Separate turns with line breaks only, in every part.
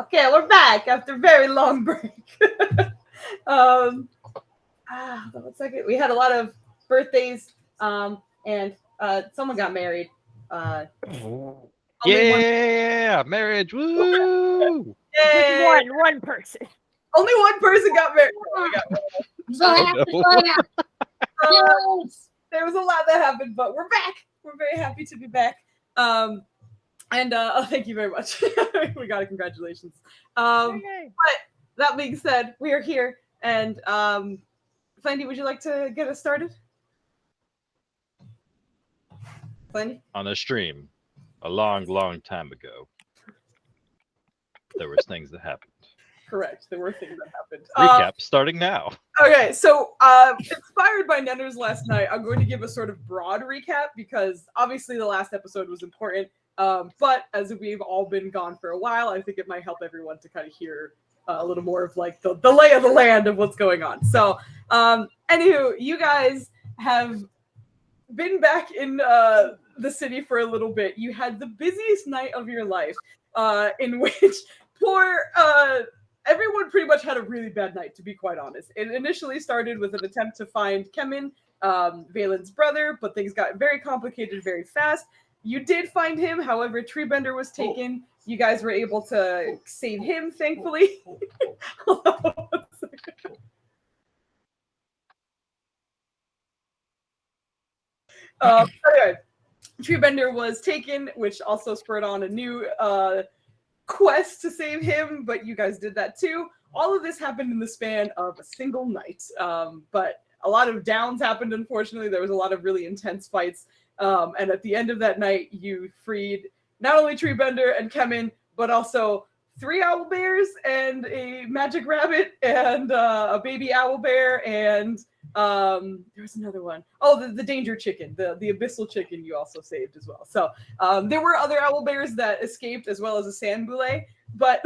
Okay, we're back after a very long break. Hold on 1 second. We had a lot of birthdays, and someone got married. Only one.
Yeah, marriage. Woo!
Just
Yay!
one person.
Only one person got married. Oh, we got
Oh, no.
there was a lot that happened, but we're back. We're very happy to be back. Thank you very much. We got a congratulations.
Okay.
But that being said, we are here, and Flandy, would you like to get us started? Flandy?
On a stream a long, long time ago, there was things that happened.
Correct. There were things that happened.
Recap starting now.
Okay, so inspired by Nenner's last night, I'm going to give a sort of broad recap because obviously the last episode was important. But as we've all been gone for a while, I think it might help everyone to kind of hear a little more of like the lay of the land of what's going on. So, anywho, you guys have been back in the city for a little bit. You had the busiest night of your life, in which poor everyone pretty much had a really bad night, to be quite honest. It initially started with an attempt to find Kemin, Valen's brother, but things got very complicated very fast. You did find him, however, Treebender was taken. You guys were able to save him, thankfully. Hold on 1 second. Okay. Treebender was taken, which also spurred on a new quest to save him, but you guys did that too. All of this happened in the span of a single night, but a lot of downs happened, unfortunately. There was a lot of really intense fights, and at the end of that night, you freed not only Treebender and Kemin, but also 3 owl bears and a magic rabbit and a baby owl bear and there was another one. Oh, the danger chicken, the abyssal chicken you also saved as well. So there were other owl bears that escaped as well as a sand boule, but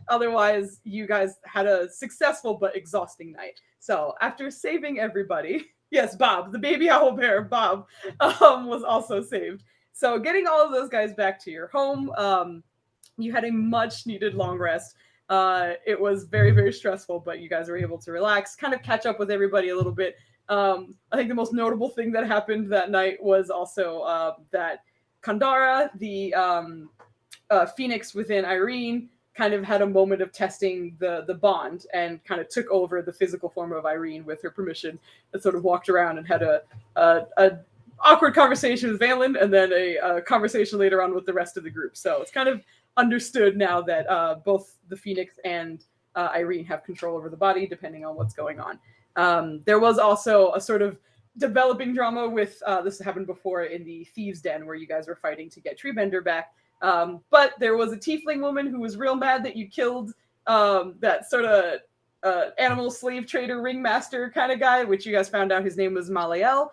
otherwise you guys had a successful but exhausting night. So after saving everybody, yes, Bob, the baby owl bear, Bob, was also saved. So getting all of those guys back to your home, you had a much needed long rest. It was very, very stressful, but you guys were able to relax, kind of catch up with everybody a little bit. I think the most notable thing that happened that night was also that Kandara, the phoenix within Irene, kind of had a moment of testing the bond and kind of took over the physical form of Irene with her permission and sort of walked around and had a awkward conversation with Valen and then a conversation later on with the rest of the group. So it's kind of understood now that both the Phoenix and Irene have control over the body, depending on what's going on. There was also a sort of developing drama with, this happened before in the Thieves' Den, where you guys were fighting to get Treebender back. But there was a tiefling woman who was real mad that you killed that sort of animal slave trader ringmaster kind of guy, which you guys found out his name was Malael.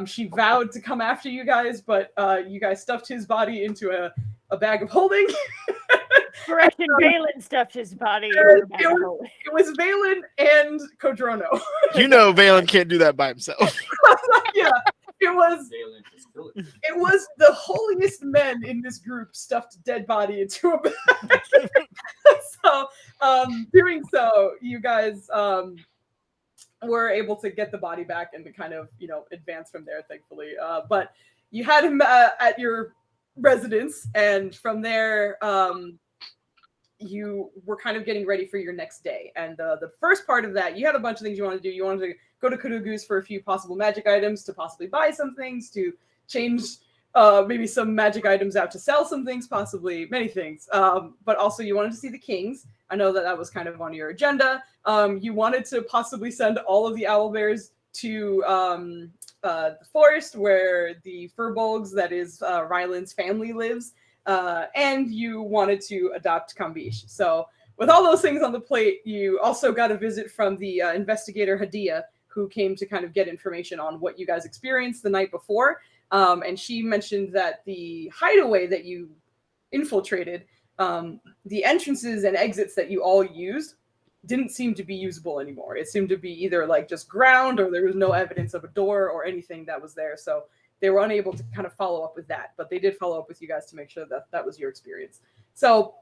She vowed to come after you guys, but you guys stuffed his body into a bag of holding.
Correction, Valen stuffed his body.
It was Valen and Kodrono.
You know Valen can't do that by himself.
Yeah, it was the holiest men in this group stuffed a dead body into a bag. So, doing so, you guys were able to get the body back and to kind of, advance from there, thankfully. But you had him at your residence, and from there, you were kind of getting ready for your next day. And the first part of that, you had a bunch of things you wanted to do. You wanted to go to Kudugu's for a few possible magic items, to possibly buy some things, to change maybe some magic items out to sell some things, possibly many things. But also you wanted to see the kings. I know that was kind of on your agenda. You wanted to possibly send all of the owl bears to the forest where the furbolgs, that is Ryland's family, lives. And you wanted to adopt Kambish. So with all those things on the plate, you also got a visit from the investigator Hadia, who came to kind of get information on what you guys experienced the night before. And she mentioned that the hideaway that you infiltrated, the entrances and exits that you all used didn't seem to be usable anymore. It seemed to be either like just ground, or there was no evidence of a door or anything that was there. So they were unable to kind of follow up with that, but they did follow up with you guys to make sure that that was your experience. So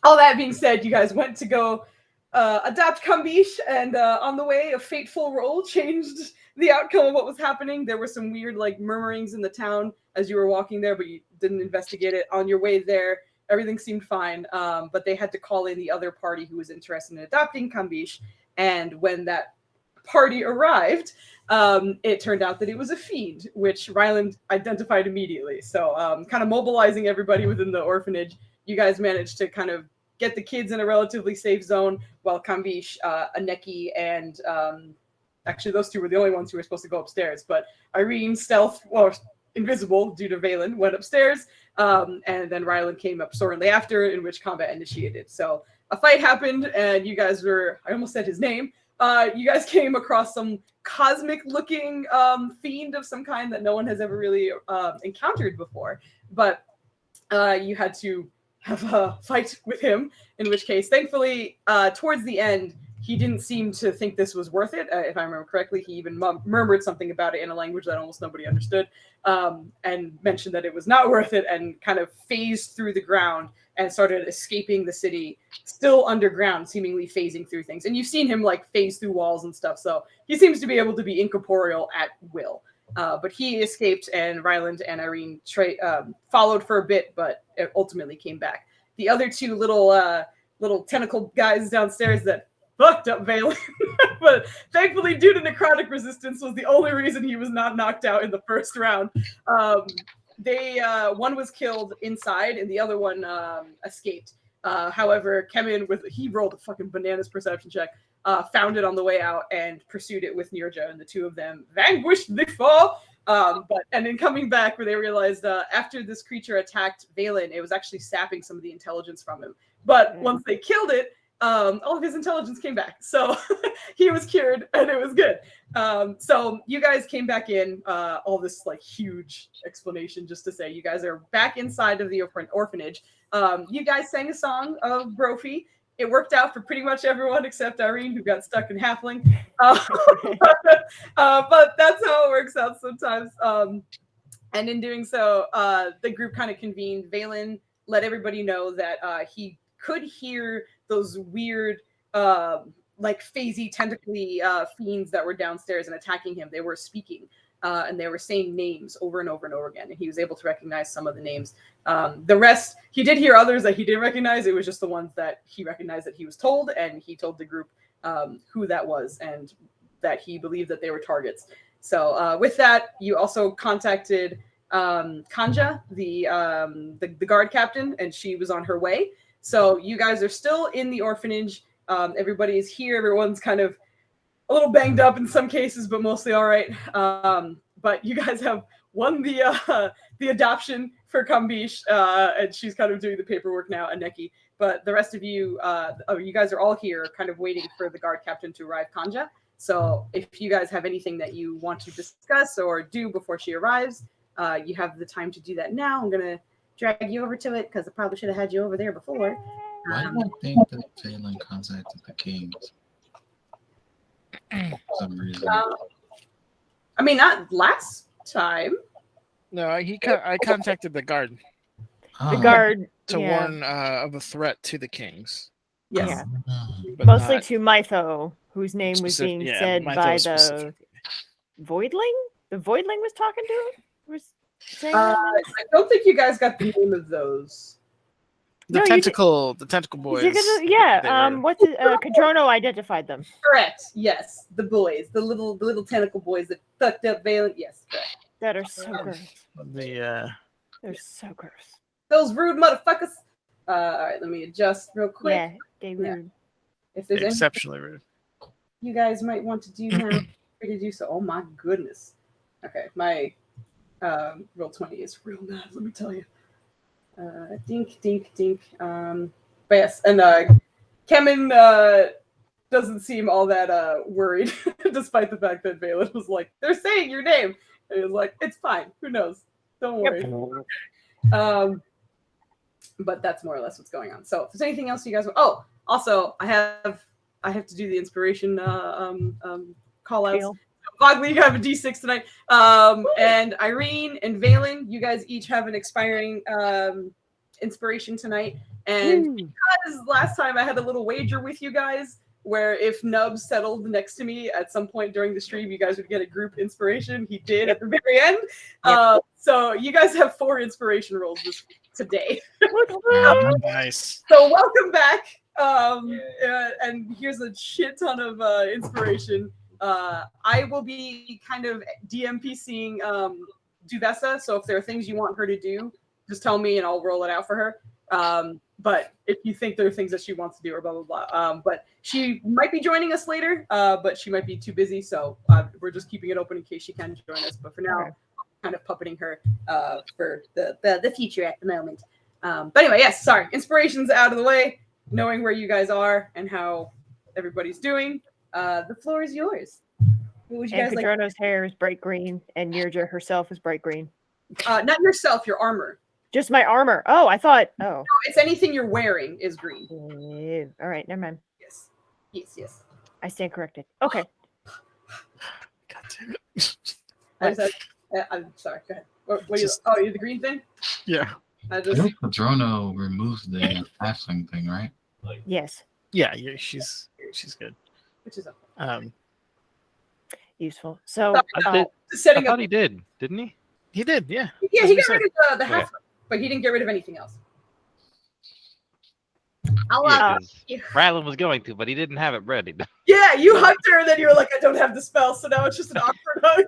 all that being said, you guys went to go adopt Kambish, and on the way, a fateful roll changed the outcome of what was happening. There were some weird like murmurings in the town as you were walking there, but you didn't investigate it. On your way there, everything seemed fine, but they had to call in the other party who was interested in adopting Kambish, and when that party arrived, it turned out that it was a fiend, which Ryland identified immediately. So kind of mobilizing everybody within the orphanage, you guys managed to kind of get the kids in a relatively safe zone, while Kambish, Aneki, and actually those two were the only ones who were supposed to go upstairs, but Irene, stealth, or invisible due to Valen, went upstairs, and then Ryland came up shortly after, in which combat initiated. So a fight happened, and you guys were, I almost said his name, you guys came across some cosmic-looking fiend of some kind that no one has ever really encountered before, but you had to have a fight with him, in which case, thankfully, towards the end, he didn't seem to think this was worth it. If I remember correctly, he even murmured something about it in a language that almost nobody understood, and mentioned that it was not worth it, and kind of phased through the ground and started escaping the city, still underground, seemingly phasing through things. And you've seen him like phase through walls and stuff, so he seems to be able to be incorporeal at will. But he escaped, and Ryland and Irene followed for a bit, but it ultimately came back. The other two little tentacle guys downstairs that fucked up Valen, but thankfully, due to necrotic resistance, was the only reason he was not knocked out in the first round. One was killed inside, and the other one escaped. However, Kemen, he rolled a fucking bananas perception check, found it on the way out and pursued it with Nirja, and the two of them vanquished the foe. And in coming back, where they realized after this creature attacked Valen, it was actually sapping some of the intelligence from him. But once they killed it, all of his intelligence came back. So he was cured, and it was good. So you guys came back in, all this like huge explanation just to say you guys are back inside of the orphanage. You guys sang a song of Brophy. It worked out for pretty much everyone except Irene, who got stuck in Halfling. But that's how it works out sometimes. And in doing so, the group kind of convened. Valen let everybody know that he could hear those weird, like phasey, tentacly fiends that were downstairs and attacking him. They were speaking, and they were saying names over and over and over again, and he was able to recognize some of the names. The rest, he did hear others that he didn't recognize. It was just the ones that he recognized that he was told, and he told the group who that was and that he believed that they were targets. So with that, you also contacted Kanja, the guard captain, and she was on her way. So you guys are still in the orphanage. Everybody is here. Everyone's kind of a little banged up in some cases, but mostly all right. But you guys have won the adoption for Kambish, and she's kind of doing the paperwork now, Aneki. But the rest of you, you guys are all here, kind of waiting for the guard captain to arrive, Kanja. So if you guys have anything that you want to discuss or do before she arrives, you have the time to do that now. I'm going to drag you over to it because I probably should have had you over there before.
Why do you think that Phelan contacted the Kings? For some reason.
I mean, not last time.
No, I contacted the guard
The guard
to warn of a threat to the Kings.
Yes.
Yeah.
But
Mostly
not
to Mytho, whose name was being said
Mytho
by the
specifically.
Voidling? The Voidling was talking to him? Was saying
I don't think you guys got the name of those.
The
No,
tentacle boys.
What's it? Cadrono identified them.
Correct. Yes, the boys, the little tentacle boys that fucked up Valen. Yes, correct.
That are so gross.
The
They're so gross.
Those rude motherfuckers. All right, let me adjust real quick.
Yeah, they rude.
If there's anything
exceptionally rude.
you guys might want to do now, free to do so. Oh my goodness. Okay, my roll 20 is real bad. Let me tell you. Dink. But yes, and Kemen doesn't seem all that worried, despite the fact that Valen was like, "They're saying your name," and he was like, "It's fine. Who knows? Don't worry." But that's more or less what's going on. So, if there's anything else you guys want, also I have to do the inspiration call outs. Bogley, you have a D6 tonight. And Irene and Valen, you guys each have an expiring inspiration tonight. And
Woo.
because last time I had a little wager with you guys where if Nub settled next to me at some point during the stream, you guys would get a group inspiration. He did at the very end. So you guys have 4 inspiration rolls today.
Nice.
So welcome back. And here's a shit ton of inspiration. I will be kind of DMPCing Duvessa, so if there are things you want her to do, just tell me and I'll roll it out for her. But if you think there are things that she wants to do or blah, blah, blah. But she might be joining us later, but she might be too busy, so we're just keeping it open in case she can join us. But for now, I'm kind of puppeting her for the future at the moment. But anyway, yes, sorry. Inspiration's out of the way, knowing where you guys are and how everybody's doing. The floor is yours. What would you
And
guys like?
Cadrono's hair is bright green, and Nirja herself is bright green.
Not yourself, your armor.
Just my armor. Oh, I thought. Oh.
No, it's anything you're wearing is green.
Ew. All right, never mind.
Yes. Yes, yes.
I stand corrected. Okay.
God damn it.
I'm sorry. Go ahead. What are you? Oh, you're the green thing?
Yeah.
I think Padrono removed the halfling thing, right?
Yes.
Yeah, she's good.
Which is
Useful. So
I
setting up.
thought he did, didn't he?
He did, yeah.
Yeah,
As
he
we
got
said.
rid of the half, but he didn't get rid of anything else. I'll
Yeah, 'cause Rylan was going to, but he didn't have it ready.
Yeah, you hugged her, and then you were like, "I don't have the spell," so now it's just an awkward hug.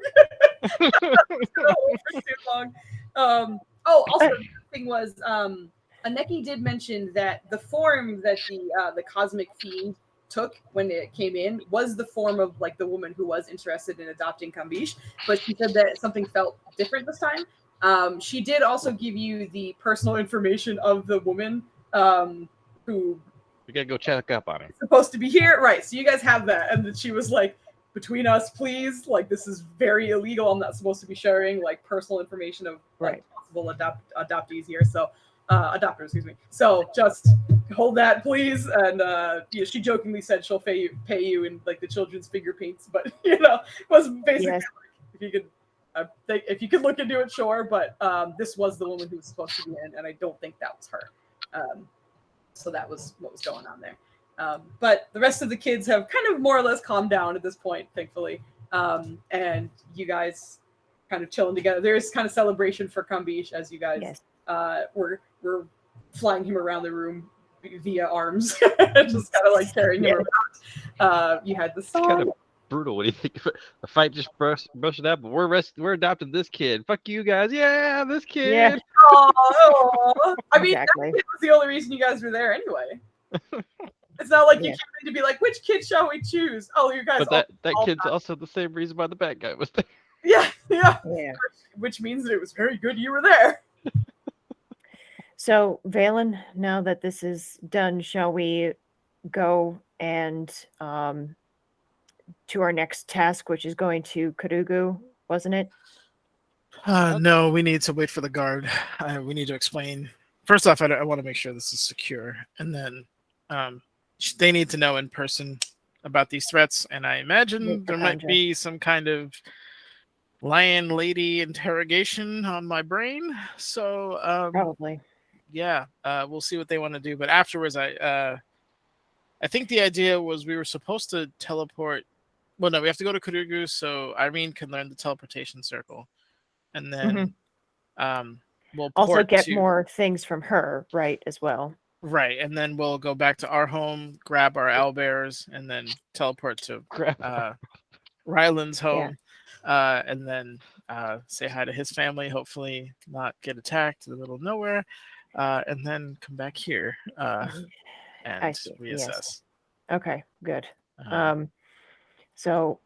For too long. Also, the thing was, Aneki did mention that the form that the cosmic fiend took when it came in was the form of like the woman who was interested in adopting Kambish, but she said that something felt different this time. She did also give you the personal information of the woman who
We gotta go check up on him.
is supposed to be here, right? So you guys have that, and then she was like, "Between us, please. Like, this is very illegal. I'm not supposed to be sharing like personal information of like possible adoptees here." So, adopters, excuse me. So just hold that, please. And yeah, she jokingly said she'll pay you in like the children's finger paints, but was basically like, if you could look into it, sure. But this was the woman who was supposed to be in, and I don't think that was her. So that was what was going on there. But the rest of the kids have kind of more or less calmed down at this point, thankfully. And you guys kind of chilling together. There's kind of celebration for Kambish as you guys we're flying him around the room via arms, just kind of like carrying him around. You had the song.
Kind of brutal. What do you think? The fight just brushed it up, but we're adopting this kid. Fuck you guys. Yeah, this kid.
Yeah.
Oh, I mean,
Exactly.
that was the only reason you guys were there anyway. It's not like you came in to be like, which kid shall we choose? Oh, you guys.
But that kid's also the same reason why the bad guy was there.
Yeah.
Which
means that it was very good you were there.
So, Valen, now that this is done, shall we go and to our next task, which is going to Karugu, wasn't it?
No, we need to wait for the guard. We need to explain. First off, I want to make sure this is secure, and then they need to know in person about these threats. And I imagine there might be some kind of lion lady interrogation on my brain. So
Probably.
Yeah, we'll see what they want to do. But afterwards, I think the idea was we were supposed to teleport. Well, no, we have to go to Kurugu so Irene can learn the teleportation circle, and then we'll
also get
to,
more things from her, right? As well.
Right, and then we'll go back to our home, grab our owlbears, and then teleport to Ryland's home, and then say hi to his family. Hopefully, not get attacked in the middle of nowhere. And then come back here and reassess.
Yes. Okay, good. So,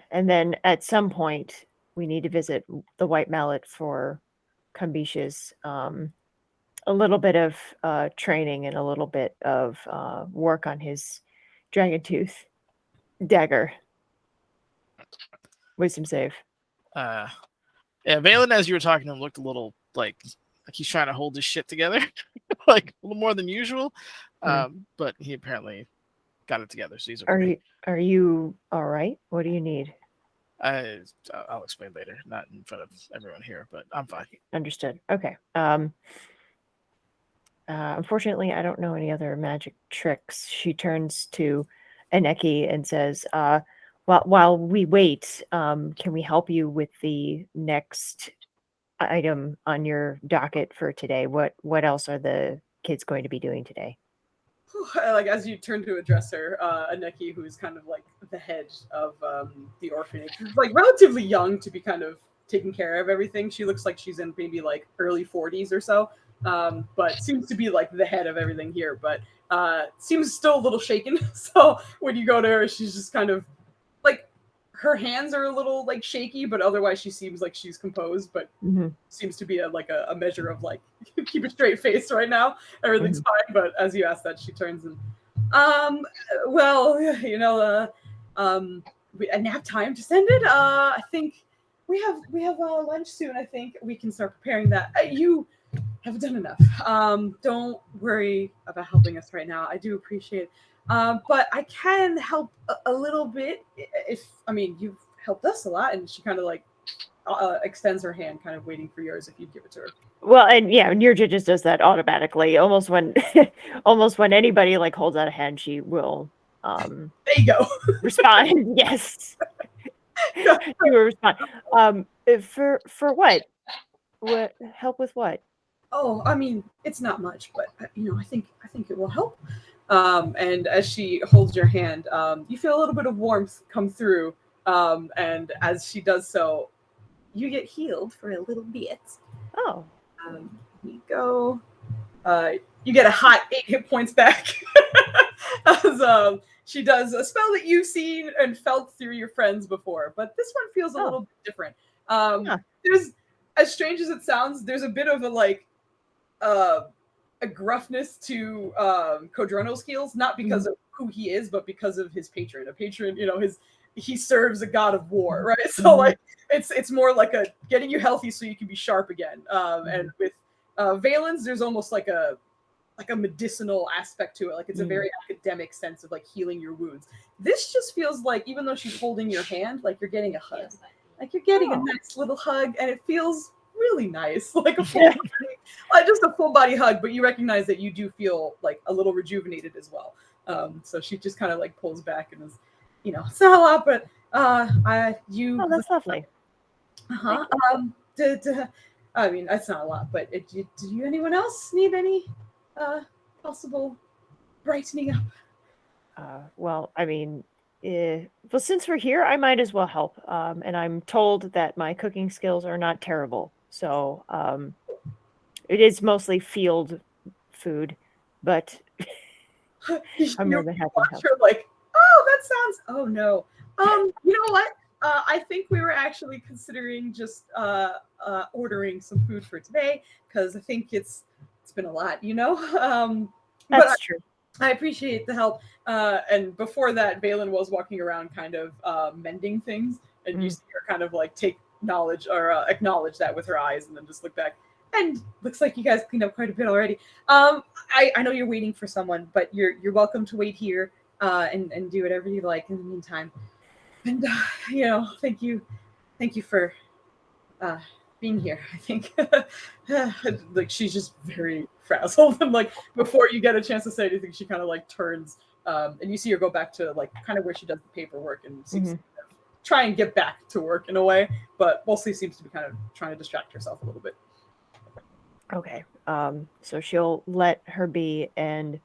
and then at some point, we need to visit the White Mallet for Kambish's a little bit of training and a little bit of work on his dragon tooth dagger. Wisdom save.
Yeah, Valen, as you were talking to him, looked a little like he's trying to hold his shit together, like a little more than usual. But he apparently got it together, so he's okay.
Are you all right? What do you need?
I'll explain later, not in front of everyone here, but I'm fine.
Understood. Okay. Unfortunately, I don't know any other magic tricks. She turns to Aneki and says, while we wait, can we help you with the next item on your docket for today? What else are the kids going to be doing today?
Like as you turn to address her, Aneki, who's kind of like the head of the orphanage, who's like relatively young to be kind of taking care of everything. She looks like she's in maybe like early 40s or so, but seems to be like the head of everything here. But seems still a little shaken. So when you go to her, she's just kind of like her hands are a little like shaky, but otherwise she seems like she's composed. But seems to be a measure of like keep a straight face right now. Everything's fine. But as you ask that, she turns and well, you know, we and have time to send it. I think we have lunch soon. I think we can start preparing that. You have done enough. Don't worry about helping us right now. I do appreciate it. But I can help a little bit if, I mean, you've helped us a lot. And she kind of like extends her hand, kind of waiting for yours if you give it to her.
Well, and yeah, Nirja just does that automatically. Almost when anybody like holds out a hand, she will
there you go.
respond. Yes. She will respond. For what? What help with what?
Oh, I mean, it's not much, but you know, I think it will help. And as she holds your hand, you feel a little bit of warmth come through. And as she does so, you get healed for a little bit.
Oh.
Here you go. You get a hot 8 hit points back. As she does a spell that you've seen and felt through your friends before, but this one feels a little bit different. There's, as strange as it sounds, there's a bit of a like a gruffness to Codrono's skills, not because of who he is, but because of his patron. A patron, you know, he serves a god of war, right? So like it's more like a getting you healthy so you can be sharp again. And with Valen's, there's almost like a medicinal aspect to it. Like it's a very academic sense of like healing your wounds. This just feels like, even though she's holding your hand, like you're getting a hug. Like you're getting a nice little hug, and it feels really nice, like a full body, just a full body hug. But you recognize that you do feel like a little rejuvenated as well. So she just kind of like pulls back and is, you know, it's not a lot, but
Oh, that's lovely.
I mean, that's not a lot, but do you anyone else need any possible brightening up?
Well, I mean, well, since we're here, I might as well help. And I'm told that my cooking skills are not terrible. So it is mostly field food, but I'm more than happy to help.
You're like, oh, that sounds, oh no. You know what? I think we were actually considering just ordering some food for today, because I think it's been a lot, you know?
That's true.
I appreciate the help. And before that, Valen was walking around kind of mending things, and you see her kind of like take knowledge or acknowledge that with her eyes, and then just look back. And looks like you guys cleaned up quite a bit already. I know you're waiting for someone, but you're welcome to wait here and do whatever you like in the meantime. And you know, thank you for being here. I think like she's just very frazzled, and like before you get a chance to say anything, she kind of like turns and you see her go back to like kind of where she does the paperwork and seems to try and get back to work in a way, but mostly seems to be kind of trying to distract herself a little bit.
Okay. So she'll let her be and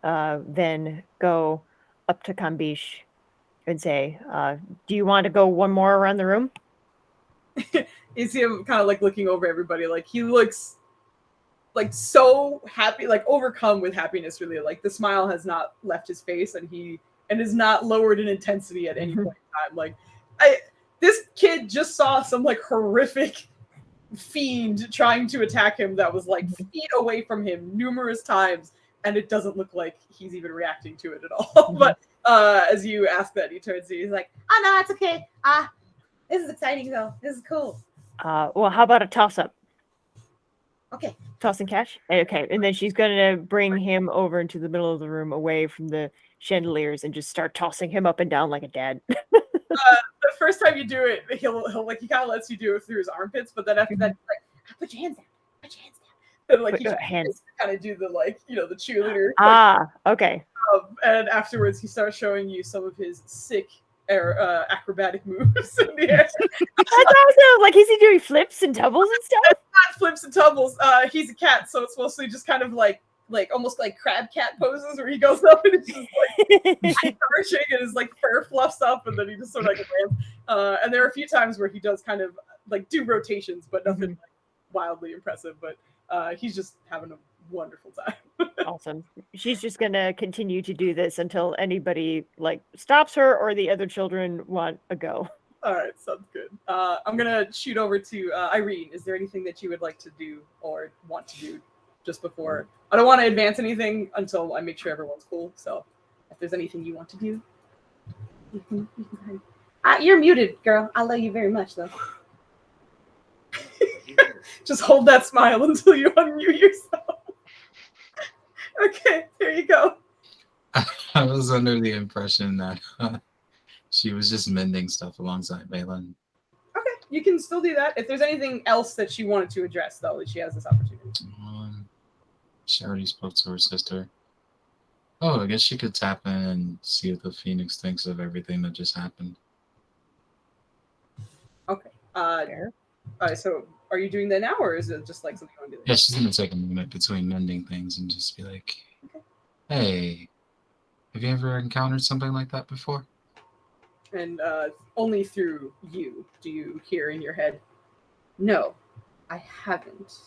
then go up to Kambish and say, do you want to go one more around the room?
You see him kind of like looking over everybody. Like he looks like so happy, like overcome with happiness, really. Like the smile has not left his face, and is not lowered in intensity at any point in time. Like this kid just saw some like horrific fiend trying to attack him that was like feet away from him numerous times, and it doesn't look like he's even reacting to it at all. But as you ask that, he turns to you, he's like, oh no, it's okay. This is exciting though. This is cool.
Well, how about a toss-up?
Okay.
Toss and catch? Okay. And then she's going to bring him over into the middle of the room away from the chandeliers and just start tossing him up and down like a dad.
The first time you do it, he'll like, he kind of lets you do it through his armpits, but then after that, he's like, put your hands down. Put your hands And like he
hands.
kind of do the like, you know, the cheerleader.
Okay.
And afterwards, he starts showing you some of his sick acrobatic moves in the air.
That's awesome. Like, is he doing flips and tumbles and stuff?
Not flips and tumbles. He's a cat, so it's mostly just kind of like almost like crab cat poses where he goes up and it's just like arching and his like fur fluffs up and then he just sort of like lands. And there are a few times where he does kind of like do rotations, but nothing like wildly impressive. But he's just having a wonderful time.
Awesome. She's just gonna continue to do this until anybody like stops her or the other children want a go.
All right, sounds good. I'm gonna shoot over to Irene. Is there anything that you would like to do or want to do just before? I don't want to advance anything until I make sure everyone's cool. So, if there's anything you want to do, you can you're muted, girl. I love you very much, though. Just hold that smile until you unmute yourself. Okay, here you go.
I was under the impression that she was just mending stuff alongside Valen.
Okay, you can still do that. If there's anything else that she wanted to address, though, she has this opportunity.
She already spoke to her sister. Oh, I guess she could tap in and see what the Phoenix thinks of everything that just happened.
Okay. So are you doing that now, or is it just like something you want to do?
Yeah, she's gonna take a moment between mending things and just be like, "Hey, have you ever encountered something like that before?"
And only through you do you hear in your head, "No, I haven't."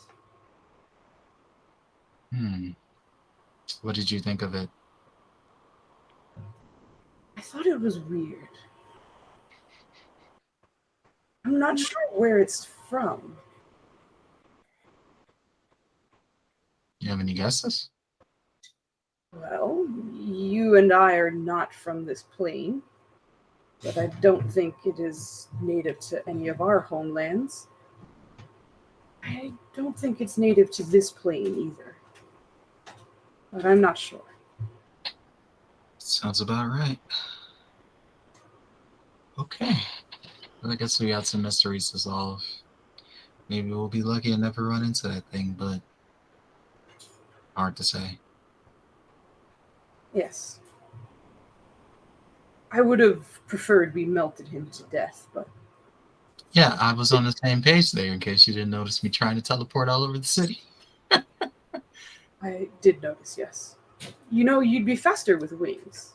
What did you think of it?
I thought it was weird. I'm not sure where it's from.
You have any guesses?
Well, you and I are not from this plane, but I don't think it is native to any of our homelands. I don't think it's native to this plane either. But I'm not sure.
Sounds about right. Okay. Well, I guess we got some mysteries to solve. Maybe we'll be lucky and never run into that thing, but hard to say.
Yes. I would have preferred we melted him to death, but...
Yeah, I was on the same page there in case you didn't notice me trying to teleport all over the city.
I did notice, yes. You know, you'd be faster with wings.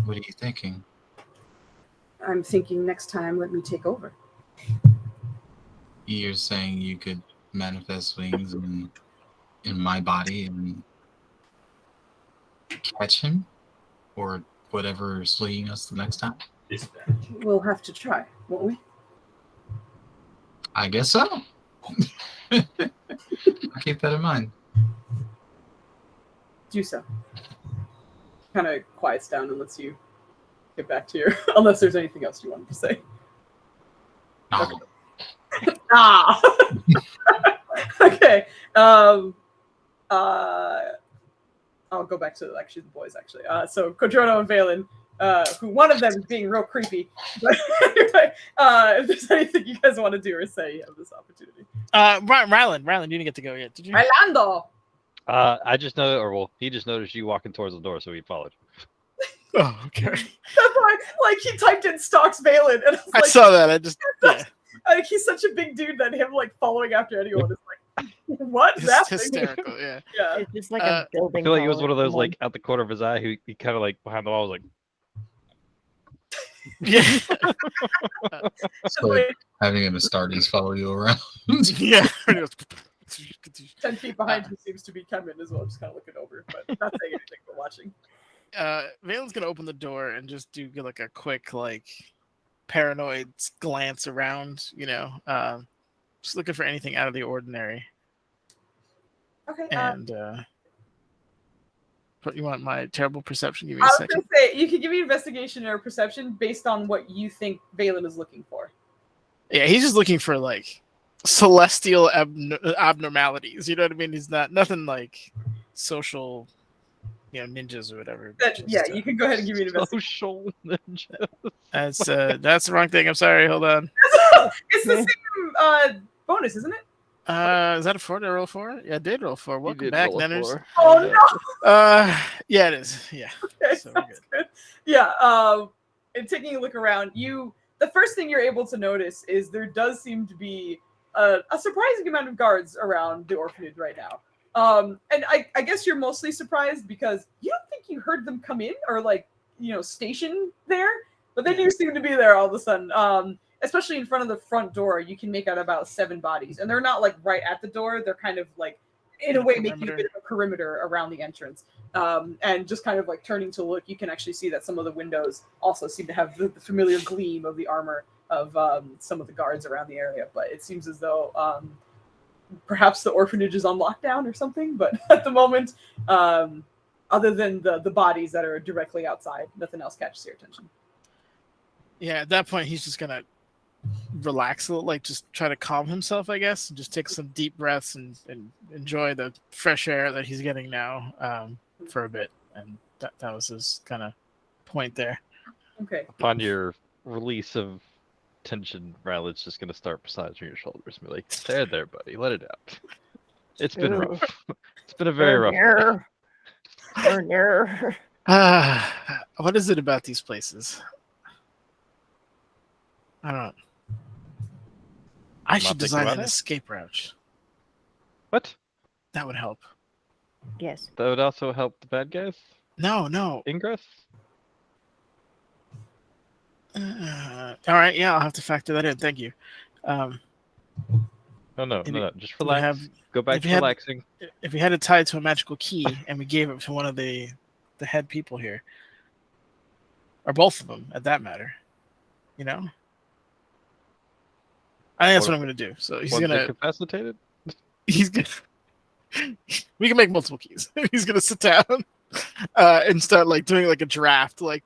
What are you thinking?
I'm thinking next time, let me take over.
You're saying you could manifest wings in my body and catch him? Or whatever's fleeing us the next time?
We'll have to try, won't we?
I guess so. I'll keep that in mind.
Do so. Kind of quiets down and lets you get back to your... Unless there's anything else you wanted to say.
No.
Okay. I'll go back to actually the boys. Actually, so Kodrono and Valen, who one of them is being real creepy. But anyway, if there's anything you guys want to do or say, you have this opportunity.
Rylan, you didn't get to go yet, did you?
Orlando.
I just know, or well, he just noticed you walking towards the door, so he followed.
Oh, okay.
That's why, like, he typed in stalks Valen, and
I saw that. I just
like, he's such a big dude that him like following after anyone is like, what?
it's
That's
hysterical. Yeah.
Yeah.
It's just like a building.
I feel like it was
following
one of those
someone.
like out the corner of his eye who he kind of like behind the wall was like,
Yeah.
It's like having an Astartes follow you around.
Yeah.
10 feet behind him seems to be Kevin as well, just kind of looking over, but not saying anything but watching.
Valen's gonna open the door and just do like a quick like paranoid glance around, just looking for anything out of the ordinary.
Okay.
And but you want my terrible perception? Give me
I
a
was
second.
gonna say you can give me investigation or perception based on what you think Valen is looking for.
Yeah, he's just looking for like celestial abnormalities. You know what I mean? He's nothing like social, ninjas or whatever.
You can go ahead and give me an investigation.
social ninja.
That's the wrong thing. I'm sorry. Hold on.
It's the same bonus, isn't it?
Is that a 4? Did I roll 4? Yeah, I did roll 4.
You
Welcome
did
back,
roll a
Nenners.
4.
Oh,
I
no.
know.
Yeah, it is. Yeah.
Okay,
So we're
sounds good. Yeah. And taking a look around, the first thing you're able to notice is there does seem to be a surprising amount of guards around the orphanage right now. And I guess you're mostly surprised because you don't think you heard them come in or like, station there, but they do seem to be there all of a sudden. Especially in front of the front door, you can make out about 7 bodies, and they're not like right at the door. They're kind of like, in a way, making a bit of a perimeter around the entrance. And just kind of like turning to look, you can actually see that some of the windows also seem to have the familiar gleam of the armor of some of the guards around the area. But it seems as though perhaps the orphanage is on lockdown or something. But at the moment, other than the bodies that are directly outside, nothing else catches your attention.
Yeah, at that point, he's just gonna relax a little, like just try to calm himself, I guess, and just take some deep breaths and enjoy the fresh air that he's getting now for a bit. And that was his kind of point there.
Okay.
Upon your release of tension, Rylan's just gonna start massaging your shoulders and be like, there, buddy, let it out. It's been rough. It's been a very rough day.
What is it about these places? I don't know. I should design an escape route.
What?
That would help.
Yes.
That would also help the bad guys?
No.
Ingress?
All right, yeah, I'll have to factor that in. Thank you.
No. Just relax. Go back to relaxing.
If we had it tied to a magical key and we gave it to one of the head people here, or both of them, at that matter, I think that's what I'm going to do. So he's going to
incapacitated.
He's going. We can make multiple keys. He's going to sit down and start like doing like a draft, like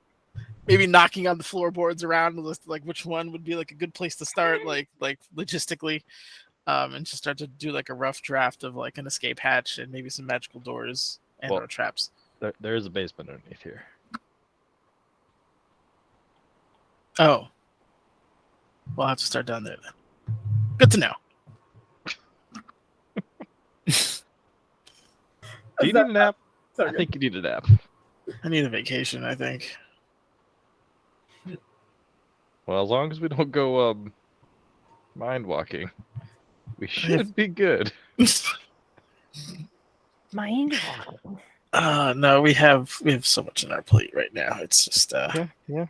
maybe knocking on the floorboards around the list, like which one would be like a good place to start, like logistically, and just start to do like a rough draft of like an escape hatch and maybe some magical doors and or traps.
There is a basement underneath here.
Oh, we'll have to start down there then. Good to know.
Do you need a nap?
So
I think you need a nap.
I need a vacation, I think.
Well, as long as we don't go mind walking, we should be good.
Mind walking.
No, we have so much on our plate right now. It's just
yeah.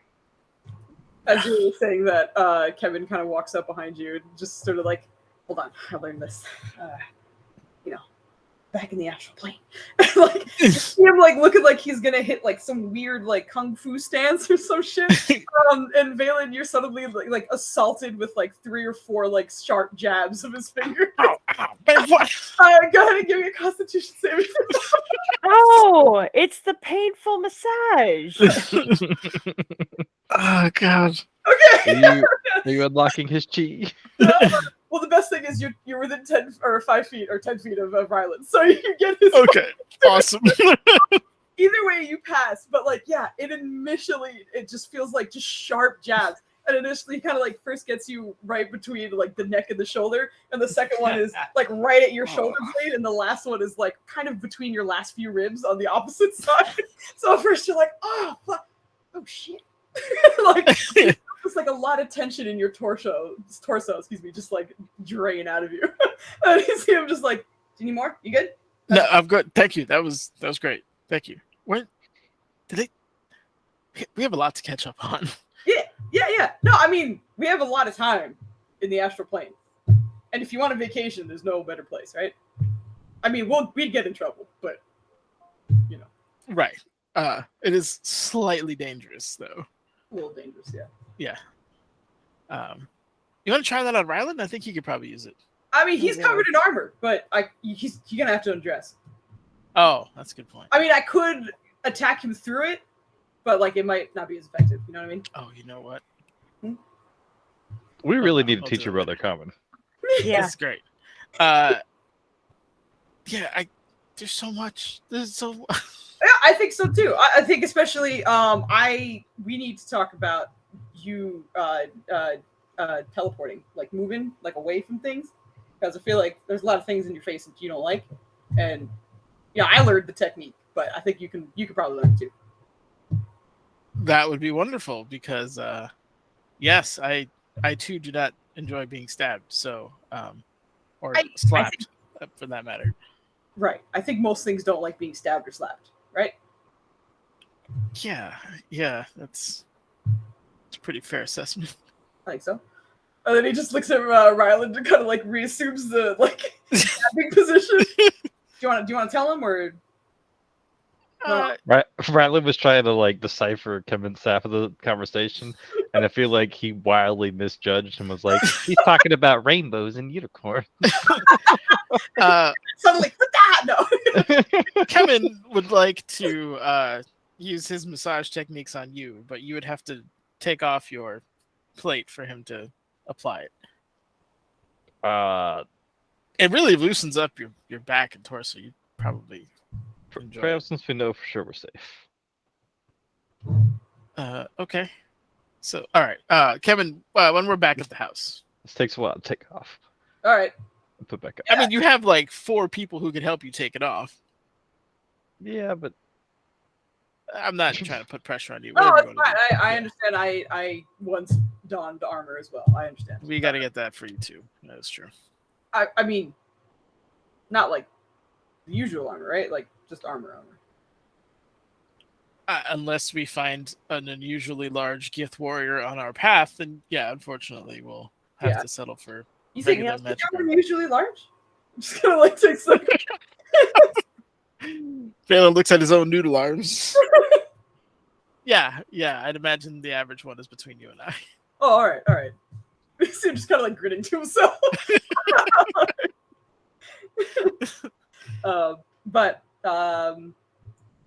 As you were saying that, Kevin kind of walks up behind you and just sort of like, hold on, I learned this. Back in the astral plane. Like, you see him like looking like he's gonna hit like some weird like kung fu stance or some shit. And Valen, you're suddenly like assaulted with like 3 or 4 like sharp jabs of his fingers.
Ow, man, what?
Go ahead and give me a Constitution saving.
Oh, it's the painful massage.
Oh God.
Okay.
Are you unlocking his chi?
Well, the best thing is you're within 10 or 5 feet or 10 feet of Rylan, so you can get his.
Okay, awesome.
Either way, you pass, but like, yeah, it just feels like just sharp jabs, and initially, kind of like first gets you right between like the neck and the shoulder, and the second one is like right at your shoulder blade, and the last one is like kind of between your last few ribs on the opposite side. So at first you're like, oh, fuck. Oh shit, like. It's like a lot of tension in your torso, just like drain out of you. And you see him just like, do you need more? You good?
No, I'm good. Thank you. That was great. Thank you. When did they? We have a lot to catch up on.
Yeah. No, I mean, we have a lot of time in the astral plane, and if you want a vacation, there's no better place, right? I mean, we'd get in trouble, but
Right. It is slightly dangerous though.
A little dangerous, yeah.
Yeah. You want to try that on Rylan? I think he could probably use it.
I mean, he's covered in armor, but he's gonna have to undress.
Oh, that's a good point.
I mean, I could attack him through it, but like it might not be as effective. You know what I mean?
Oh, you know what?
We really need to teach your brother common.
Yeah,
That's great. There's so much.
Yeah, I think so too. I think especially we need to talk about you teleporting, like moving like away from things. because I feel like there's a lot of things in your face that you don't like, and I learned the technique, but I think you could probably learn it too.
That would be wonderful because, yes, I too do not enjoy being stabbed. So, or
I
slapped, for that matter.
Right. I think most things don't like being stabbed or slapped. Right.
Yeah, that's a pretty fair assessment.
I think so. And then he just looks at Ryland and kind of like reassumes the stabbing position. Do you want to tell him or?
Ryland was trying to like decipher Kevin's half of the conversation, and I feel like he wildly misjudged and was like, "He's talking about rainbows and unicorns."
Suddenly, what that? No.
Kevin would like to use his massage techniques on you, but you would have to take off your plate for him to apply it. It really loosens up your back and torso. You probably enjoy
Perhaps
it.
since we know for sure we're safe.
Okay. So, all right, Kevin. When we're back at the house,
This takes a while to take off.
All right.
And put back up.
I mean, you have like 4 people who could help you take it off.
Yeah, but
I'm not trying to put pressure on you.
No,
Whatever
it's
you wanna
fine.
do.
I
Yeah.
understand. I once donned armor as well. I understand.
We got to get that for you too. That's true.
I mean, not like the usual armor, right? Like just armor.
Unless we find an unusually large Gith warrior on our path, then yeah, unfortunately, we'll have to settle for.
You think
regular magic
I'm
armor.
usually large? I'm just gonna like take some.
Phelan looks at his own noodle arms. yeah, I'd imagine the average one is between you and I.
Oh, all right. He's just kind of like grinning to himself. But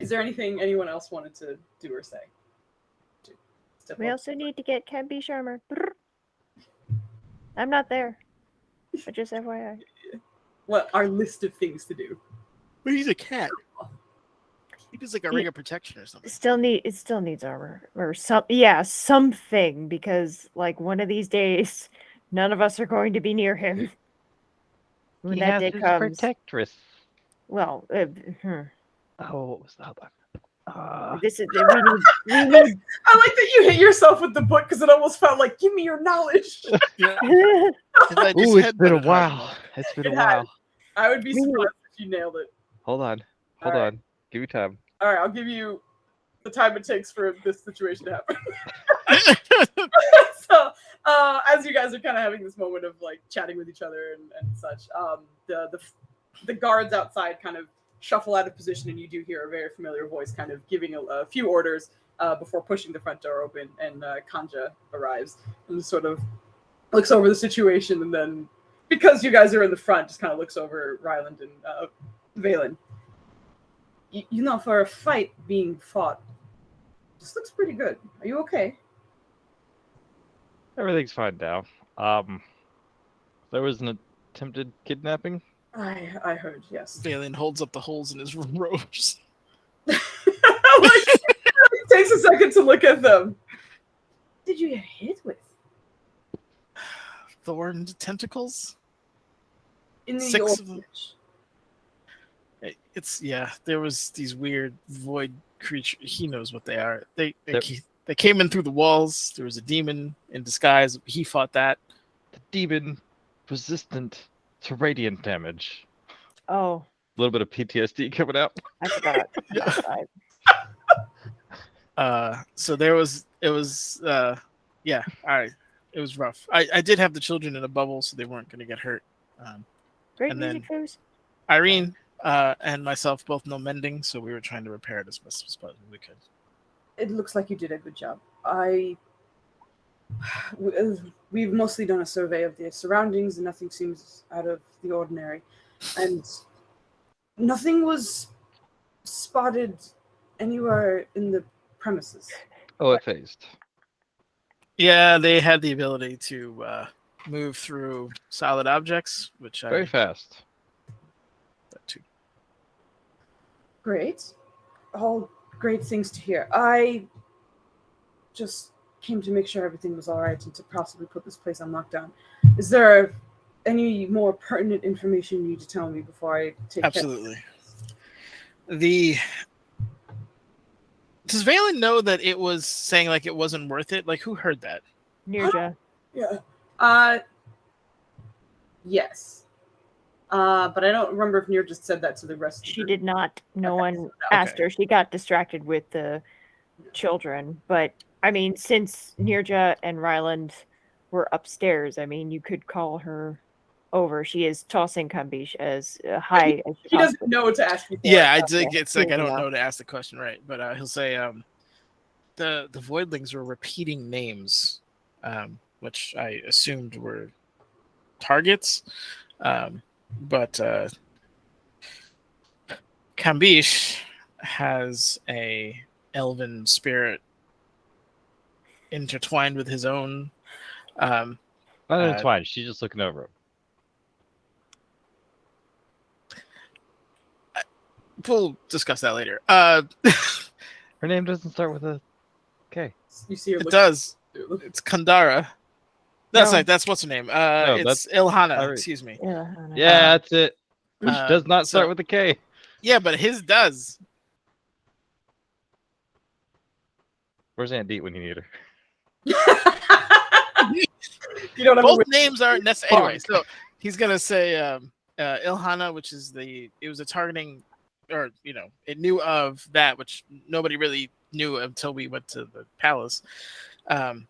is there anything anyone else wanted to do or say?
We also need to get Cambish armor. Brrr. I'm not there. But just FYI.
What our list of things to do?
But he's a cat. He needs like a ring of protection or something.
It still needs armor or something, because like one of these days none of us are going to be near him when that day comes.
Protectress.
Well,
Oh, what was that?
this is we need.
I like that you hit yourself with the book because it almost felt like, give me your knowledge.
Yeah.
Ooh, it's been a while. It's been a while.
I would be surprised if you nailed it.
Hold on.
All right.
Give me time.
All right, I'll give you the time it takes for this situation to happen. So, as you guys are kind of having this moment of like chatting with each other and such, the guards outside kind of shuffle out of position, and you do hear a very familiar voice kind of giving a few orders before pushing the front door open, and Kanja arrives and sort of looks over the situation, and then, because you guys are in the front, just kind of looks over Ryland and Valen. You know, for a fight being fought, this looks pretty good. Are you okay?
Everything's fine now. There was an attempted kidnapping.
I heard, yes.
Valen holds up the holes in his robes.
Like, it takes a second to look at them. What did you get hit with?
Thorned tentacles?
In the
6 of them.
orphanage.
There was these weird void creatures. He knows what they are. They came in through the walls. There was a demon in disguise. He fought that.
The demon resistant to radiant damage.
Oh,
A little bit of PTSD coming out.
I forgot.
So it was all right. It was rough. I did have the children in a bubble, so they weren't going to get hurt.
Great
And
music, Foos.
Irene and myself both know mending, so we were trying to repair it as best as we could.
It looks like you did a good job. We've mostly done a survey of the surroundings, and nothing seems out of the ordinary. And nothing was spotted anywhere in the premises.
Oh, it phased.
Yeah, they had the ability to move through solid objects, which
Very fast.
that too.
Great. All great things to hear. I just came to make sure everything was all right and to possibly put this place on lockdown. Is there any more pertinent information you need to tell me before I take
Absolutely. Does Valen know that it was saying like it wasn't worth it? Like, who heard that?
Nirja.
Yeah. Yes. But I don't remember if Nir just said that to the rest of the
She
group.
did not. No
Okay,
one
so no.
asked her. She got distracted with the children. But I mean, since Nirja and Ryland were upstairs, I mean, you could call her over. She is tossing Kambish as high as
He doesn't
possibly.
know to ask you for
Yeah,
it.
I think it's like I don't
Yeah.
know to ask the question right, but he'll say the voidlings were repeating names, which I assumed were targets, but Kambish has a elven spirit intertwined with his own.
Not intertwined. She's just looking over him.
We'll discuss that later.
Her name doesn't start with a K.
You see her
It
look
does.
through.
It's Kandara. That's
No.
right. That's what's her name.
No,
It's Ilhana.
Ari.
Excuse me.
Yeah, that's it. Which
Uh,
does not start
so-
with a K.
Yeah, but his does.
Where's Aunt Deet when you need her?
You don't have a
Both
wit-
names aren't necessary. Anyway,
Fuck.
so he's gonna say Ilhana, which is it was a targeting, or it knew of that, which nobody really knew until we went to the palace. It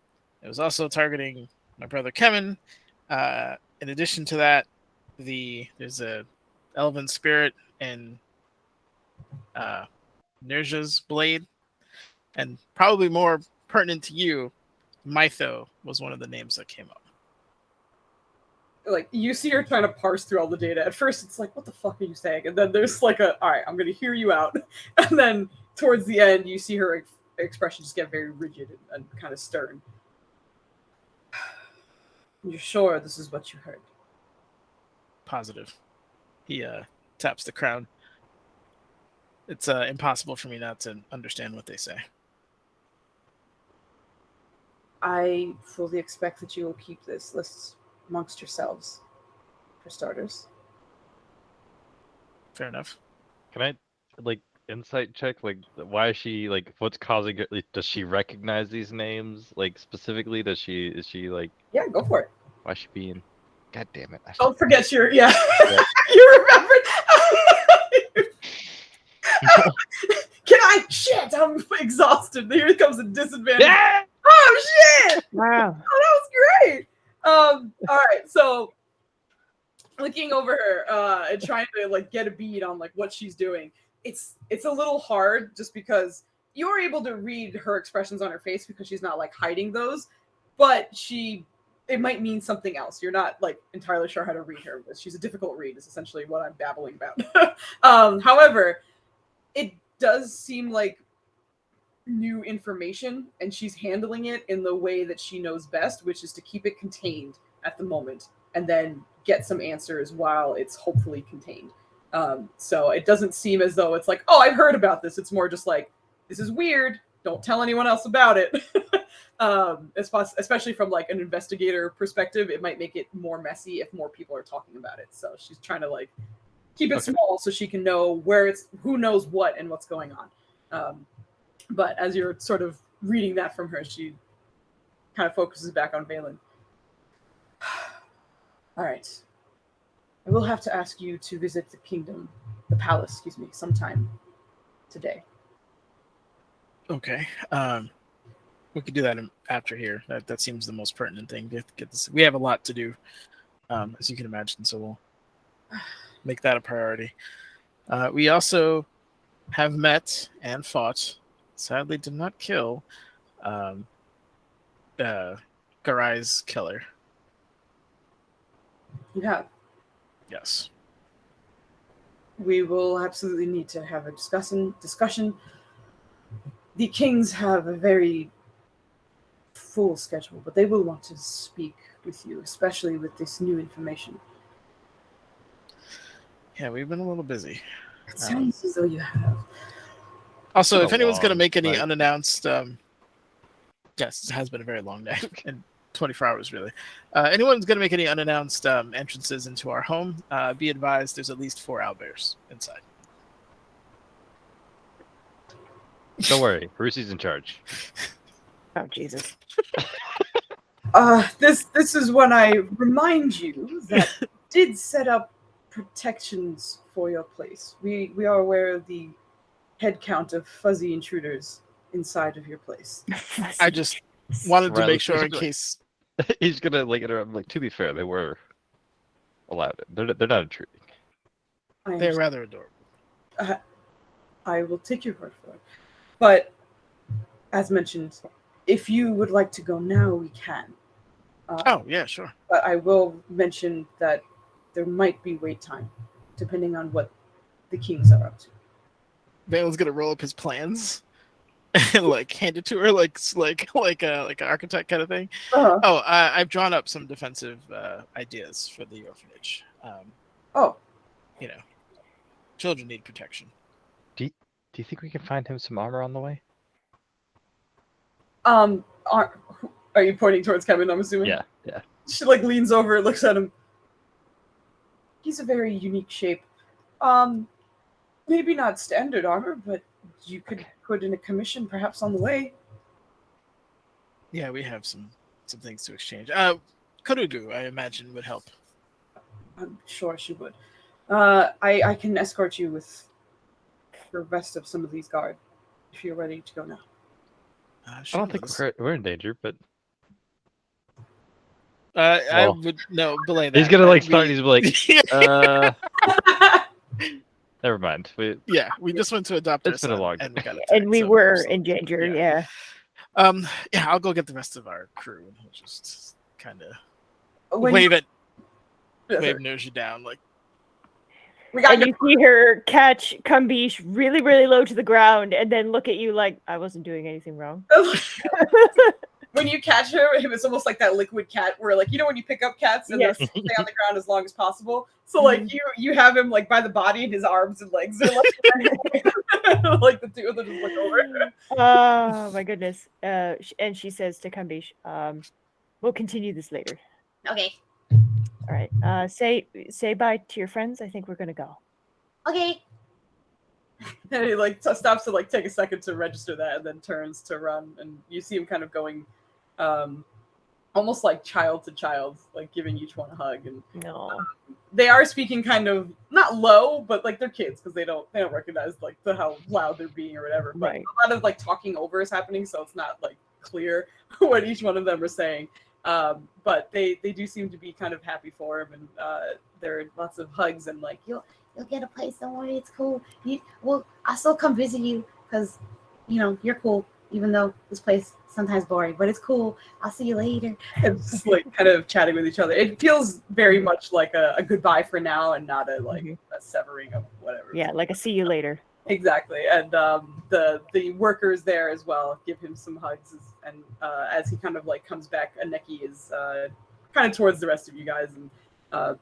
was also targeting my brother Kevin. In addition to that, there's a elven spirit in Nirja's blade, and probably more pertinent to you, Mytho was one of the names that came up.
Like, you see her trying to parse through all the data. At first, it's like, what the fuck are you saying? And then there's like all right, I'm going to hear you out. And then towards the end, you see her expression just get very rigid and kind of stern. You're sure this is what you heard?
Positive. He taps the crown. It's impossible for me not to understand what they say.
I fully expect that you will keep this list amongst yourselves, for starters.
Fair enough.
Can I insight check? Why is she what's causing it? Does she recognize these names specifically? Is she
Yeah, go for it.
why is she being? God damn it!
Don't forget your you remembered. Can I? Shit, I'm exhausted. Here comes a disadvantage.
Yeah!
Oh shit!
Wow.
Oh, that was great. All right, so looking over her and trying to get a bead on what she's doing. It's a little hard just because you're able to read her expressions on her face because she's not hiding those, but it might mean something else. You're not entirely sure how to read her. She's a difficult read is essentially what I'm babbling about. However, it does seem like new information, and she's handling it in the way that she knows best, which is to keep it contained at the moment and then get some answers while it's hopefully contained. So it doesn't seem as though it's oh, I've heard about this. It's more just this is weird. Don't tell anyone else about it. Especially from an investigator perspective, it might make it more messy if more people are talking about it. So she's trying to keep it small so she can know who knows what and what's going on. But as you're sort of reading that from her, she kind of focuses back on Valen. All right. I will have to ask you to visit the palace, sometime today.
Okay. We could do that after here. That seems the most pertinent thing. Get this. We have a lot to do, as you can imagine, so we'll make that a priority. We also have met and fought. Sadly, did not kill Garai's killer.
You have.
Yes.
We will absolutely need to have a discussion. The Kings have a very full schedule, but they will want to speak with you, especially with this new information.
Yeah, we've been a little busy.
It sounds as though you have.
Also,
It's
if
been a
anyone's going to
long
make any
night.
unannounced, yes, it has been a very long day, and 24 hours, really. Anyone's going to make any unannounced entrances into our home, be advised there's at least 4 owlbears inside.
Don't worry, Brucey's in charge.
Oh, Jesus.
This is when I remind you that we did set up protections for your place. We are aware of the head count of fuzzy intruders inside of your place.
I just wanted to
Riley,
make sure in
please.
case.
He's gonna like interrupt. Like, to be fair, they were allowed it. They're not intruding.
They're rather adorable.
I will take your word for it. But as mentioned, if you would like to go now, we can.
Oh, yeah, sure.
But I will mention that there might be wait time, depending on what the kings are up to.
Valen's gonna roll up his plans and like hand it to her, like an architect kind of thing.
Uh-huh.
Oh, I've drawn up some defensive ideas for the orphanage.
Oh,
You know, children need protection.
Do you think we can find him some armor on the way?
are you pointing towards Kevin? I'm assuming.
Yeah.
She like leans over and looks at him. He's a very unique shape. Maybe not standard armor, but you could put in a commission perhaps on the way.
Yeah, we have some things to exchange. Korugu, I imagine, would help.
I'm sure she would. I can escort you with the rest of some of these guard if you're ready to go now.
I don't think we're in danger, but
I would belay that.
he's gonna like start. He's like,
Yeah.
never mind. We
just went to adopt.
It's been a long
and we got
And we
so
were
so-
in danger,
yeah.
yeah.
Yeah, I'll go get the rest of our crew, and we'll just kind of
When
wave
Yes, sir.
Noji down, like.
We got
And you see her catch Kumbish really, really low to the ground and then look at you like, I wasn't doing anything wrong.
When you catch her, it's almost like that liquid cat where, like, you know, when you pick up cats and
Yes.
they stay on the ground as long as possible. So, like, you have him like by the body and his arms and legs are like, like the two of them just look over.
Oh my goodness. And she says to Kumbish, we'll continue this later.
Okay.
All right. Say bye to your friends. I think we're gonna go.
Okay.
And he like stops to like take a second to register that, and then turns to run. And you see him kind of going, almost like child to child, like giving each one a hug. And
No.
they are speaking kind of not low, but like they're kids because they don't recognize like how loud they're being or whatever. But
Right.
a lot of like talking over is happening, so it's not like clear what each one of them are saying. But they do seem to be kind of happy for him, and there are lots of hugs and like
You'll get a place. Don't worry. It's cool. I'll still come visit you because, you know, you're cool. Even though this place is sometimes boring, but it's cool. I'll see you later.
it's just like kind of chatting with each other. It feels very much like a goodbye for now, and not a like a severing of whatever.
Yeah, like a see you later.
Exactly, and the workers there as well give him some hugs, and as he kind of like comes back, Aneki is kind of towards the rest of you guys, and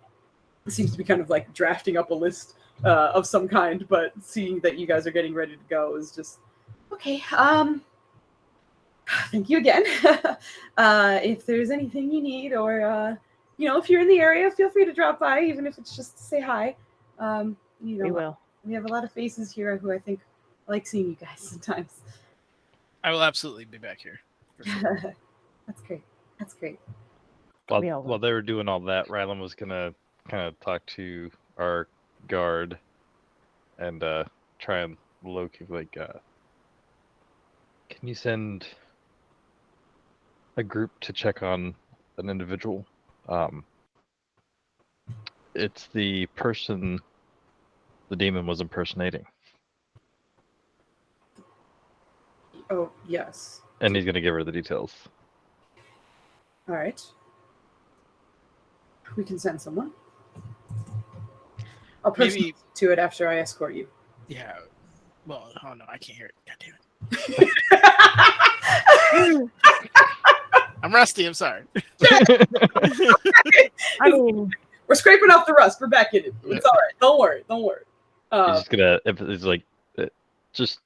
seems to be kind of like drafting up a list of some kind. But seeing that you guys are getting ready to go is just okay. Thank you again. If there's anything you need, or you know, if you're in the area, feel free to drop by, even if it's just to say hi. You know,
We will.
we have a lot of faces here who I think like seeing you guys sometimes.
I will absolutely be back here. For sure.
That's great. That's great.
We all will.
While they were doing all that, Rylan was gonna kind of talk to our guard and try and locate like can you send a group to check on an individual? It's the person the demon was impersonating,
Oh, yes.
and he's gonna give her the details.
All right. We can send someone. I'll proceed
Maybe-
to it after I escort you.
Yeah. Well, oh no, I can't hear it. God damn it. I'm rusty. I'm sorry.
I mean,
We're scraping off the rust. We're back in it. It's all right. Don't worry. Don't worry.
He's just gonna. It's like, just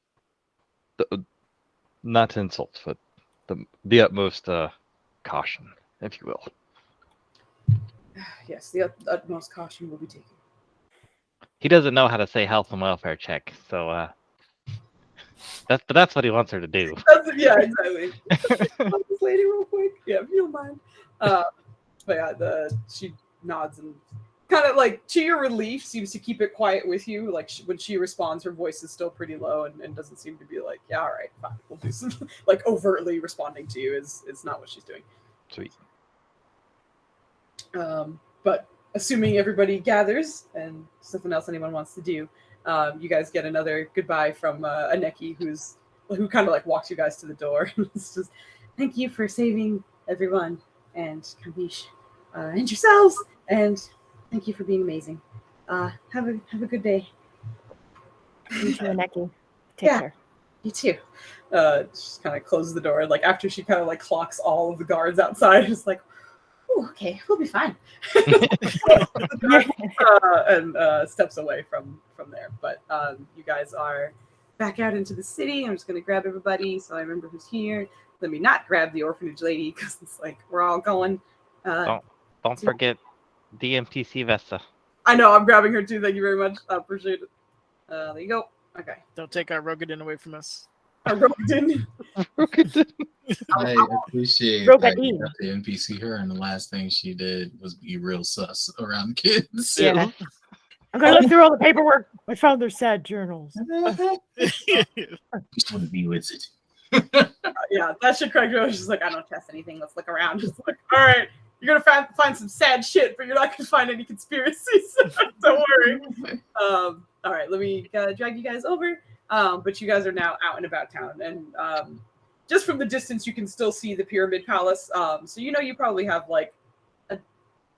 not to insult, but the utmost caution. if you will.
Yes, the utmost caution will be taken.
He doesn't know how to say health and welfare check, so that's what he wants her to do.
Yeah, exactly. Help this lady real quick. Yeah, if you don't mind. But yeah, she nods and kind of like, to your relief, seems to keep it quiet with you. Like when she responds, her voice is still pretty low and doesn't seem to be like, yeah, all right, fine, we'll do some like overtly responding to you is not what she's doing.
Sweet.
But assuming everybody gathers and something else anyone wants to do, you guys get another goodbye from Aneki, who kind of like walks you guys to the door. It's just, thank you for saving everyone and Kambish and yourselves, and thank you for being amazing. Have a good day.
You too, Aneki. Take
Yeah.
care.
You too. Just kind of closes the door. Like after she kind of like clocks all of the guards outside, just like, oh, okay, we'll be fine. And steps away from there. But you guys are back out into the city. I'm just gonna grab everybody so I remember who's here. Let me not grab the orphanage lady because it's like we're all going.
Don't forget DMTC Vesta.
I know, I'm grabbing her too. Thank you very much. I appreciate it. There you go. Okay.
Don't take our Rogadin away from us.
Rogadin.
I appreciate
Rogadin.
that you got the NPC her, and the last thing she did was be real sus around kids.
Yeah. I'm gonna look through all the paperwork. I found their sad journals.
Just want to be with it.
Yeah, that shit cracked me. I was just like, I don't test anything. Let's look around. Just like, all right, you're gonna find some sad shit, but you're not gonna find any conspiracies. Don't worry. All right, let me drag you guys over. But you guys are now out and about town, and just from the distance, you can still see the Pyramid Palace. So you know you probably have like a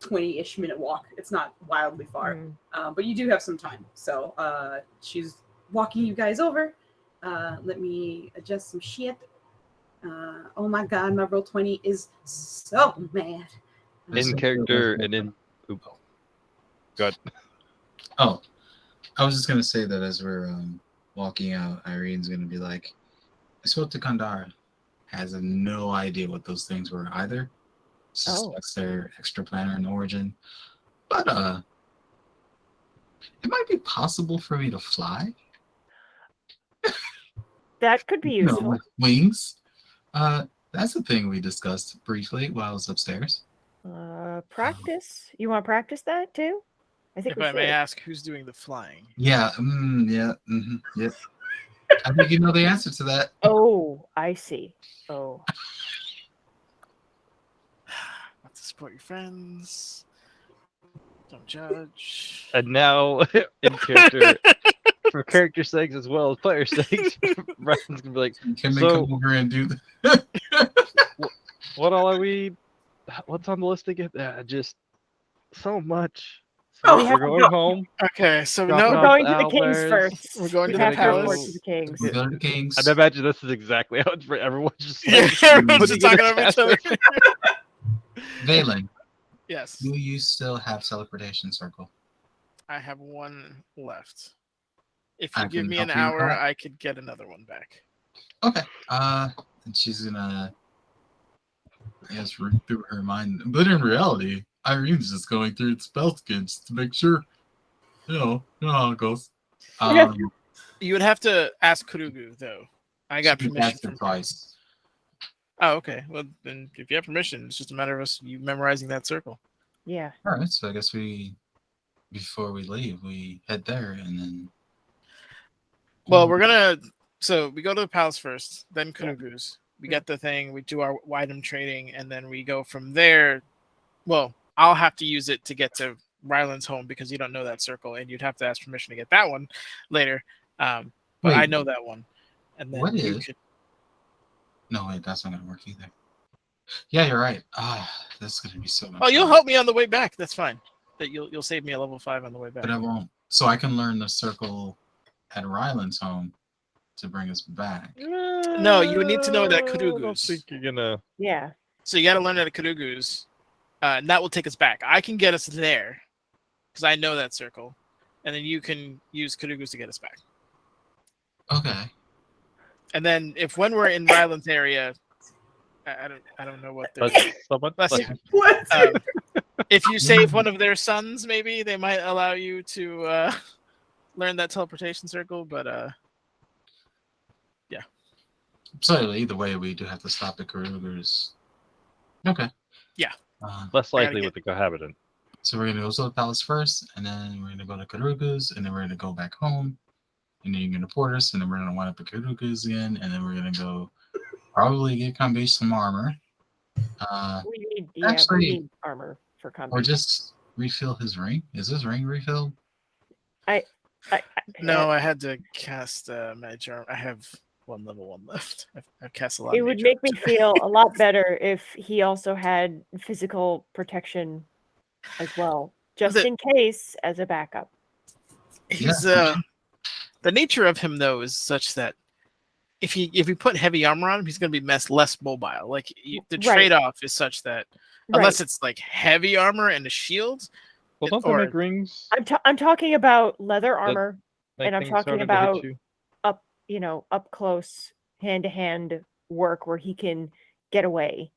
20-ish minute walk. It's not wildly far, but you do have some time. So she's walking you guys over. Let me adjust some shit. Oh my god, my roll 20 is so mad.
In character and in. Oop. Good.
Oh, I was just gonna say that as we're walking out, Irene's gonna be like, I spoke to Kandara. Has no idea what those things were either. Suspects their extra planner in origin. But it might be possible for me to fly.
That could be useful.
With wings. That's a thing we discussed briefly while I was upstairs.
Practice. You want to practice that too? I think
If
we
I may
should.
ask, who's doing the flying?
Yeah, yep. I think you know the answer to that.
Oh, I see. Oh.
Want to support your friends. Don't judge.
And now, in character, for character sakes as well as player sakes, Ryan's gonna be like,
Can they
so,
come over and do that?
what all are we? What's on the list again? Just so much.
Oh,
So we're going home.
Okay, so
Dropping
We're
off
going
the
to the kings
Owlbears.
first.
We're going
We
to the
have
palace.
report to the kings.
We go to the Kings.
I imagine this is exactly how it's for everyone's just
Yeah,
like,
everyone's just
putting
talking
it
over each other.
Valen,
Yes,
do you still have teleportation circle?
I have one left. If
I
you give
can
me an
help you with
hour,
that.
I could get another one back.
Okay. And she's gonna, I guess, read through her mind. But in reality, Irene's just going through its spell skins to make sure, you know how it goes.
You would have to ask Kurugu, though. I got
she
permission
asked her
from
twice.
Oh, okay. Well, then if you have permission, it's just a matter of you memorizing that circle.
Yeah.
All right. So I guess before we leave, we head there and then.
Well, so we go to the palace first, then
Yeah.
Kurugu's. We get the thing, we do our item trading, and then we go from there. Well, I'll have to use it to get to Ryland's home because you don't know that circle, and you'd have to ask permission to get that one later. But
Wait.
I know that one. And then
What
you
is-
could.
No, wait, that's not gonna work either. Yeah, you're right. That's gonna be so much.
Oh, you'll
fun.
help me on the way back. That's fine. That you'll save me a level 5 on the way back.
But I won't. So I can learn the circle at Ryland's home to bring us back.
No, you would need to know that
I don't
Kurugu's.
think you're gonna.
Yeah.
So you got to learn that at Kurugu's, and that will take us back. I can get us there because I know that circle, and then you can use Kurugu's to get us back.
Okay.
And then when we're in Ryland's area, I don't know what they're.
But someone,
Bless
like,
you.
What?
If you save one of their sons, maybe they might allow you to learn that teleportation circle. But
So either way, we do have to stop at Karugur's. Okay.
Yeah.
less
I gotta
likely
get-
with the cohabitant.
So we're gonna go to the palace first, and then we're gonna go to Karuga's, and then we're gonna go back home, and then you're gonna port us, and then we're gonna wind up at Karuga's again, and then we're gonna go probably get Kambish some armor.
We
Actually-
need armor for
Or
combat.
just refill his ring. Is his ring refilled?
No, I had to cast Mage Armor. I have level 1 left. I've cast a lot.
It
of
would
Mage
make
Armor
me
today.
feel a lot better if he also had physical protection as well, just
The-
in case as a backup.
He's
Yeah.
the nature of him though is such that if we put heavy armor on him, he's going to be less mobile. Like the
Right.
trade-off is such that unless
Right.
it's like heavy armor and a shield,
Well, don't they
or-
make rings?
I'm talking about leather armor,
Make
and I'm
things
talking
harder to hit
about
you?
up close, hand-to-hand work where he can get away.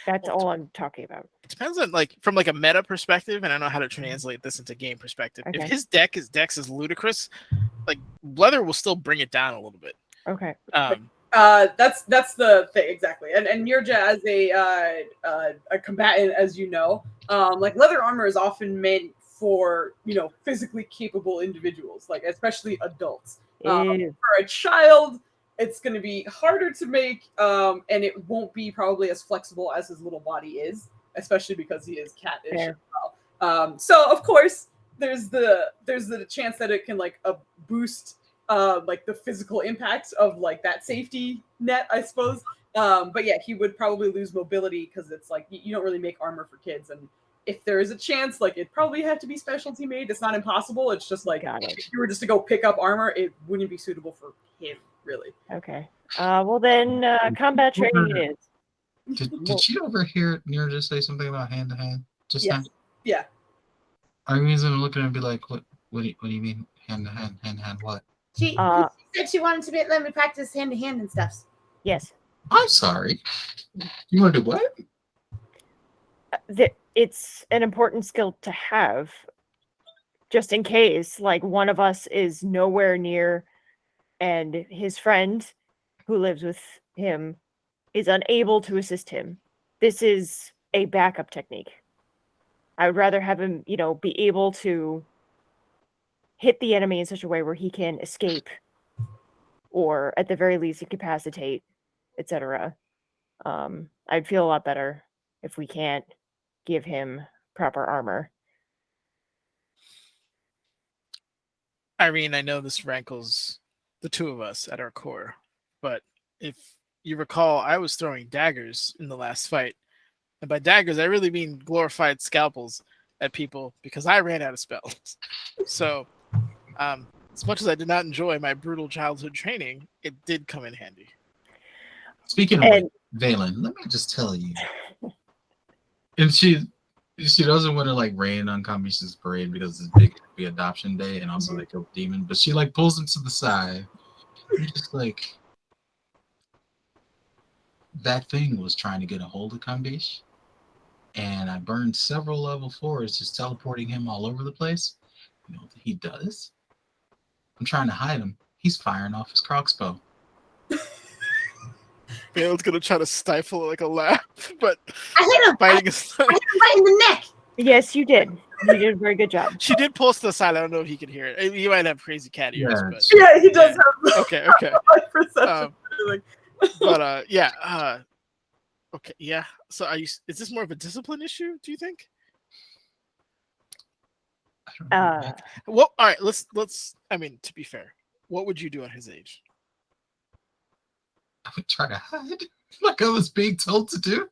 That's all I'm talking about.
it depends on like from like a meta perspective, and I know how to translate this into game perspective.
Okay.
If his dex is ludicrous, like leather will still bring it down a little bit.
Okay.
That's the thing exactly. And Nirja as a combatant, as you know, like leather armor is often meant for physically capable individuals, like especially adults.
Ew.
For a child, it's going to be harder to make, and it won't be probably as flexible as his little body is, especially because he is cat-ish as
Fair.
well. So of course, there's the chance that it can like boost like the physical impact of like that safety net, I suppose. But yeah, he would probably lose mobility because it's like you don't really make armor for kids, and if there is a chance, like it probably had to be specialty made. It's not impossible. It's just like
Got it.
if you were just to go pick up armor, it wouldn't be suitable for him, really.
Okay. Well then, combat training it is.
Did you overhear Nira just say something about hand to hand just
Yes.
now?
Yeah.
I mean, I'm looking and be like, what do you mean hand to hand? Hand to hand what?
She said she wanted to let me practice hand to hand and stuff.
Yes.
I'm sorry. You want to do what?
It's an important skill to have, just in case, like one of us is nowhere near, and his friend, who lives with him, is unable to assist him. This is a backup technique. I would rather have him, be able to hit the enemy in such a way where he can escape, or at the very least incapacitate, etc. I'd feel a lot better if we can't give him proper armor.
Irene, I know this rankles the two of us at our core, but if you recall, I was throwing daggers in the last fight. And by daggers, I really mean glorified scalpels at people because I ran out of spells. So, as much as I did not enjoy my brutal childhood training, it did come in handy.
Speaking of which, Valen, let me just tell you. And she doesn't want to like rain on Kambish's parade because it's big adoption day and also they kill the demon, but she like pulls him to the side. And just like that thing was trying to get a hold of Kambish. And I burned several level 4s just teleporting him all over the place. You know what he does? I'm trying to hide him. He's firing off his crossbow.
Valen's gonna try to stifle like a laugh, but
I hit him.
biting his
I hit him right in the neck.
Yes, you did. You did a very good job.
She did pull us to the side. I don't know if he could hear it. He might have crazy cat ears,
Yeah.
but
Yeah, he does have
okay.
high perception.
Um,
Like,
But yeah. Okay, yeah. So is this more of a discipline issue, do you think?
I don't know.
Well, all right, let's I mean, to be fair, what would you do at his age?
I would try to hide like I was being told to do.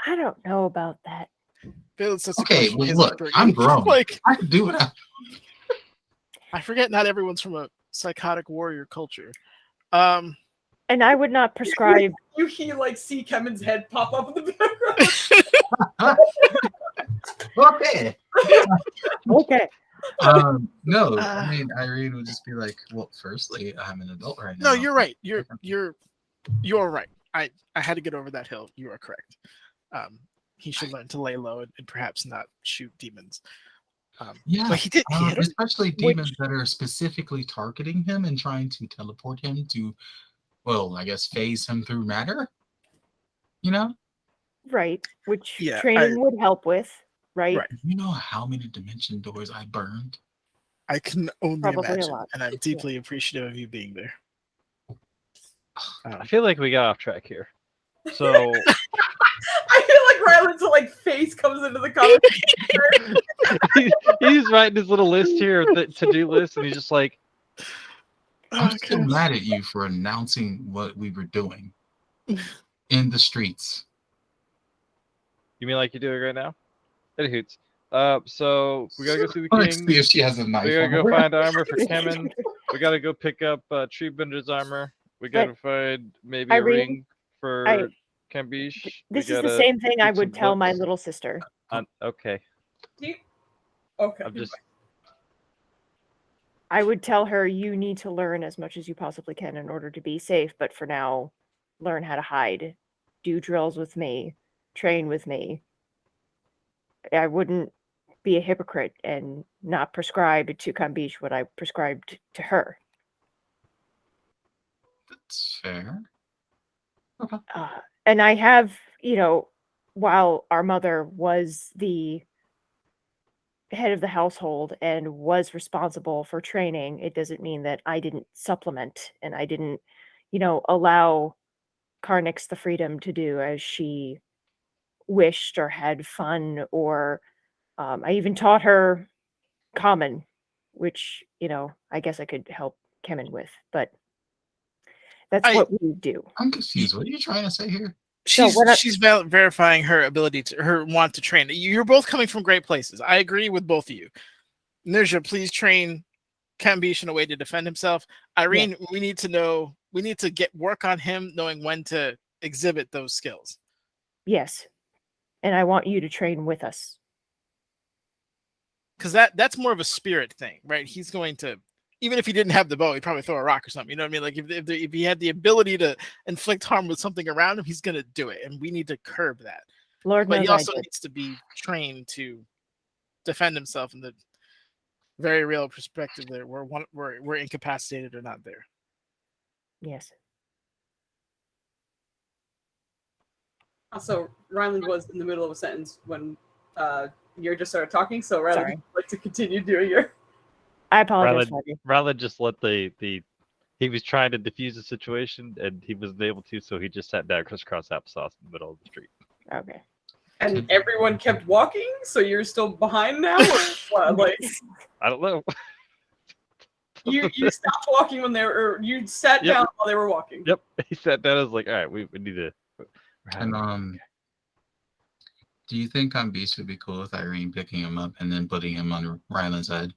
I don't know about that.
That's a
Okay,
question
well,
he
look,
hasn't bring
I'm
up.
grown.
Like,
I can do what
I forget not everyone's from a psychotic warrior culture.
And I would not prescribe.
you like see Kevin's head pop up in the background.
Okay.
Okay.
No, I mean Irene would just be like, well, firstly, I'm an adult right now.
No, you're right. You're right. I had to get over that hill. You are correct. He should learn to lay low and perhaps not shoot demons.
Yeah,
but he did. He hit him.
especially demons that are specifically targeting him and trying to teleport him to, well, I guess phase him through matter. You know?
Right, which
Yeah,
training would help with, right?
Right.
You know how many dimension doors I burned?
I can only
Probably a
imagine,
lot.
and I'm deeply appreciative of you being there.
I feel like we got off track here. So
I feel like Ryland's like face comes into the conversation.
he's writing his little list here, the to-do list, and he's just like,
I'm still mad at you for announcing what we were doing in the streets.
"You mean like you do it right now?" It hoots. So we gotta go see the
Let's
king.
see if she has a knife.
We gotta
on
go
her.
find armor for Kemen. We gotta go pick up Tree Bender's armor. We
But
gotta find maybe a
Irene,
ring for Cambiche.
This
We
is the
gotta
same thing I
get
would
some
tell my
books.
little sister.
Okay,
Do you... Okay.
I'm just
I would tell her you need to learn as much as you possibly can in order to be safe, but for now, learn how to hide. Do drills with me, train with me. I wouldn't be a hypocrite and not prescribe to Cambiche what I prescribed to her.
That's fair.
And I have, while our mother was the head of the household and was responsible for training, it doesn't mean that I didn't supplement and I didn't, allow Carnix the freedom to do as she wished or had fun, or I even taught her common, which, I guess I could help Kemen with, but that's what we do.
I'm confused. What are you trying to say here?
She's verifying her ability her want to train. You're both coming from great places. I agree with both of you. Nirja, please train Cambiche in a way to defend himself. Irene, we need to get work on him knowing when to exhibit those skills.
Yes. And I want you to train with us.
Because that's more of a spirit thing, right? He's going to, even if he didn't have the bow, he'd probably throw a rock or something. You know what I mean? Like if he had the ability to inflict harm with something around him, he's going to do it. And we need to curb that.
Lord
but
knows
he also
I did.
needs to be trained to defend himself in the very real perspective that we're incapacitated or not there.
Yes.
Also, Ryland was in the middle of a sentence when you just started talking, so Ryland
Sorry.
would like to continue doing your...
I apologize, Freddy.
Ryland just let the he was trying to diffuse the situation and he wasn't able to, so he just sat down crisscross applesauce in the middle of the street.
Okay.
And everyone kept walking, so you're still behind now? Or what? Like,
I don't know.
you stopped walking when they were... Or you sat down while they were walking.
Yep. He sat down and was like, all right, we need to...
And do you think Cambiche would be cool with Irene picking him up and then putting him on Ryland's head?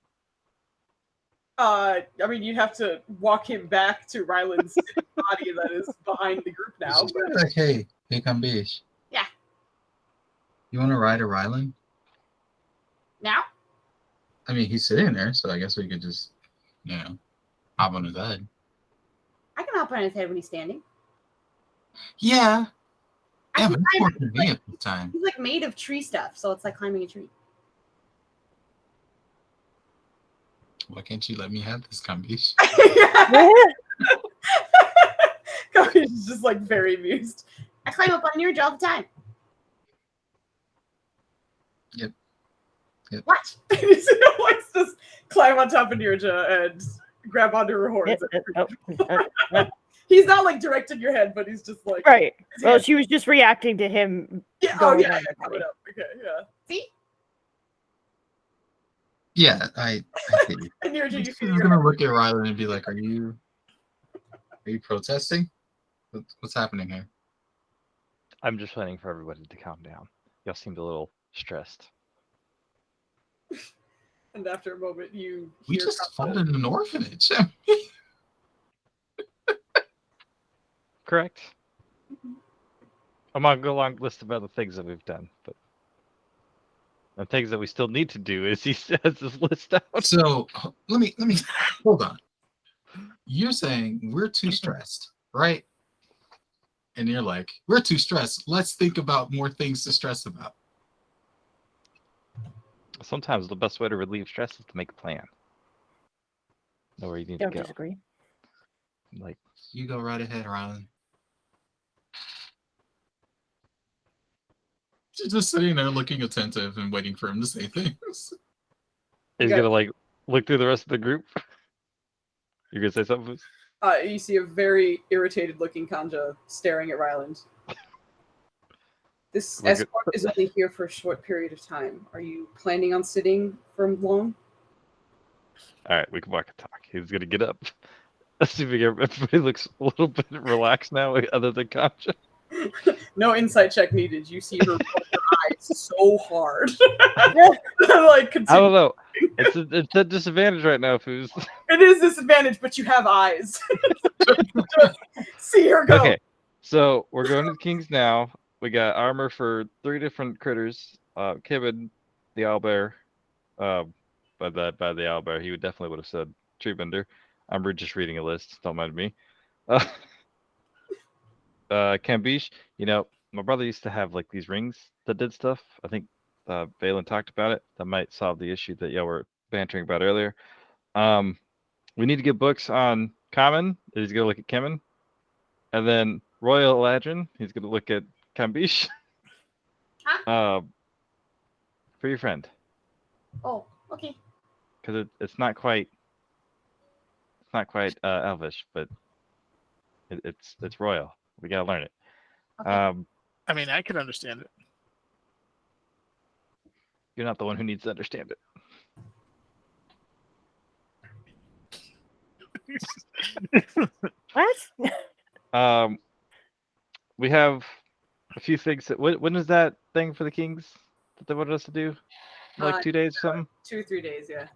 I mean, you'd have to walk him back to Ryland's body that is behind the group now.
She's like, hey, Cambiche.
Yeah.
You want to ride a Ryland?
Now?
I mean, he's sitting there, so I guess we could just, hop on his head.
I can hop on his head when he's standing.
Yeah.
I
Yeah,
can
but it's more
climb-
convenient this time.
He's like made of tree stuff, so it's like climbing a tree.
Why can't you let me have this, Cambiche?
He's just like very amused.
I climb up on Nirja all the time.
Yep.
What?
He likes to just climb on top of Nirja and grab onto her horns. He's not like directing your head, but he's just like...
Right. Well, she was just reacting to him.
Yeah.
going
Oh, yeah.
on her
Coming
body.
up. Okay, yeah.
See?
Yeah, I see.
And Nirja, you
She's
feel
gonna look at Ryland and be like, "Are you protesting? What's happening here?"
I'm just waiting for everybody to calm down. Y'all seemed a little stressed.
And after a moment, you
We
hear
just
from
found in an orphanage.
Correct. I'm gonna go along list of other things that we've done, but the things that we still need to do is he says this list out.
So let me hold on. You're saying we're too stressed, right? and you're like, we're too stressed. Let's think about more things to stress about.
Sometimes the best way to relieve stress is to make a plan. Know where you need
Don't
to go.
disagree.
Like,
You go right ahead, Rylan. She's just sitting there looking attentive and waiting for him to say things.
he's
got-
gonna like look through the rest of the group. You're gonna say something?
You see a very irritated-looking Kanja staring at Ryland. This
Like
escort is only here for a short period of time. Are you planning on sitting for long?
All right, we can walk and talk. He's gonna get up. Assuming everybody looks a little bit relaxed now, other than Concha.
No insight check needed. You see her roll her eyes so hard. Like,
I don't know. It's a disadvantage right now, Foos.
it is disadvantage, but you have eyes. See her go.
Okay, so we're going to the Kings now. We got armor for 3 different critters. Kevin, the owlbear. By the owlbear, he definitely would have said treebender. I'm just reading a list. Don't mind me. Cambiche, my brother used to have like these rings that did stuff. I think Valen talked about it. That might solve the issue that y'all were bantering about earlier. We need to get books on Common. He's gonna look at Kemen. And then Royal Eladrin, he's gonna look at Cambiche.
Huh?
For your friend.
Oh, okay.
Because it's not quite Elvish, but it's royal. We gotta learn it.
Okay.
I mean, I can understand it.
You're not the one who needs to understand it.
What?
We have a few things. When is that thing for the Kings that they wanted us to do? Like 2 days or something?
2 or 3 days, yeah.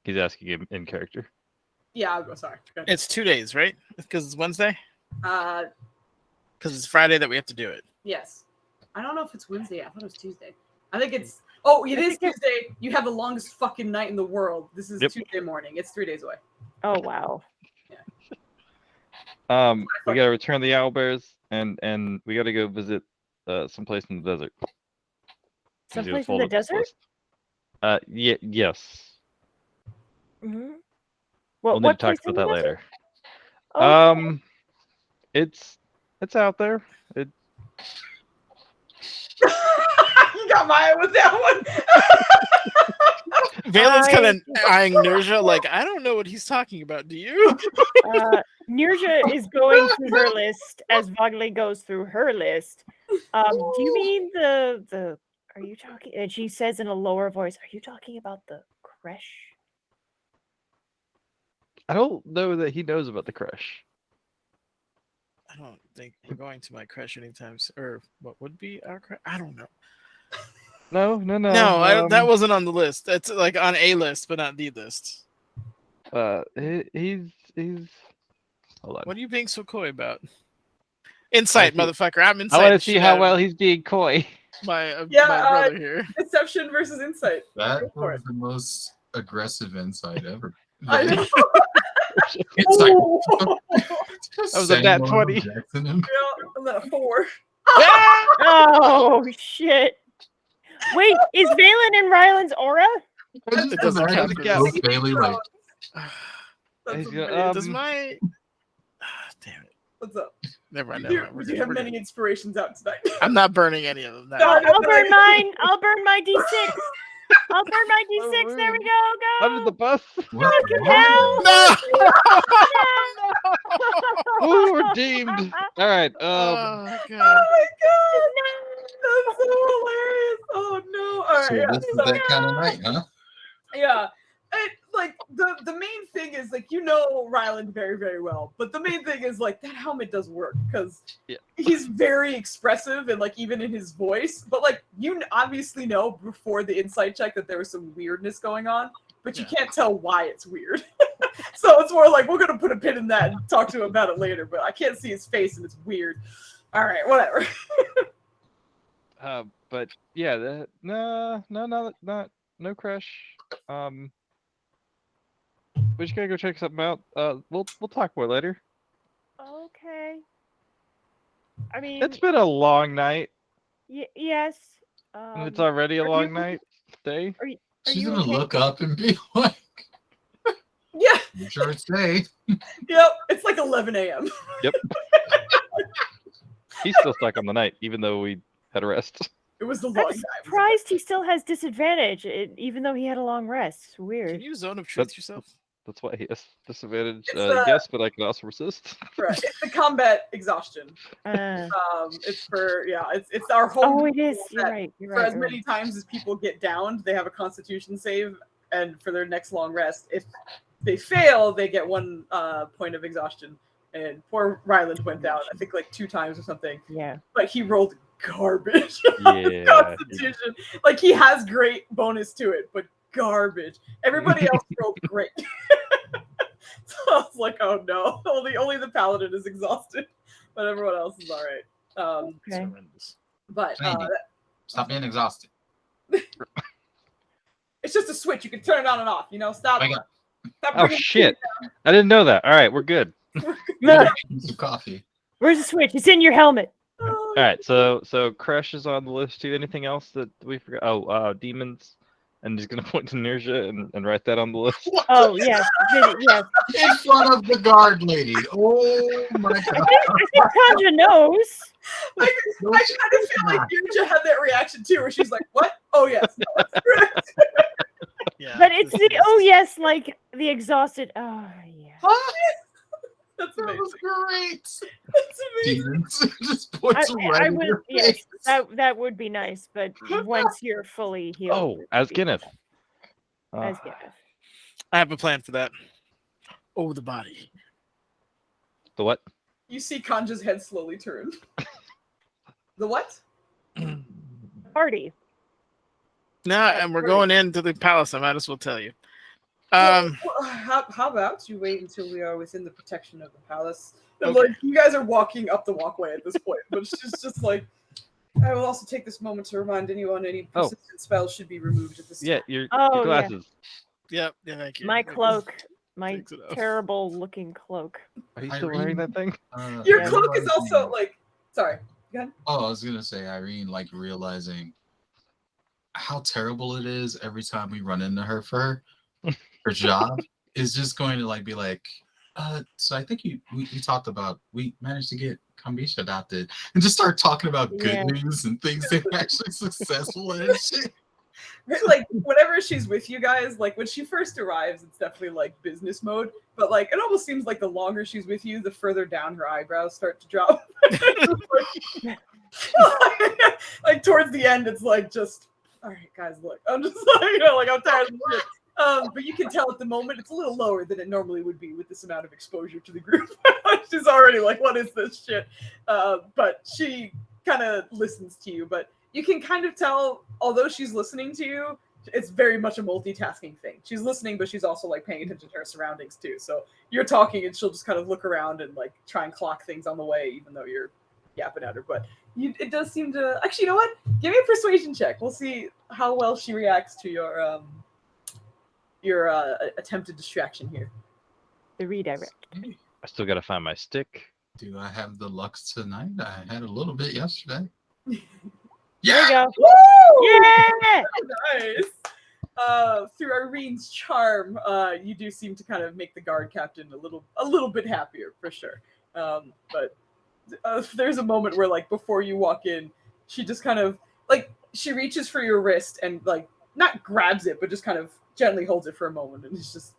He's asking him in character.
Yeah, I'll go. Sorry. Go ahead.
It's 2 days, right? Because it's Wednesday?
Uh,
Because it's Friday that we have to do it.
yes. I don't know if it's Wednesday. I thought it was Tuesday. I think it's. Oh, it is Tuesday. You have the longest fucking night in the world. This is
Yep.
Tuesday morning. It's 3 days away.
Oh wow.
We gotta return the owlbears, and we gotta go visit someplace in the desert. He's gonna
Someplace in
fold
the
up this
desert?
list. Yes.
Mm-hmm.
We'll need to talk about that later.
Okay.
It's out there.
You got Maya with that one.
Valen's kind of eyeing Nerja like, I don't know what he's talking about. Do you?
Nirja is going through her list as Vogli goes through her list. Do you mean the? Are you talking? And she says in a lower voice, "Are you talking about the creche?"
I don't know that he knows about the creche.
I don't think we're going to my creche anytime soon. Or what would be our creche? I don't know.
No.
No, that wasn't on the list. That's like on a list, but not the list.
He's. Hold on.
What are you being so coy about? Insight,
I see-
motherfucker. I'm inside.
I want
the
to see
shit
how
out
well
of
he's being coy.
my
Yeah,
my brother here.
Deception versus insight.
That
Go for
was the most aggressive insight ever.
I know.
It's like
Ooh.
That was a nat 20.
Yeah, and then a 4.
Oh shit! Wait, is Valen in Ryland's aura?
It doesn't count for
count.
this.
Bailey like
That's
He's gonna,
amazing.
Does my damn it.
What's up?
Never mind.
You
Never mind.
do,
We're
you
good,
have
we're
many
good.
inspirations out tonight.
I'm not burning any of them.
No,
I'll burn mine. I'll burn my D6. I'll burn my D6. There we go.
Under the bus.
what?
hell?
No!
Ooh, redeemed. All right.
Oh,
Oh
God.
my god! That's so hilarious! Oh no! All right,
So
yeah.
this is
So,
that kind of night, huh?
yeah. Like the main thing is like Ryland very very well, but the main thing is like that helmet does work because
Yeah.
he's very expressive and like even in his voice. But like you obviously know before the insight check that there was some weirdness going on, but you can't tell why it's weird. So it's more like we're gonna put a pin in that and talk to him about it later. But I can't see his face and it's weird. All right, whatever.
But yeah, no crush. We just gotta go check something out. We'll talk more later.
Okay. I mean,
It's been a long night,
yes.
and it's already a
are
long
you-
night. Day.
Are you?
She's
you
gonna
okay?
look up and be like,
Yeah.
"You sure it's day?"
Yep. It's like 11 a.m.
Yep. He's still stuck on the night, even though we had a rest.
It was the
I'm
long time.
surprised he still has disadvantage, even though he had a long rest. It's weird.
Can you zone of truth
That's-
yourself?
That's why he has disadvantage.
It's,
Yes, but I can also resist.
Right. It's the combat exhaustion. It's for it's our whole.
Oh, it is. You're
that
right. You're
For
right.
as many times as people get downed, they have a Constitution save, and for their next long rest, if they fail, they get 1 point of exhaustion. And poor Ryland went down, I think like 2 times or something.
Yeah.
But he rolled garbage.
Yeah.
Constitution. Like he has great bonus to it, but garbage. Everybody else rolled great. So I was like, oh no, only the paladin is exhausted, but everyone else is all right.
It's
Okay.
horrendous.
But
Randy, stop being exhausted.
it's just a switch. You can turn it on and off. Stop.
Wake up.
Stop
Oh
bringing
shit! I didn't know that. All right, we're good.
Look,
Some coffee.
where's the switch? It's in your helmet.
Oh,
All right, so Crash is on the list too. Anything else that we forgot? Oh, demons. And he's gonna point to Nirja and write that on the list.
Oh yes, yes.
In front of the guard lady. Oh my god.
I think Kanja knows.
I kind of feel like Yurja had that reaction too, where she's like, "What? Oh yes, no, that's correct."
Yeah.
But it's the yes, like the exhausted. Oh yeah.
That's
That
amazing.
was great.
That's amazing.
Demons just points right
I
in
would,
your
yes,
face.
that would be nice, but once you're fully healed.
Oh, as Gwyneth.
As Gwyneth.
I have a plan for that. Oh, the body.
The what?
You see Kanja's head slowly turn. The what?
Party.
Now, and we're going into the palace. I might as well tell you.
Well, how about you wait until we are within the protection of the palace? And,
Okay.
like, you guys are walking up the walkway at this point, but she's just like, I will also take this moment to remind anyone any persistent spells should be removed at this
Yeah,
time.
your
Oh, yeah.
glasses.
Yep. Yeah, thank you.
My cloak. My
Takes it off.
terrible looking cloak.
Are you still wearing that thing?
Your
Yeah.
cloak is also like, sorry.
Oh, I was gonna say, Irene, like realizing how terrible it is every time we run into her for her job is just going to like be like, so I think we talked about we managed to get Kambisha adopted and just start talking about good
Yeah.
news and things that are actually successful and shit.
Like, whenever she's with you guys, like when she first arrives, it's definitely like business mode. But like, it almost seems like the longer she's with you, the further down her eyebrows start to drop. Like towards the end, it's like just, all right, guys, look, I'm just like, like I'm tired of this shit. But you can tell at the moment it's a little lower than it normally would be with this amount of exposure to the group. She's already like, what is this shit? But she kind of listens to you, but you can kind of tell, although she's listening to you, it's very much a multitasking thing. She's listening, but she's also like paying attention to her surroundings too. So you're talking and she'll just kind of look around and like try and clock things on the way, even though you're yapping at her. But it does seem to, actually, you know what? Give me a persuasion check. We'll see how well she reacts to your attempted distraction here.
The redirect.
I still gotta find my stick.
Do I have the lux tonight? I had a little bit yesterday.
There you go.
Woo!
Yeah.
Nice. Through Irene's charm, you do seem to kind of make the guard captain a little bit happier for sure. But there's a moment where, like, before you walk in, she just kind of like she reaches for your wrist and like not grabs it, but just kind of gently holds it for a moment, and it's just.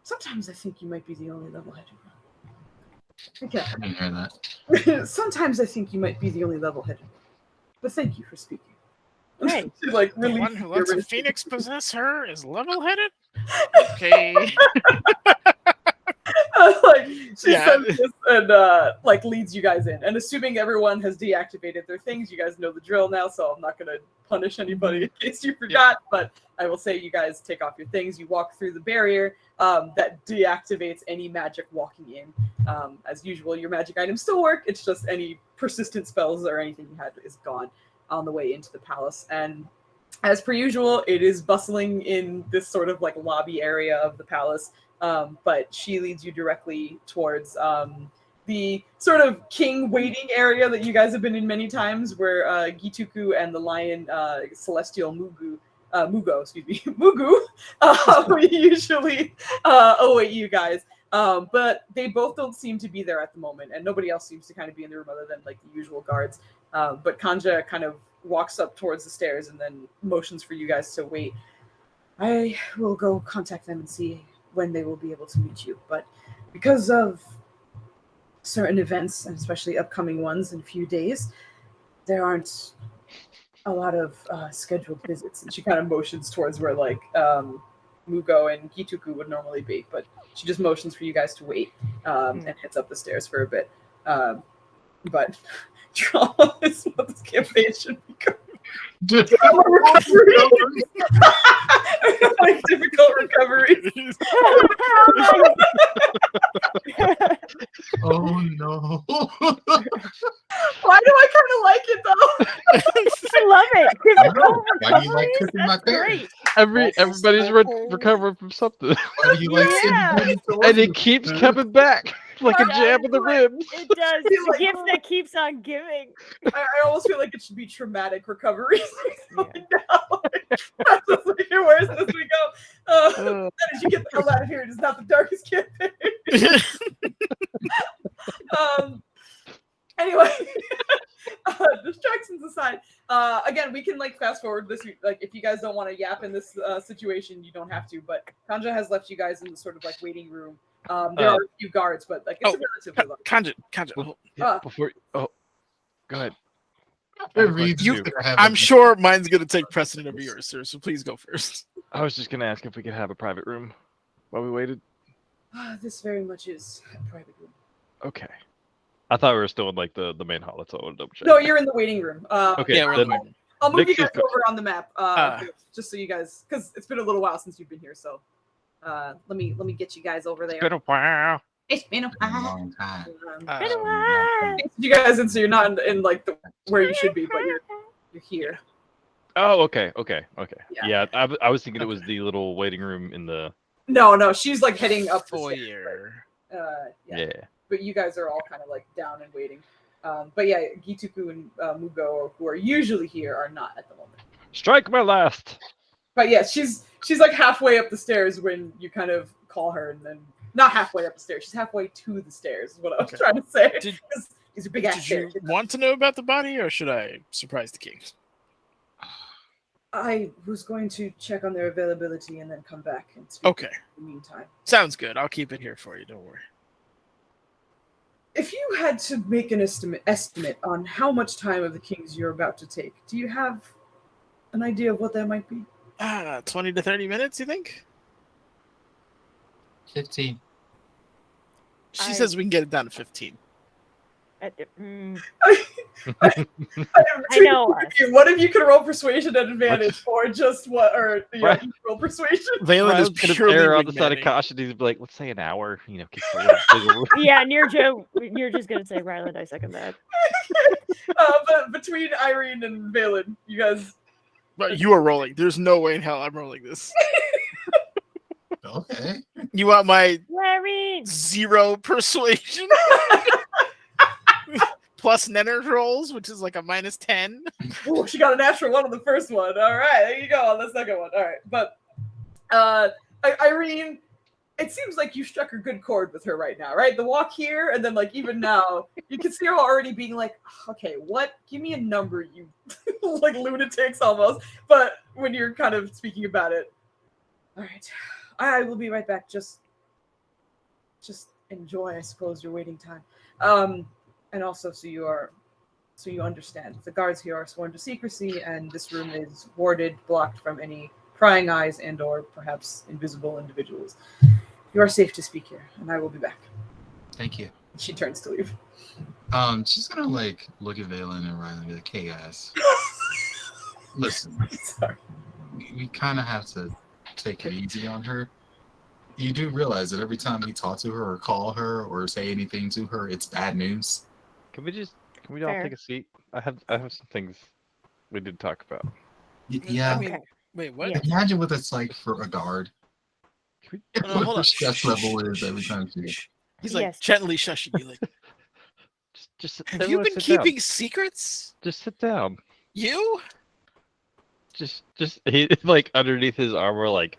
Sometimes I think you might be the only level-headed one. Okay.
I didn't hear that.
Sometimes I think you might be the only level-headed one. But thank you for speaking.
Right.
She, like,
The
really
one who lets a
wrist.
phoenix possess her is level-headed? Okay.
Like she
Yeah.
says this and like leads you guys in. And assuming everyone has deactivated their things, you guys know the drill now, so I'm not gonna punish anybody in case you forgot, but I will say you guys take off your things, you walk through the barrier that deactivates any magic walking in. As usual, your magic items still work, it's just any persistent spells or anything you had is gone on the way into the palace. And as per usual, it is bustling in this sort of like lobby area of the palace. but she leads you directly towards the sort of king waiting area that you guys have been in many times, where Gituku and the lion Celestial Mugo, usually await you guys. But they both don't seem to be there at the moment, and nobody else seems to kind of be in the room other than like the usual guards. But Kanja kind of walks up towards the stairs and then motions for you guys to wait. I will go contact them and see when they will be able to meet you. But because of certain events, and especially upcoming ones in a few days, there aren't a lot of scheduled visits. And she kind of motions towards where like Mugo and Gituku would normally be, but she just motions for you guys to wait and heads up the stairs for a bit. But trauma is what this campaign should become. Trauma recovery. Like difficult recovery.
Oh no.
Why do I kind of like it though?
I love it.
I don't know.
Difficult
Why do you like
recovery
cooking
is
my
great.
Everybody's recovering from something,
Why do you like
Yeah.
sending me to
and it
orphanage?
keeps coming back like a jab in the ribs.
It does.
feel
The
like-
gift that keeps on giving.
I almost feel like it should be traumatic recovery.
Yeah.
That's just like, where's this we go? As you get the hell out of here, it is not the darkest campaign. Anyway, distractions aside, again, we can like fast forward this. Like, if you guys don't want to yap in this situation, you don't have to. But Kanja has left you guys in the sort of like waiting room. There are a few guards, but like it's a relatively large.
Kanja.
Before, go ahead.
I'm sure mine's gonna take precedent over yours, sir. So please go first.
I was just gonna ask if we could have a private room while we waited.
This very much is a private room.
Okay. I thought we were still in like the main hall. That's all I wanted to double check.
No, you're in the waiting room.
Okay,
Yeah, we're in the
then-
waiting.
I'll move you
Nick
guys
is-
over on the map, just so you guys, because it's been a little while since you've been here. So, let me get you guys over there.
Been a while.
It's been a
A
while.
long time.
Been a while.
You guys in, so you're not in like where you should be, but you're here.
Oh, okay.
Yeah.
Yeah, I was thinking it was the little waiting room in the.
No, she's like heading up the stairs.
Foyer.
Yeah. But you guys are all kind of like down and waiting. But yeah, Gituku and Mugo, who are usually here, are not at the moment.
Strike my last.
But yeah, she's like halfway up the stairs when you kind of call her, and then not halfway up the stairs. She's halfway to the stairs. Is what I was trying to say.
Did-
'Cause these are big ass
Did you
stairs.
want to know about the body, or should I surprise the king?
I was going to check on their availability and then come back and speak
Okay,
in the meantime.
sounds good. I'll keep it here for you. Don't worry.
If you had to make an estimate on how much time of the king's you're about to take, do you have an idea of what that might be?
20 to 30 minutes, you think?
15.
She says we can get it down to 15.
I
know us.
What if you could roll persuasion at advantage, or just what, or
Right.
roll persuasion?
Valen is
Ryan's gonna
purely
err on the side of
wingmanning.
caution. He's like, let's say an hour. You know, keep the wiggle room.
Yeah, you're just gonna say Ryland. I second that.
But between Irene and Valen, you guys.
But you are rolling. There's no way in hell I'm rolling this.
Okay.
You
want my
Larry.
0 persuasion? Plus Nenner's rolls, which is like a -10.
Ooh, she got a natural 1 on the first one. All right, there you go on the second one. All right, but Irene, it seems like you struck a good chord with her right now, right? The walk here, and then like even now, you can see her already being like, okay, what? Give me a number, you like lunatics almost. But when you're kind of speaking about it, all right, I will be right back. Just enjoy, I suppose, your waiting time. And also, so you understand, the guards here are sworn to secrecy, and this room is warded, blocked from any prying eyes and/or perhaps invisible individuals. You are safe to speak here, and I will be back.
Thank you.
She turns to leave.
She's gonna like look at Valen and Ryan and be like, "Hey guys, listen,
Sorry.
we kind of have to take it easy on her. You do realize that every time we talk to her or call her or say anything to her, it's bad news."
Can we all
Fair.
take a seat? I have some things we did talk about.
Yeah.
I mean,
Okay.
wait, what?
Yeah.
Imagine what it's like for a guard.
Can
hold
What
on.
the stress level is every time she.
He's like
Yes.
gently shushing you, like,
Just
have you
everyone
been
sit down.
keeping secrets?
Just sit down.
You?
Just he like underneath his armor, like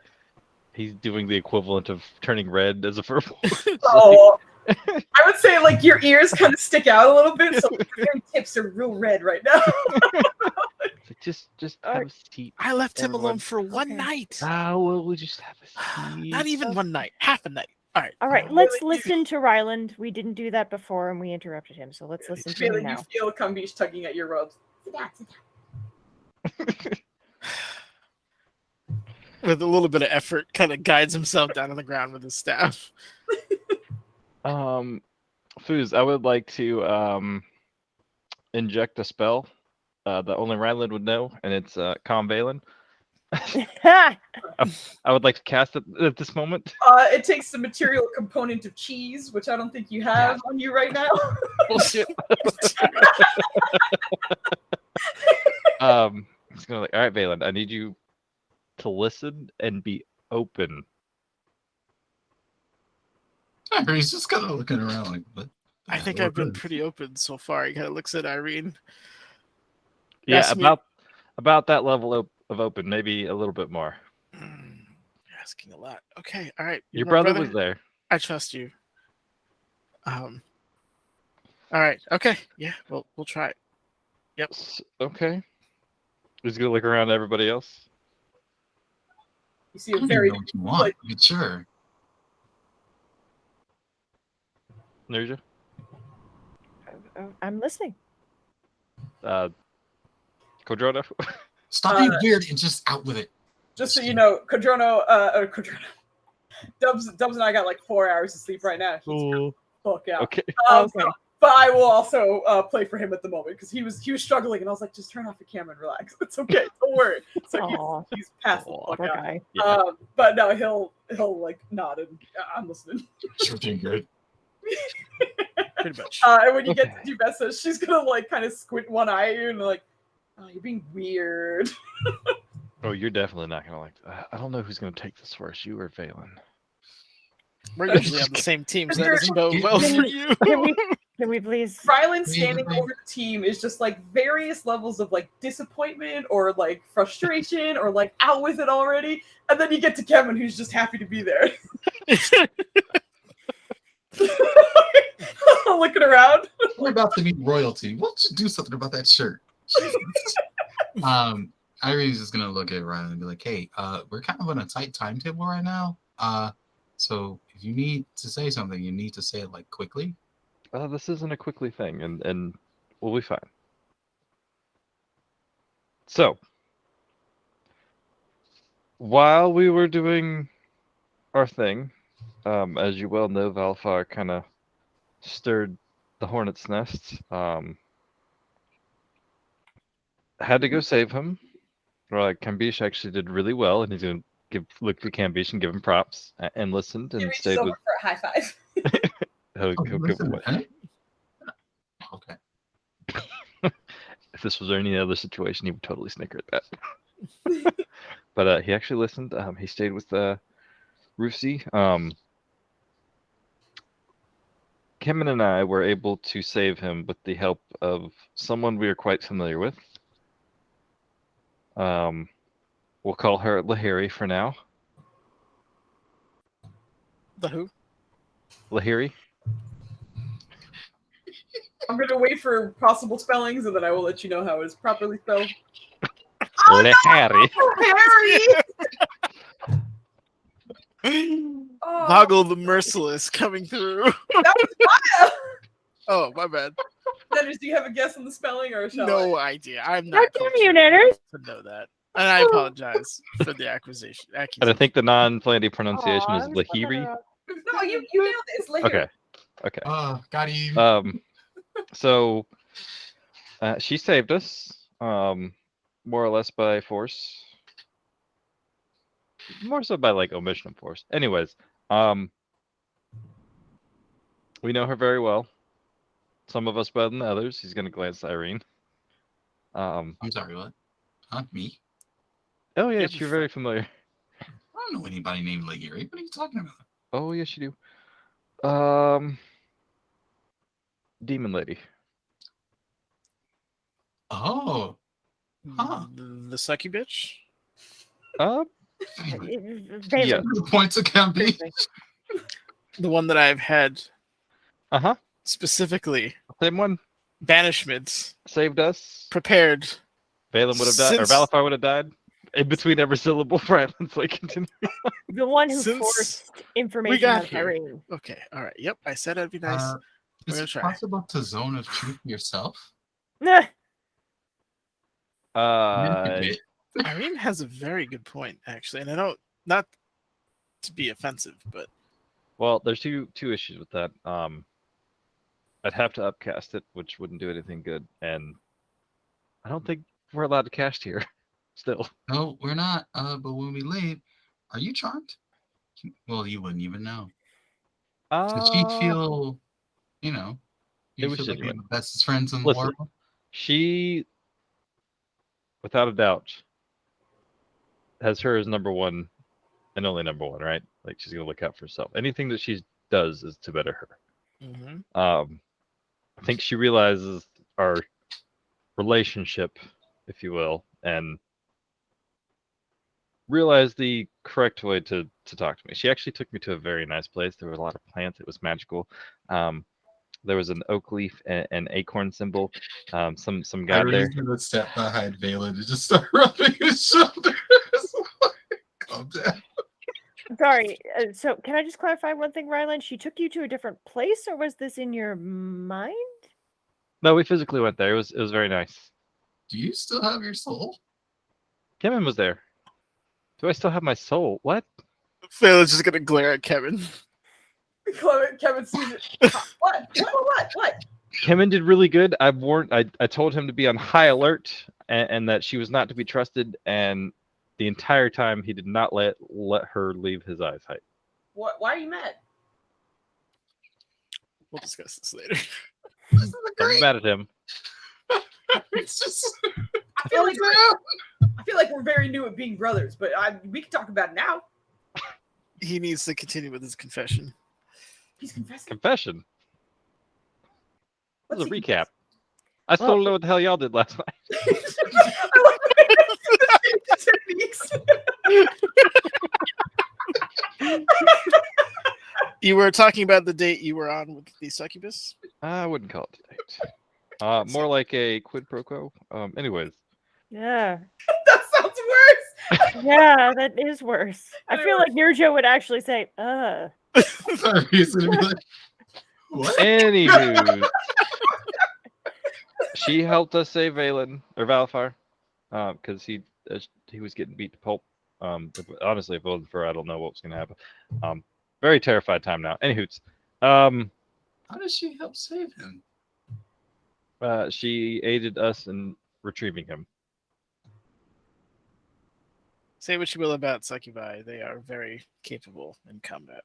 he's doing the equivalent of turning red as a purple.
Oh, I would say like your ears kind of stick out a little bit, so your tips are real red right now.
Just
All
have
right.
a seat.
I left him
Everyone.
alone for one
Okay.
night.
Ah, well, we just have a seat.
Not even one night. Half a night. All right.
All right,
Oh,
let's
really?
listen to Ryland. We didn't do that before, and we interrupted him, so let's listen to him
Feeling you
now.
feel Kambish tugging at your robes.
Sit down, sit down.
With a little bit of effort, kind of guides himself down on the ground with his staff.
Foos, I would like to inject a spell that only Ryland would know, and it's Calm Valen. I would like to cast it at this moment.
It takes the material component of cheese, which I don't think you have on you right now.
Bullshit. It's gonna like, all right, Valen, I need you to listen and be open.
He's just kind of looking around like, what?
I think I've been pretty open so far. He kind of looks at Irene.
Yeah,
Ask me-
about that level of open, maybe a little bit more.
You're asking a lot. Okay, all right.
Your
My
brother was there.
I trust you. All right. Okay. Yeah. Well, we'll try it. Yep.
Okay. He's gonna look around at everybody else.
You see
I
a
don't
very
even know what you want. But sure.
Nerja?
I'm listening.
Kodrona?
Stop being weird and just out with it.
just so you know, Kodrono, Dubs and I got like 4 hours of sleep right now. He's fuck out.
Okay.
Okay.
But I will also play for him at the moment because he was struggling, and I was like, just turn off the camera and relax. It's okay. Don't worry. So
Aw.
he's passed the
Aw,
fuck
Poor
out.
guy.
Yeah.
But no, he'll like nod and I'm listening.
Sure thing, good.
Pretty much.
And when you get
Okay.
to Jubessa, she's gonna like kind of squint one eye at you and like, oh, you're being weird.
Oh, you're definitely not gonna like. I don't know who's gonna take this first, you or Valen.
We're usually on the same team, so that doesn't bode well
Can
for you.
Can we please?
Rylan
Me,
standing
me.
over the team is just like various levels of like disappointment or like frustration or like out with it already. And then you get to Kevin, who's just happy to be there. Looking around.
We're about to meet royalty. Why don't you do something about that shirt? Irene's just gonna look at Ryan and be like, "Hey, we're kind of on a tight timetable right now. So if you need to say something, you need to say it like quickly."
This isn't a quickly thing, and we'll be fine. So, while we were doing our thing, as you well know, Valfar kind of stirred the hornet's nest. Had to go save him. Kambish actually did really well, and he's gonna look at Kambish and give him props, and listened
He
and
reaches
stayed
over
with.
for a high five.
He'll give
listen,
away.
huh? Okay.
If this was any other situation, he would totally snicker at that. But he actually listened. He stayed with Roofsy. Kemen and I were able to save him with the help of someone we are quite familiar with. We'll call her Lahiri for now.
The who?
Lahiri.
I'm gonna wait for possible spellings and then I will let you know how it's properly spelled.
Lahiri.
Harry! Oh,
Boggle the Merciless coming through.
that was Maya!
Oh, my bad.
Nanners, do you have a guess on the spelling or shall
No
I?
idea. I'm
How
not
dare
cultured
you, Nanners?
to know that. And I apologize for the accusation.
And I think the non-Flandy pronunciation
Aw,
is
I was flipping
Lahiri.
around.
No, you nailed it. It's Lahiri.
Okay. Okay.
Got you.
So she saved us, more or less by force. More so by like omission of force. Anyways, we know her very well. Some of us better than others. He's gonna glance at Irene.
I'm sorry, what? Huh? Me?
Oh yeah,
Yeah,
you're very familiar.
don't know anybody named Legiri. What are you talking about?
Oh yes, you do. Demon Lady.
Oh, huh.
The sucky bitch.
Valen,
Yeah.
The points it can be.
The one that I've had
Uh-huh.
specifically
Same one.
banishments
Saved us.
prepared.
Valen would have died, or
Since-
Valafar would have died. In between every syllable, Ryland's like continue.
the one who
Since
forced information
got
out of
here.
Irene.
Okay, all right. Yep, I said I'd be nice.
Is
We're gonna
it
try.
possible to zone of truth yourself?
Nah,
Irene has a very good point, actually, and I don't not to be offensive, but
Well, there's two issues with that. I'd have to upcast it, which wouldn't do anything good, and I don't think we're allowed to cast here. Still.
No, we're not. But when we leave, are you charmed? Well, you wouldn't even know. So she'd feel, you know,
It
you
was
feel like you're
genuine.
the bestest friends in the
Listen.
world.
She, without a doubt, has her as number one and only number one, right? Like she's gonna look out for herself. Anything that she does is to better her. I think she realizes our relationship, if you will, and realized the correct way to talk to me. She actually took me to a very nice place. There were a lot of plants. It was magical. There was an oak leaf and an acorn symbol. Some god there.
Irene's gonna step behind Valen and just start rubbing his shoulders. Calm down.
sorry. So, can I just clarify one thing, Ryland? She took you to a different place, or was this in your mind?
No, we physically went there. It was very nice.
Do you still have your soul?
Kevin was there. Do I still have my soul? What?
Valen's just gonna glare at Kevin.
Kevin sees it. What?
Kevin did really good. I told him to be on high alert and that she was not to be trusted. And the entire time he did not let her leave his eyesight.
What? Why are you mad?
We'll discuss this later.
This is
I'm mad at him.
It's just.
I feel like we're very new at being brothers, but we can talk about it now.
He needs to continue with his confession.
He's confessing.
Confession. This is a
What's he
recap. I still don't know what the hell y'all did last night.
I like the techniques.
You were talking about the date you were on with the succubus?
I wouldn't call it a date. More like a quid pro quo. Anyways.
Yeah.
That sounds worse.
Yeah, that is worse. I feel like Nirjo would actually say,
He's gonna be like, what?
Anywho, she helped us save Valen or Valafar, because he was getting beat to pulp. Honestly, if it wasn't for her, I don't know what was gonna happen. Very terrified time now. Anywho's,
How did she help save him?
she aided us in retrieving him.
Say what you will about succubi, they are very capable in combat.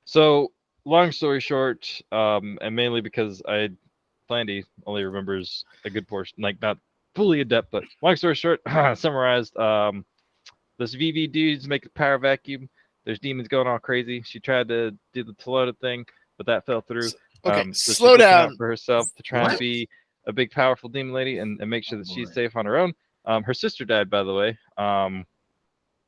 So, long story short, and mainly because Flandy only remembers a good portion, like not fully adept, but long story short, summarized, this VV dude's making a power vacuum. There's demons going all crazy. She tried to do the Telota thing, but that fell through.
Okay,
So she's
slow
looking out
down.
for herself to try and
What?
be a big, powerful demon lady and make sure that she's
boy.
safe on her own. Her sister died, by the way.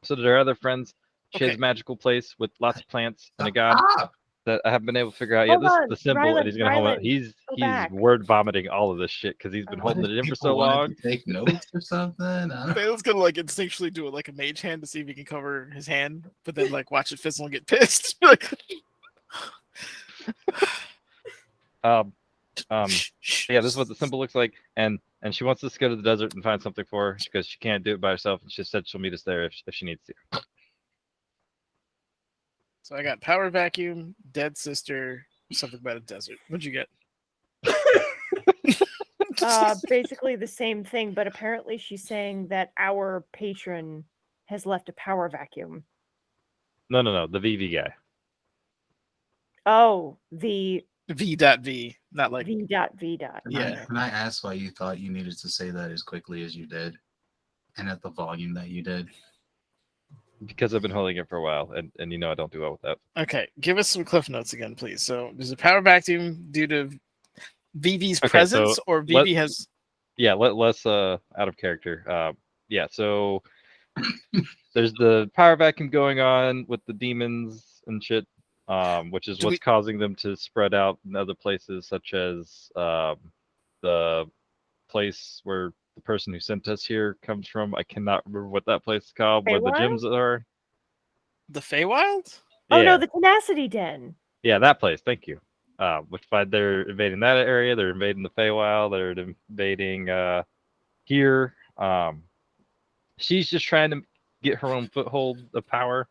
So did her other friends. She has
Okay.
a magical place with lots of plants and a god
Stop.
that I haven't been able to figure out yet.
Hold
This
on,
is the symbol,
Ryland,
and he's gonna hold it.
Ryland,
He's
go back.
word vomiting all of this shit because he's been
Oh.
holding it in for
People
so
wanted
long.
to take notes or something. I don't know.
Valen's gonna like instinctually do it like a mage hand to see if he can cover his hand, but then like watch it fizzle and get pissed. Like,
Yeah, this is what the symbol looks like, and she wants us to go to the desert and find something for her because she can't do it by herself, and she said she'll meet us there if she needs to.
So I got power vacuum, dead sister, something about a desert. What'd you get?
basically the same thing, but apparently she's saying that our patron has left a power vacuum.
No, the VV guy.
Oh, the
V.V, not like
V dot V dot.
Yeah.
Can I ask why you thought you needed to say that as quickly as you did, and at the volume that you did?
because I've been holding it for a while, and I don't do well with that.
Okay, give us some cliff notes again, please. So, there's a power vacuum due to Vivi's
Okay,
presence,
so
or Vivi has.
Yeah, less out of character. Yeah, so there's the power vacuum going on with the demons and shit, which is what's causing them to spread out in other places, such as the place where the person who sent us here comes from. I cannot remember what that place is called, where the
Feywild?
gyms are.
The Feywild?
Oh
Yeah,
no, the Tenacity Den.
yeah, that place. Thank you. Which by they're invading that area, they're invading the Feywild, they're invading here. She's just trying to get her own foothold of power,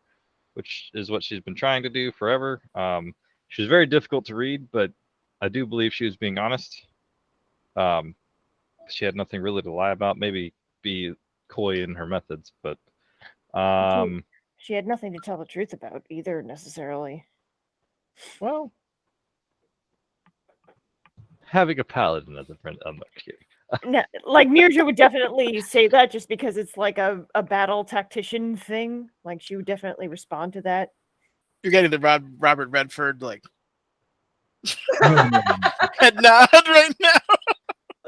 which is what she's been trying to do forever. She was very difficult to read, but I do believe she was being honest. She had nothing really to lie about. Maybe be coy in her methods, but
She had nothing to tell the truth about either, necessarily.
well, having a paladin as a friend. I'm not kidding.
No, like Mirja would definitely say that just because it's like a battle tactician thing. Like she would definitely respond to that.
You're getting the Robert Redford like
No.
head nod right now.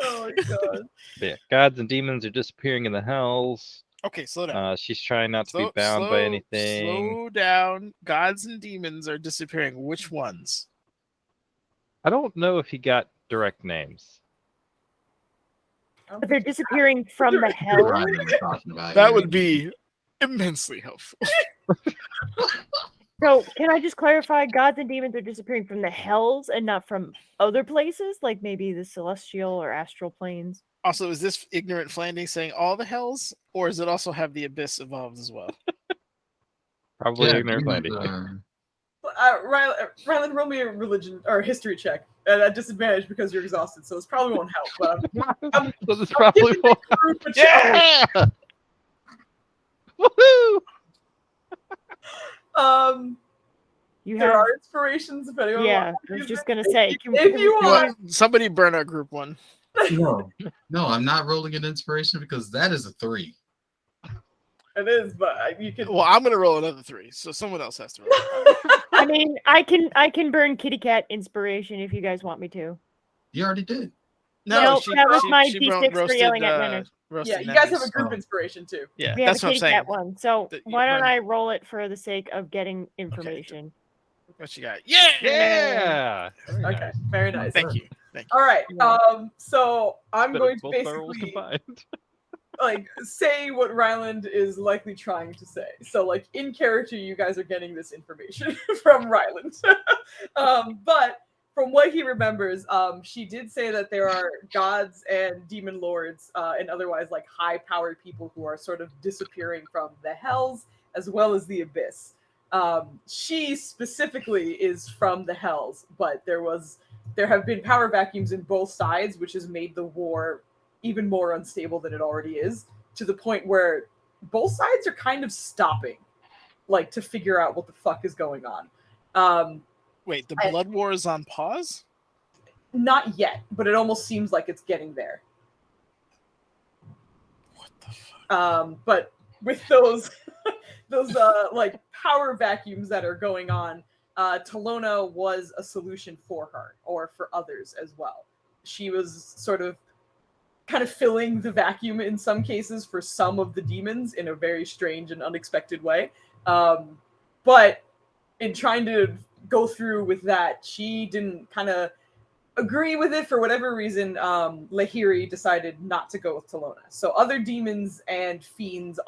Oh my god.
But yeah, gods and demons are disappearing in the hells.
Okay, slow down.
She's trying not to be bound by anything.
Slow down. Gods and demons are disappearing. Which ones?
I don't know if he got direct names.
But they're disappearing from the
Right,
hell.
we're talking about
That
here.
would be immensely helpful.
So can I just clarify? Gods and demons are disappearing from the hells and not from other places, like maybe the celestial or astral planes.
Also, is this ignorant Flanding saying all the hells, or does it also have the abyss involved as well?
Probably
Yeah,
ignorant
demons
landing.
Rylan, roll me a religion or history check at disadvantage because you're exhausted, so this probably won't help. But I'm
So this probably
giving the
won't.
group a challenge.
Yeah! Woohoo!
You
There
have,
are inspirations if anyone
yeah.
wants to
I was
use
just
it.
gonna say,
If you
You
want,
want somebody burn our group one.
No, I'm not rolling an inspiration because that is a 3.
it is, but you can.
Well, I'm gonna roll another 3, so someone else has to roll.
I mean, I can burn Kitty Cat inspiration if you guys want me to.
You already did.
No, that was my
she
D6 for yelling at Menor.
Yeah, you guys have a group
Oh.
inspiration too.
Yeah,
We have
that's
a
what I'm
Kitty
saying.
Cat one. So
That you
why don't
burn-
I roll it for the sake of getting information?
What you got? Yeah.
Yeah! Very
Okay,
nice.
very nice.
Thank you. Thank you.
All right.
Yeah.
So I'm
But
going to
both barrels
basically
combined.
like say what Ryland is likely trying to say. So like in character, you guys are getting this information from Ryland. But from what he remembers, she did say that there are gods and demon lords and otherwise like high-powered people who are sort of disappearing from the hells as well as the abyss. She specifically is from the hells, but there have been power vacuums in both sides, which has made the war even more unstable than it already is, to the point where both sides are kind of stopping, like to figure out what the fuck is going on.
Wait, the blood war is on pause?
Not yet, but it almost seems like it's getting there.
What the fuck?
But with those those like power vacuums that are going on, Talona was a solution for her or for others as well. She was sort of kind of filling the vacuum in some cases for some of the demons in a very strange and unexpected way. But in trying to go through with that, she didn't kind of agree with it for whatever reason. Lahiri decided not to go with Talona. So other demons and fiends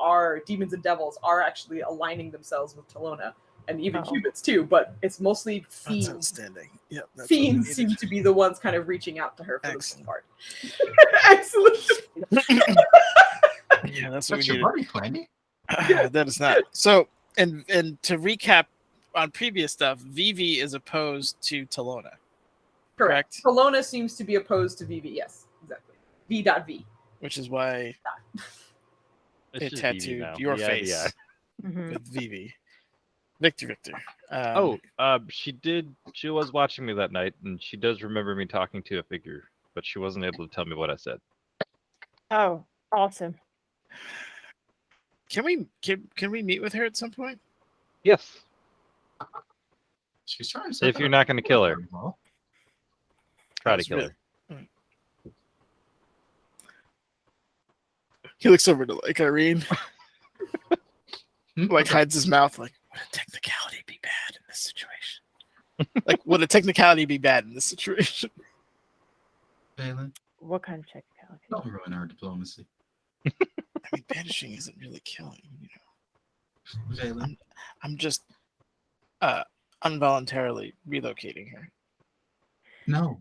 demons and devils are actually aligning themselves with Talona, and even cubits too, but it's mostly fiends.
That's outstanding. Yep, that's
Fiends seem to be the ones kind of reaching out to her for
Excellent.
the most part. Excellent.
Yeah, that's what
That's
we
your
needed.
buddy, Plandy.
That is not. So, and to recap on previous stuff, Vivi is opposed to Talona. Correct.
Talona seems to be opposed to VV. Yes, exactly. V.V.
Which is why
It's
it
just Vivi
tattooed
now.
your
Yeah,
face
yeah.
Mhm.
with Vivi. Victor.
She was watching me that night, and she does remember me talking to a figure, but she wasn't able to tell me what I said.
Oh, awesome.
Can we meet with her at some point?
Yes,
She's trying to set
if
that
you're
up.
not going to kill her,
Well,
try to
That's
kill
really-
her.
He looks over to like Irene,
hmm?
like hides his mouth, like, would a technicality be bad in this situation? Like, would a technicality be bad in this situation?
Valen,
What kind of technicality?
don't ruin our diplomacy.
I mean, banishing isn't really killing, you know.
Valen,
I'm just involuntarily relocating her.
no.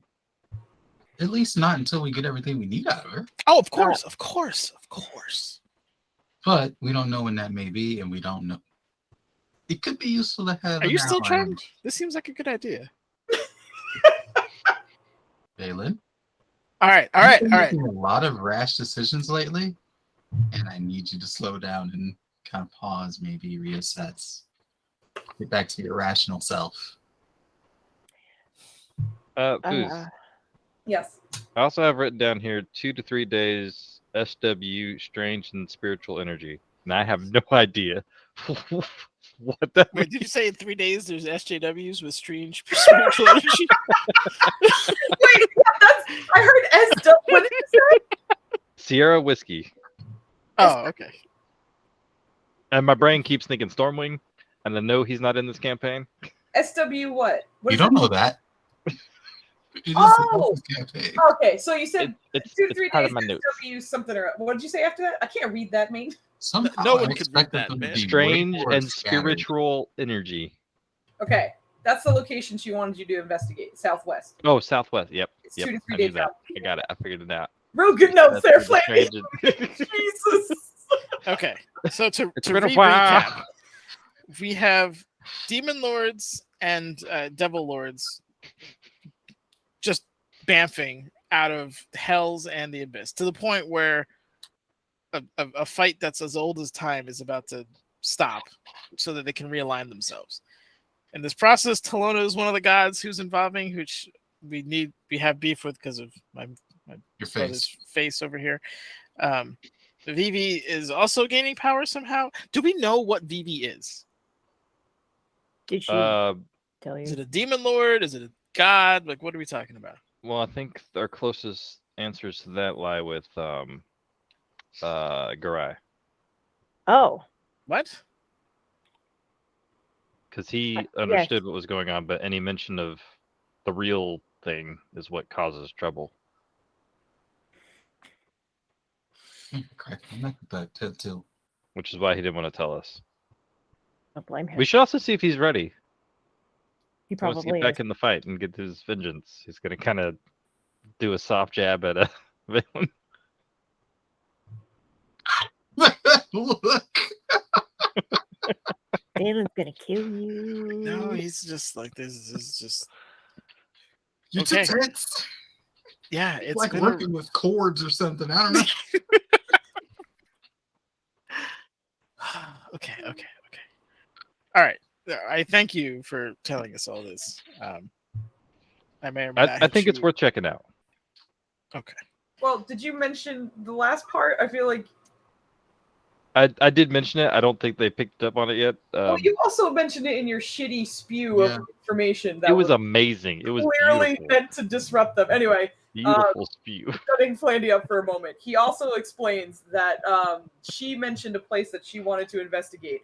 At least not until we get everything we need out of her.
Oh, of course, of course, of course.
But we don't know when that may be, and we don't know. It could be useful to have.
Are
an
you still
ally.
trying? This seems like a good idea.
Valen?
All right.
You've been making a lot of rash decisions lately, and I need you to slow down and kind of pause, maybe reassess. Get back to your rational self.
Foos,
Yes.
I also have written down here 2 to 3 days SW strange and spiritual energy, and I have no idea what that
Wait,
means.
did you say in 3 days there's SJWs with strange spiritual energy?
Wait, I heard SW. What did you say?
Sierra whiskey,
Oh, okay.
and my brain keeps thinking Stormwing, and I know he's not in this campaign.
SW what? What
You
is
don't
it?
know that. It is
Oh!
the campaign.
Okay, so you said
It's
2 to 3
part
days
of my notes.
SW something or what did you say after that? I can't read that, mate.
Somehow
No one
I
could read
expected
that,
them to
man.
be way
Strange
more
and
scattered.
spiritual energy.
Okay, that's the location she wanted you to investigate. Southwest.
Oh, Southwest. Yep.
It's
Yep.
2 to 3
I knew
days
that.
out.
I got it. I figured it out.
Real good notes there,
That's really
Flammy.
strange.
Jesus.
Okay. So to
It's been a
recap,
while.
we have demon lords and devil lords just bamfing out of hells and the abyss to the point where a fight that's as old as time is about to stop so that they can realign themselves. In this process, Talona is one of the gods who's involving, which we have beef with because of my
Your
brother's
face.
face over here. Vivi is also gaining power somehow. Do we know what Vivi is?
Did she
Uh,
tell
Is
you?
it a demon lord? Is it a god? Like, what are we talking about?
well, I think our closest answers to that lie with Garai,
Oh,
What?
because he
yes.
understood what was going on, but any mention of the real thing is what causes trouble.
Crack my neck with that till.
Which is why he didn't want to tell us.
Don't blame him.
We should also see if he's ready.
He
He wants to
probably
get
is.
back in the fight and get his vengeance. He's going to kind of do a soft jab at a villain.
Look.
Dalen's gonna kill you.
No, he's just like this is just
You're
Okay.
too tense.
yeah.
It's
It's
like
been
working with cords or something. I don't know.
okay. All right. I thank you for telling us all this. I may or may not
I
hit
think it's
you-
worth checking out.
Okay.
Well, did you mention the last part? I feel like
I did mention it. I don't think they picked up on it yet.
well, you also mentioned it in your shitty spew
Yeah.
of information that
It was amazing. It was
clearly
beautiful.
meant to disrupt them. Anyway,
Beautiful spew.
shutting Flandy up for a moment. He also explains that she mentioned a place that she wanted to investigate.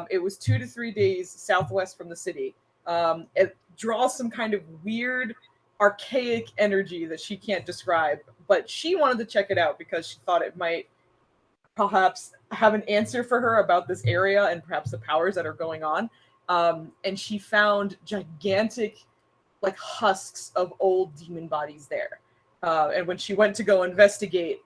It was 2 to 3 days southwest from the city. It draws some kind of weird, archaic energy that she can't describe, but she wanted to check it out because she thought it might perhaps have an answer for her about this area and perhaps the powers that are going on. And she found gigantic, like husks of old demon bodies there. And when she went to go investigate,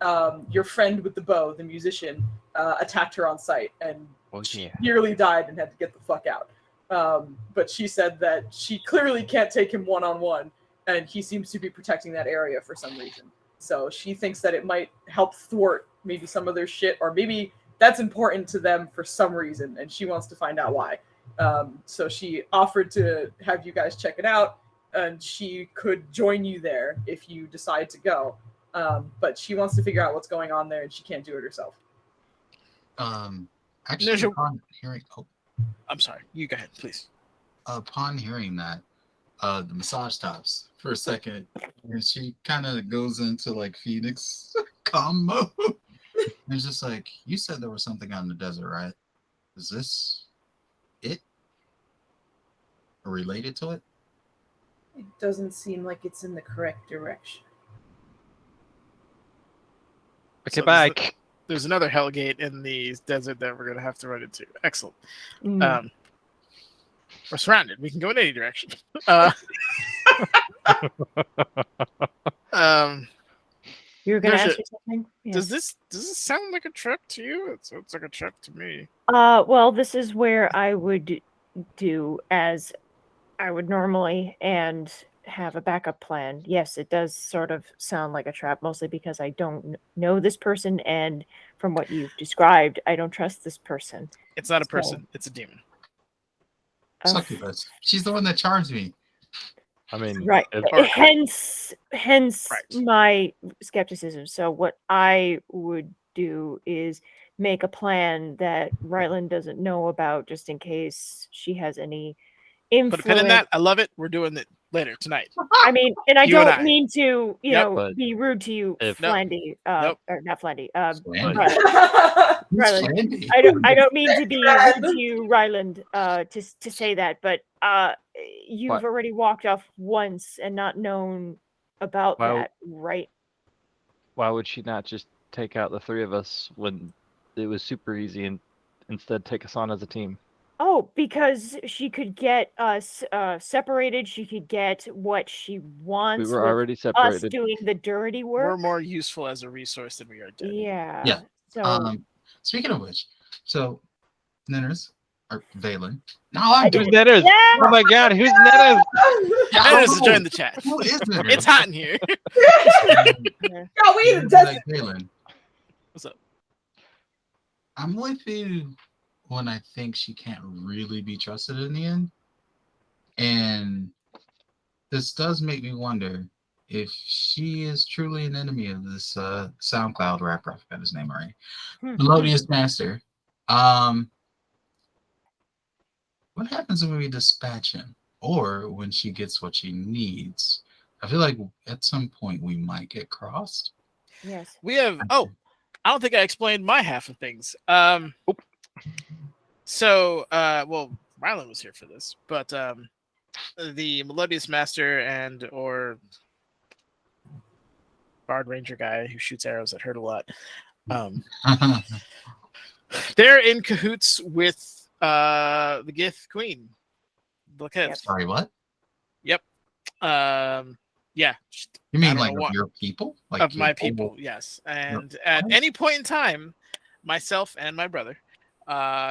your friend with the bow, the musician, attacked her on sight, and
Oh,
she
yeah.
nearly died and had to get the fuck out. But she said that she clearly can't take him one-on-one, and he seems to be protecting that area for some reason. So she thinks that it might help thwart maybe some of their shit, or maybe that's important to them for some reason, and she wants to find out why. So she offered to have you guys check it out, and she could join you there if you decide to go. But she wants to figure out what's going on there, and she can't do it herself.
Actually,
Ninja-
upon hearing,
I'm sorry. You go ahead, please.
upon hearing that, the massage stops for a second, and she kind of goes into like Phoenix combo. And it's just like, you said there was something out in the desert, right? Is this it? Or related to it?
It doesn't seem like it's in the correct direction.
Okay,
So
back.
There's another Hellgate in the desert that we're going to have to run into. Excellent.
Mm.
We're surrounded. We can go in any direction.
You were going to
Ninja,
ask me something?
does this sound like a trip to you? It sounds like a trip to me.
Well, this is where I would do as I would normally and have a backup plan. Yes, it does sort of sound like a trap, mostly because I don't know this person, and from what you've described, I don't trust this person.
It's not a
So-
person. It's a demon.
Succubus. She's the one that charged me.
I mean,
Right.
it-
Hence
Right.
my skepticism. So what I would do is make a plan that Ryland doesn't know about, just in case she has any
Put a pin in
influence.
that. I love it. We're doing it later tonight.
I mean, and I
You and
don't
I.
mean to, you
Yep.
know,
But
be rude to you,
if-
Flandy,
Nope.
or not Flandy,
Flandy?
Ryland.
Who's
Ryland.
Flandy?
I don't mean to be rude to you, Ryland, to say that, but you've
What?
already walked off once and not known about
Well-
that, right?
why would she not just take out the three of us when it was super easy and instead take us on as a team?
Oh, because she could get us separated. She could get what she wants.
We were
with
already
us
separated.
doing the dirty
We're
work.
more useful as a resource than we are dead.
Yeah.
Yeah.
So
Speaking of which, so Ninners or Valen. Now I'm
I
Who's
doing
did-
Netters?
Yeah!
Oh my god, who's Netters?
Yeah,
That is
I
to
know.
join the chat.
Who is Ninners?
It's hot in here.
Yeah, we in the desert.
Like Valen.
What's up?
I'm with you when I think she can't really be trusted in the end. And this does make me wonder if she is truly an enemy of this SoundCloud rapper. I forgot his name already. Melodious Master. What happens when we dispatch him? Or when she gets what she needs? I feel like at some point we might get crossed.
Yes.
We have. Oh, I don't think I explained my half of things. So, well, Rylan was here for this, but the Melodious Master and or Bard Ranger guy who shoots arrows that hurt a lot. They're in cahoots with the Gith Queen. Look at
Yep.
Sorry, what?
yeah,
You mean
don't
like
know
of
what-
your people? Like
of
your
my
whole-
people, yes. And at any point in time, myself and my brother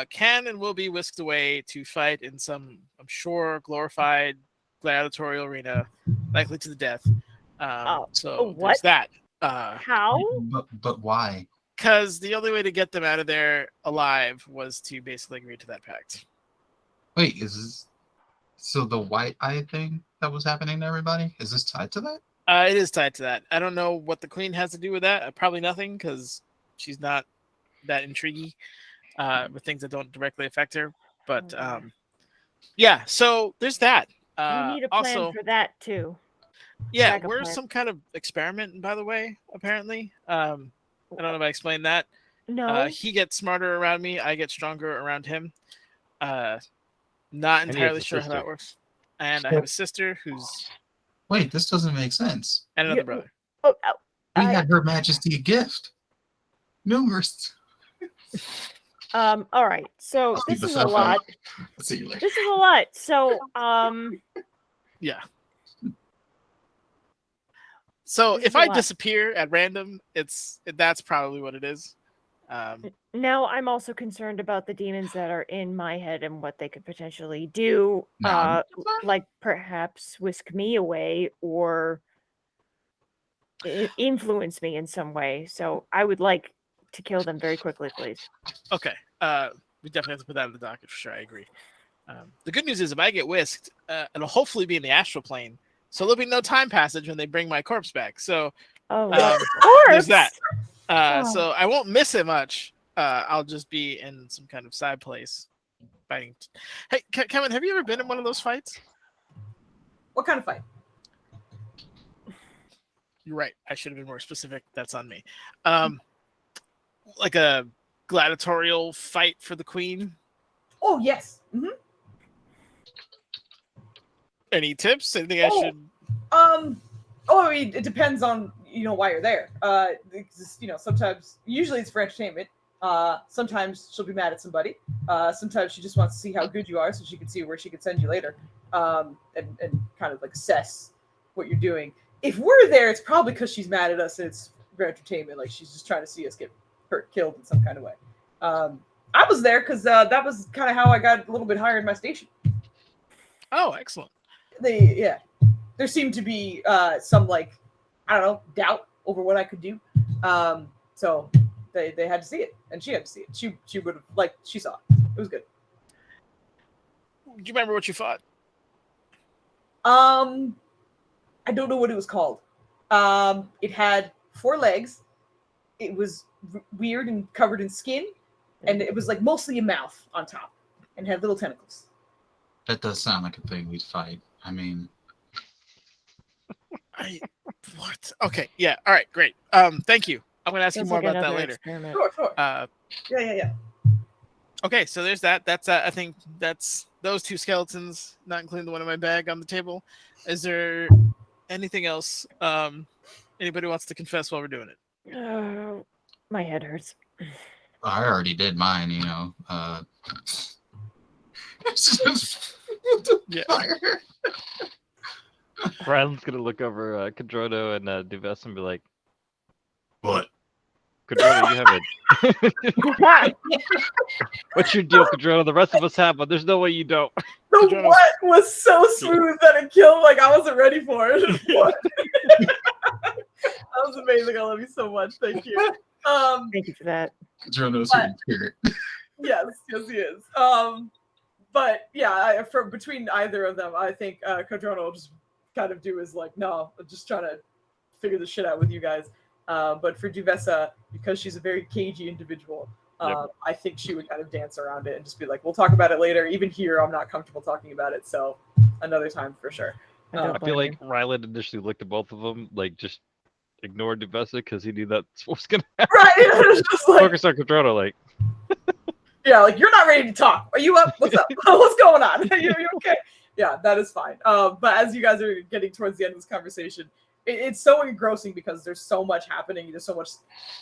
can and will be whisked away to fight in some, I'm sure, glorified gladiatorial arena, likely to the death. So
what?
there's that.
How?
But why?
Because the only way to get them out of there alive was to basically agree to that pact.
Wait, is this so the white eye thing that was happening to everybody? Is this tied to that?
It is tied to that. I don't know what the queen has to do with that. Probably nothing, because she's not that intriguing with things that don't directly affect her. But
Okay.
yeah, so there's that.
We need a plan
also,
for that too.
yeah,
backup
we're
plan.
some kind of experiment, by the way, apparently. I don't know if I explained that.
No.
He gets smarter around me. I get stronger around him. Not
he has
entirely
a
sure how that
sister.
works. And I have a sister who's
Wait, this doesn't make sense.
and another
You-
brother.
Oh,
We
I-
had Her Majesty a gift. Numerous.
all right. So
I'll
this
keep
is
this
a
up.
lot.
See you later.
This is a lot. So
Yeah. So
This is
if
a
I
lot.
disappear at random, that's probably what it is.
now I'm also concerned about the demons that are in my head and what they could potentially do.
No.
Like perhaps whisk me away or influence me in some way. So I would like to kill them very quickly, please.
Okay. We definitely have to put that in the docket for sure. I agree. The good news is if I get whisked, it'll hopefully be in the astral plane. So there'll be no time passage when they bring my corpse back. So
Oh,
Um,
of course.
there's that.
Oh.
So I won't miss it much. I'll just be in some kind of side place fighting. Hey, Kevin, have you ever been in one of those fights?
What kind of fight?
You're right. I should have been more specific. That's on me. Like a gladiatorial fight for the queen.
Oh yes. Mm-hmm.
Any tips? Anything I should?
Oh, I mean, it depends on why you're there. Sometimes, usually it's for entertainment. Sometimes she'll be mad at somebody. Sometimes she just wants to see how good you are, so she can see where she can send you later, and kind of like assess what you're doing. If we're there, it's probably because she's mad at us, and it's for entertainment. Like she's just trying to see us get hurt, killed in some kind of way. I was there because that was kind of how I got a little bit higher in my station.
Oh, excellent.
There seemed to be some doubt over what I could do. So they had to see it, and she had to see it. She would have she saw it. It was good.
Do you remember what you fought?
I don't know what it was called. It had 4 legs. It was weird and covered in skin, and it was mostly a mouth on top, and had little tentacles.
That does sound like a thing we'd fight. I mean,
what? Okay, yeah. All right, great. Thank you. I'm gonna ask you more about that later.
Experiment.
Sure. Yeah.
Okay, so there's that. That's I think that's those 2 skeletons, not including the one in my bag on the table. Is there anything else anybody wants to confess while we're doing it?
My head hurts.
I already did mine,
Yeah.
Ryland's gonna look over Cadrono and Duves and be like,
What?
Cadrono, you have it. What's your deal, Cadrono? The rest of us have, but there's no way you don't.
The
Cadrono's-
what was so smooth that it killed. I wasn't ready for it. What? That was amazing. I love you so much. Thank you.
Thank you for that.
Drono's spirit.
Yes, he is. But yeah, between either of them, I think Cadrono will just kind of do his no, I'm just trying to figure this shit out with you guys. But for Duvessa, because she's a very cagey individual, I think she would kind of dance around it and just be like, we'll talk about it later. Even here, I'm not comfortable talking about it, so another time for sure.
I feel like Ryland initially looked at both of them, just ignored Duvessa because he knew that's what was going to happen.
Right, it was just
Focus on Cadrono,
yeah, you're not ready to talk. Are you up? What's up? What's going on? You okay? Yeah, that is fine. But as you guys are getting towards the end of this conversation, it's so engrossing because there's so much happening. There's so much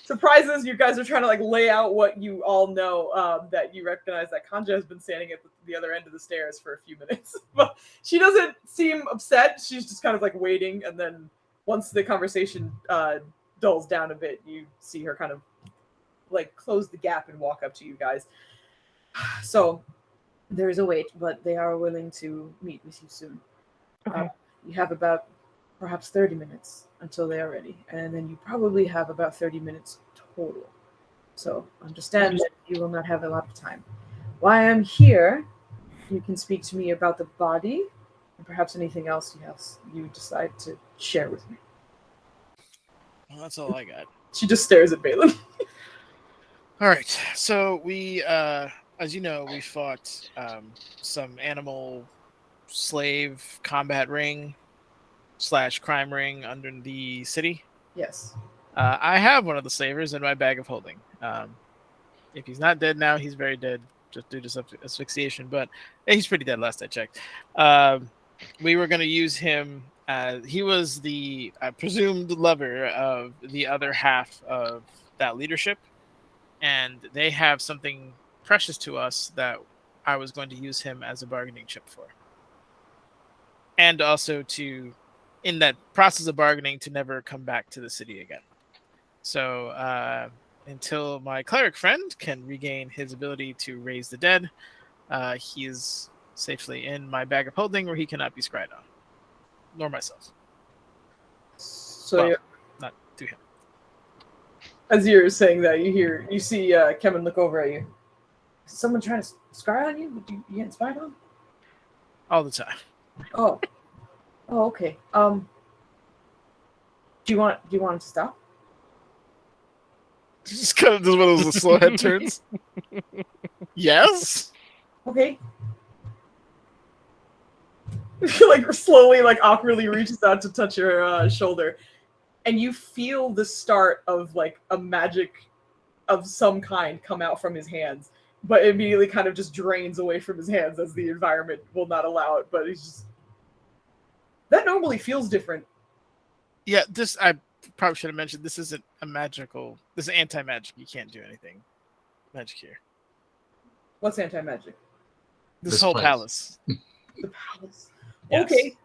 surprises. You guys are trying to lay out what you all know, that you recognize that Kanja has been standing at the other end of the stairs for a few minutes. But she doesn't seem upset. She's just kind of waiting. And then once the conversation dulls down a bit, you see her kind of close the gap and walk up to you guys. So there is a wait, but they are willing to meet with you soon.
Okay.
You have about perhaps 30 minutes until they are ready, and then you probably have about 30 minutes total. So understand that you will not have a lot of time. While I'm here, you can speak to me about the body and perhaps anything else you decide to share with me.
Well, that's all I got.
She just stares at Balin.
All right. So we, as you know, we fought some animal slave combat ring / crime ring under the city.
Yes.
I have one of the slavers in my bag of holding. If he's not dead now, he's very dead just due to asphyxiation, but he's pretty dead last I checked. We were going to use him. He was the presumed lover of the other half of that leadership, and they have something precious to us that I was going to use him as a bargaining chip for. And also to, in that process of bargaining, to never come back to the city again. So until my cleric friend can regain his ability to raise the dead, he is safely in my bag of holding where he cannot be scryed on. Nor myself.
So
well, not to him.
As you're saying that, you see Kevin look over at you. Is someone trying to scry on you? You getting spied on?
All the time.
Oh, okay. Do you want him to stop?
Just kind of does one of those slow head turns. Yes.
Okay. Like slowly, like awkwardly reaches out to touch your shoulder, and you feel the start of like a magic of some kind come out from his hands, but immediately kind of just drains away from his hands as the environment will not allow it. But he's just that normally feels different.
Yeah, this I probably should have mentioned. This isn't a magical. This is anti-magic. You can't do anything magic here.
What's anti-magic?
This whole
place.
palace.
The palace.
Yes.
Okay.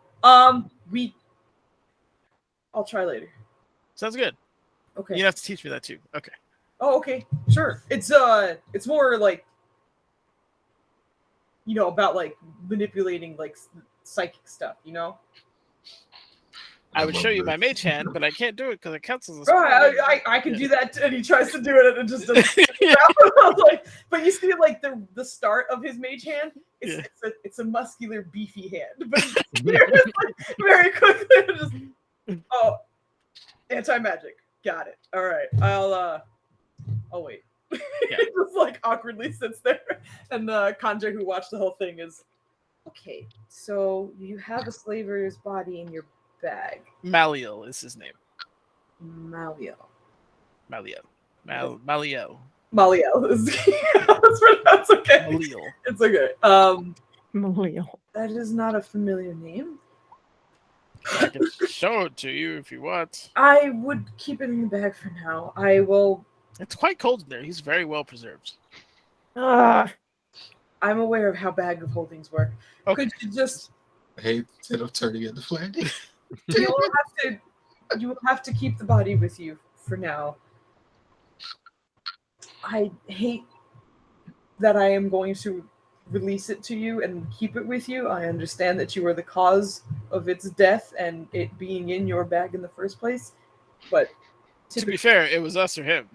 I'll try later.
Sounds good.
Okay.
You have to teach me that too. Okay.
Oh, okay. Sure. It's more like, you know, about like manipulating like psychic stuff, you know?
I would show you my mage hand, but I can't do it because it counts as a
Right,
spell.
I can do that, and he tries to do it, and it just doesn't. Like, but you see, like the start of his mage hand, it's a muscular, beefy hand, but like, very quickly, just anti-magic. Got it. All right, I'll wait.
Yeah.
Just like awkwardly sits there, and Conjure, who watched the whole thing, is okay. So you have a slaver's body in your bag.
Maliel is his name.
Malio.
Maliel. Maliel.
Maliel. That's okay.
Maliel.
It's okay.
Maliel.
That is not a familiar name.
I can show it to you if you want.
I would keep it in the bag for now. I will.
It's quite cold in there. He's very well preserved.
Ah,
I'm aware of how bag of holdings work.
Okay.
Could you just?
I hate instead of turning into Flanders.
You will have to keep the body with you for now. I hate that I am going to release it to you and keep it with you. I understand that you are the cause of its death and it being in your bag in the first place, but
To be fair, it was us or him.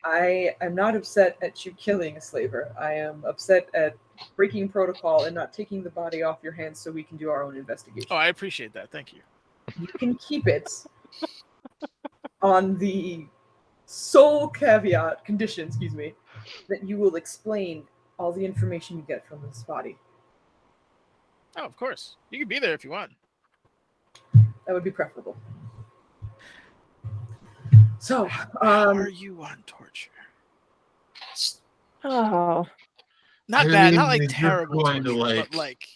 I am not upset at you killing a slaver. I am upset at breaking protocol and not taking the body off your hands so we can do our own investigation.
Oh, I appreciate that. Thank you.
You can keep it on the sole condition, that you will explain all the information you get from this body.
Oh, of course. You can be there if you want.
That would be preferable. So,
How are you on torture?
oh,
Not
I
bad,
mean,
not like
you're
terrible
going
torture,
to, like-
but like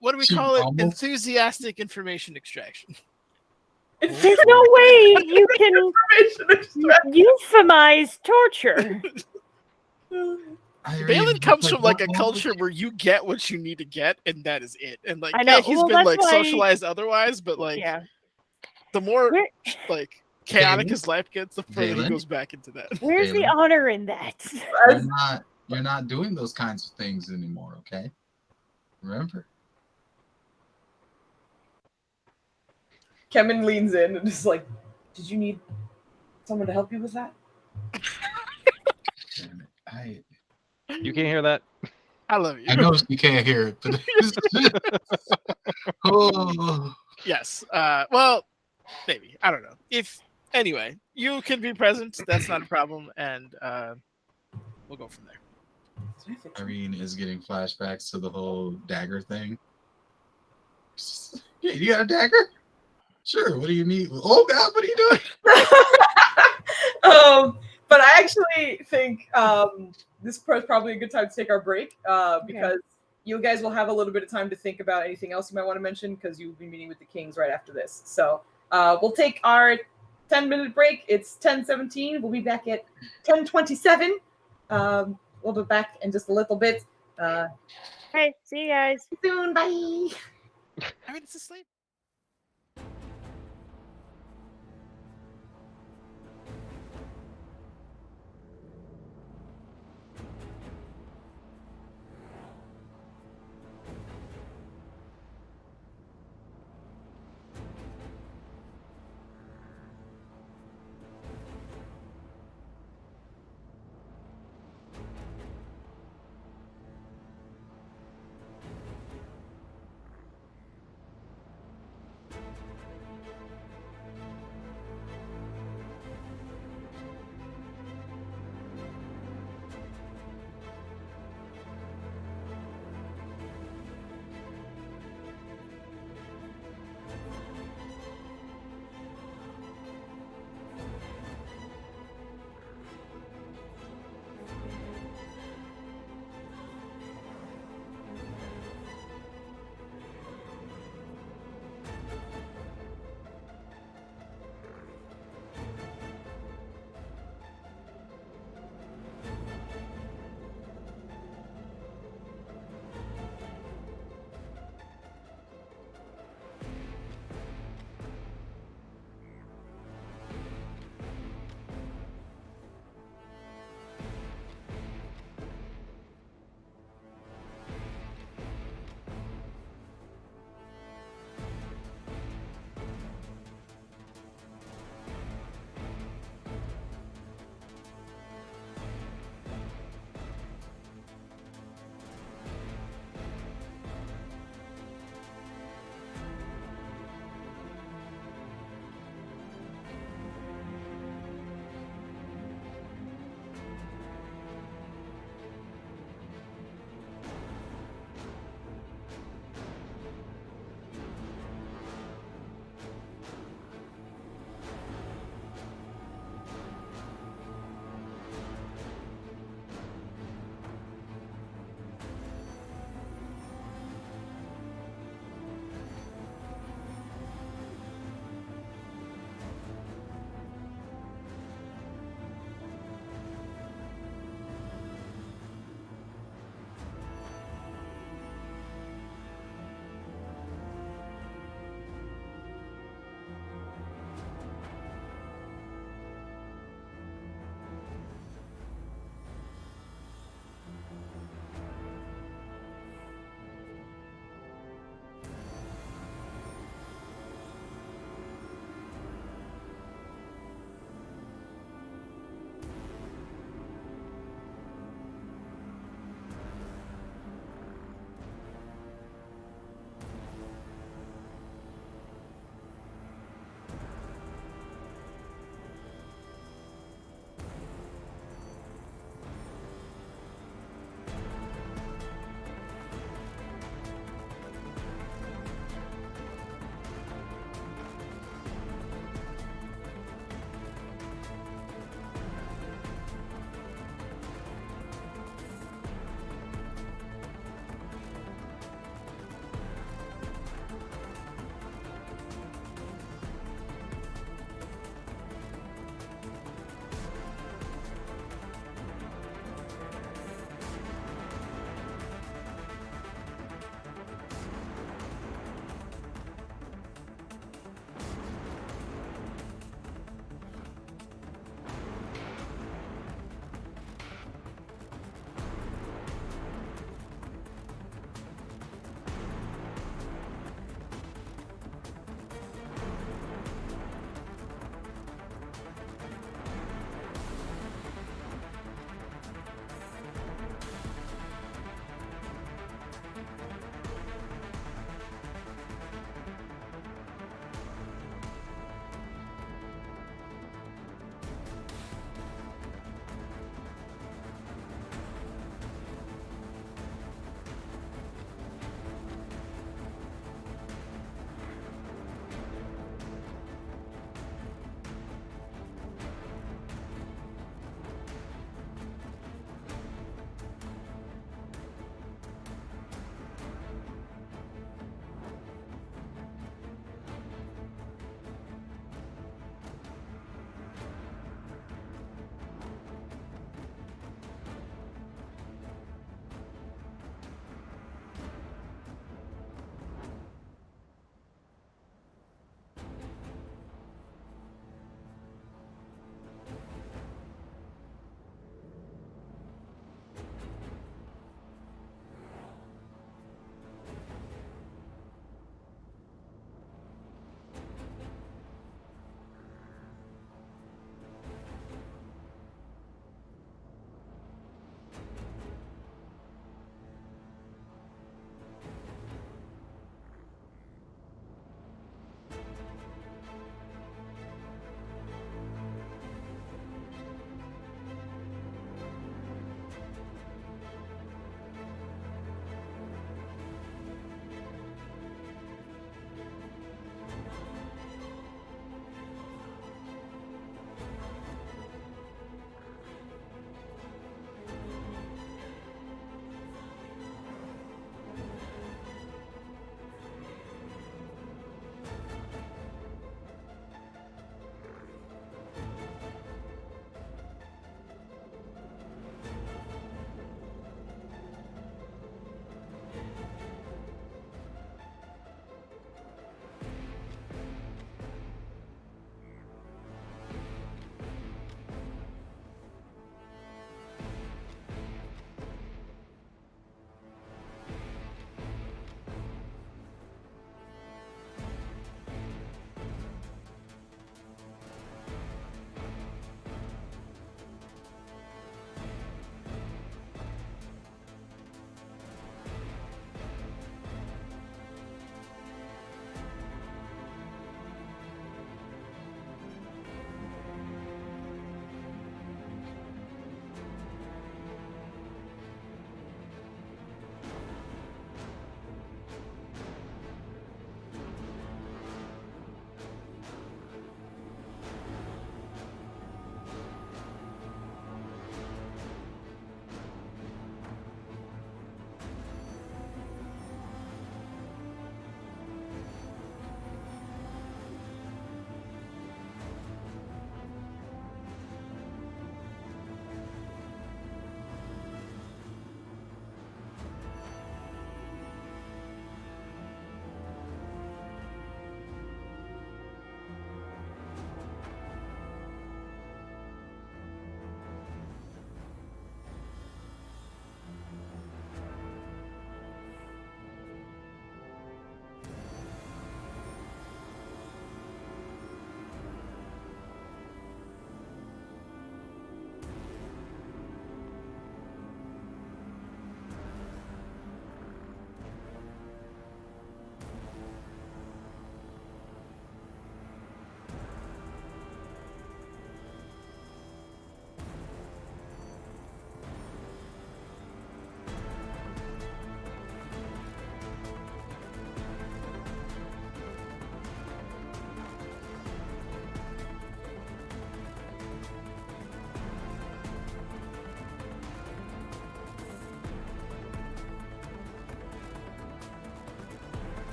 what do we
to
call it?
almost-
Enthusiastic information extraction.
there's no way you can euphemize torture.
Balin comes from like a culture where you get what you need to get, and that is it. And like,
I know,
yeah, he's
well,
been
that's
like
why-
socialized otherwise, but like,
Yeah.
the more
Where,
like chaotic
Balin?
his life gets, the further he
Balin?
goes back into that.
where's the
Balin?
honor in that?
You're not doing those kinds of things anymore, okay? Remember?
Kemen leans in and is like, did you need someone to help you with that?
Damn it.
You can't hear that?
I love you.
I know you can't hear it, but oh,
Yes. Well, maybe. I don't know. Anyway, you can be present. That's not a problem, and we'll go from there.
Irene is getting flashbacks to the whole dagger thing. Yeah, you got a dagger? Sure. What do you need? Oh God, what are you doing?
But I actually think this is probably a good time to take our break because you guys will have a little bit of time to think about anything else you might want to mention because you'll be meeting with the Kings right after this. So we'll take our 10-minute break. It's 10:17. We'll be back at 10:27. We'll be back in just a little bit.
Hey, see you guys.
Soon. Bye.
I mean, it's asleep.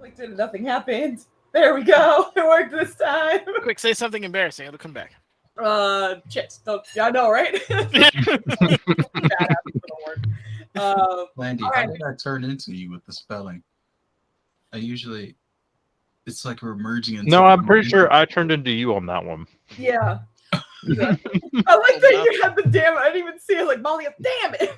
Clicked it and nothing happened. There we go. It worked this time.
Quick, say something embarrassing. It'll come back.
Shit. I know, right? Bad habits don't work.
Landy,
all
how
right.
did I turn into you with the spelling? It's like we're merging into.
No, I'm pretty sure I turned into you on that one.
Yeah. Exactly. I like that you had the damn. I didn't even see it. Like Molly, damn it.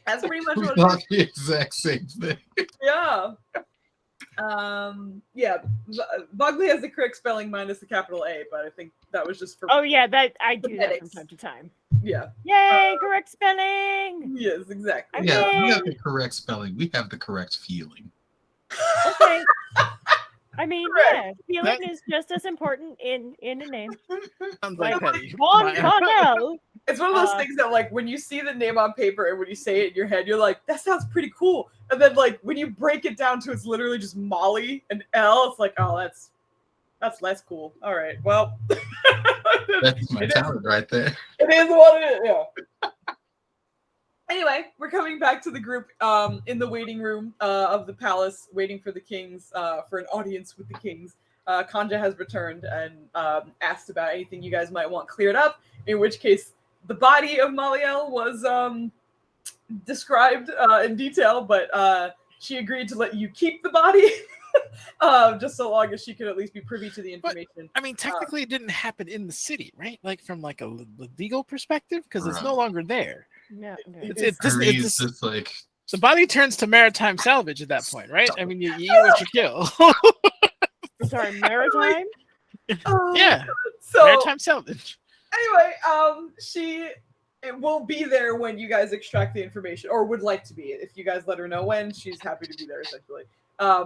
That's pretty much what it is.
the exact same thing.
Yeah. Yeah. Bugley has the correct spelling minus the capital A, but I think that was just for.
Oh yeah, that I do that from
phonetics.
time to time.
Yeah.
Yay, correct spelling.
Yes, exactly.
Yeah, we have
mean-
the correct spelling. We have the correct feeling.
Okay. I mean,
Correct.
yeah, feeling is just as important in a name.
Sounds like
Like,
Petty.
Von Connell.
It's one of those things that, like, when you see the name on paper and when you say it in your head, you're like, that sounds pretty cool. And then, like, when you break it down to it's literally just Molly and L, it's like, oh, that's less cool. All right, well.
That's my talent right there.
It is what it is, yeah. Anyway, we're coming back to the group in the waiting room of the palace, waiting for the kings, for an audience with the kings. Kanja has returned and asked about anything you guys might want cleared up, in which case the body of Maliel was described in detail, but she agreed to let you keep the body, just so long as she could at least be privy to the information.
I mean, technically, it didn't happen in the city, right? Like from like a legal perspective, because it's no longer there.
No,
It's
Irene's just like
the body turns to maritime salvage at that point, right? I mean, you eat what you kill.
sorry, maritime.
Yeah,
So
maritime salvage.
anyway, it will be there when you guys extract the information, or would like to be. If you guys let her know when, she's happy to be there, essentially.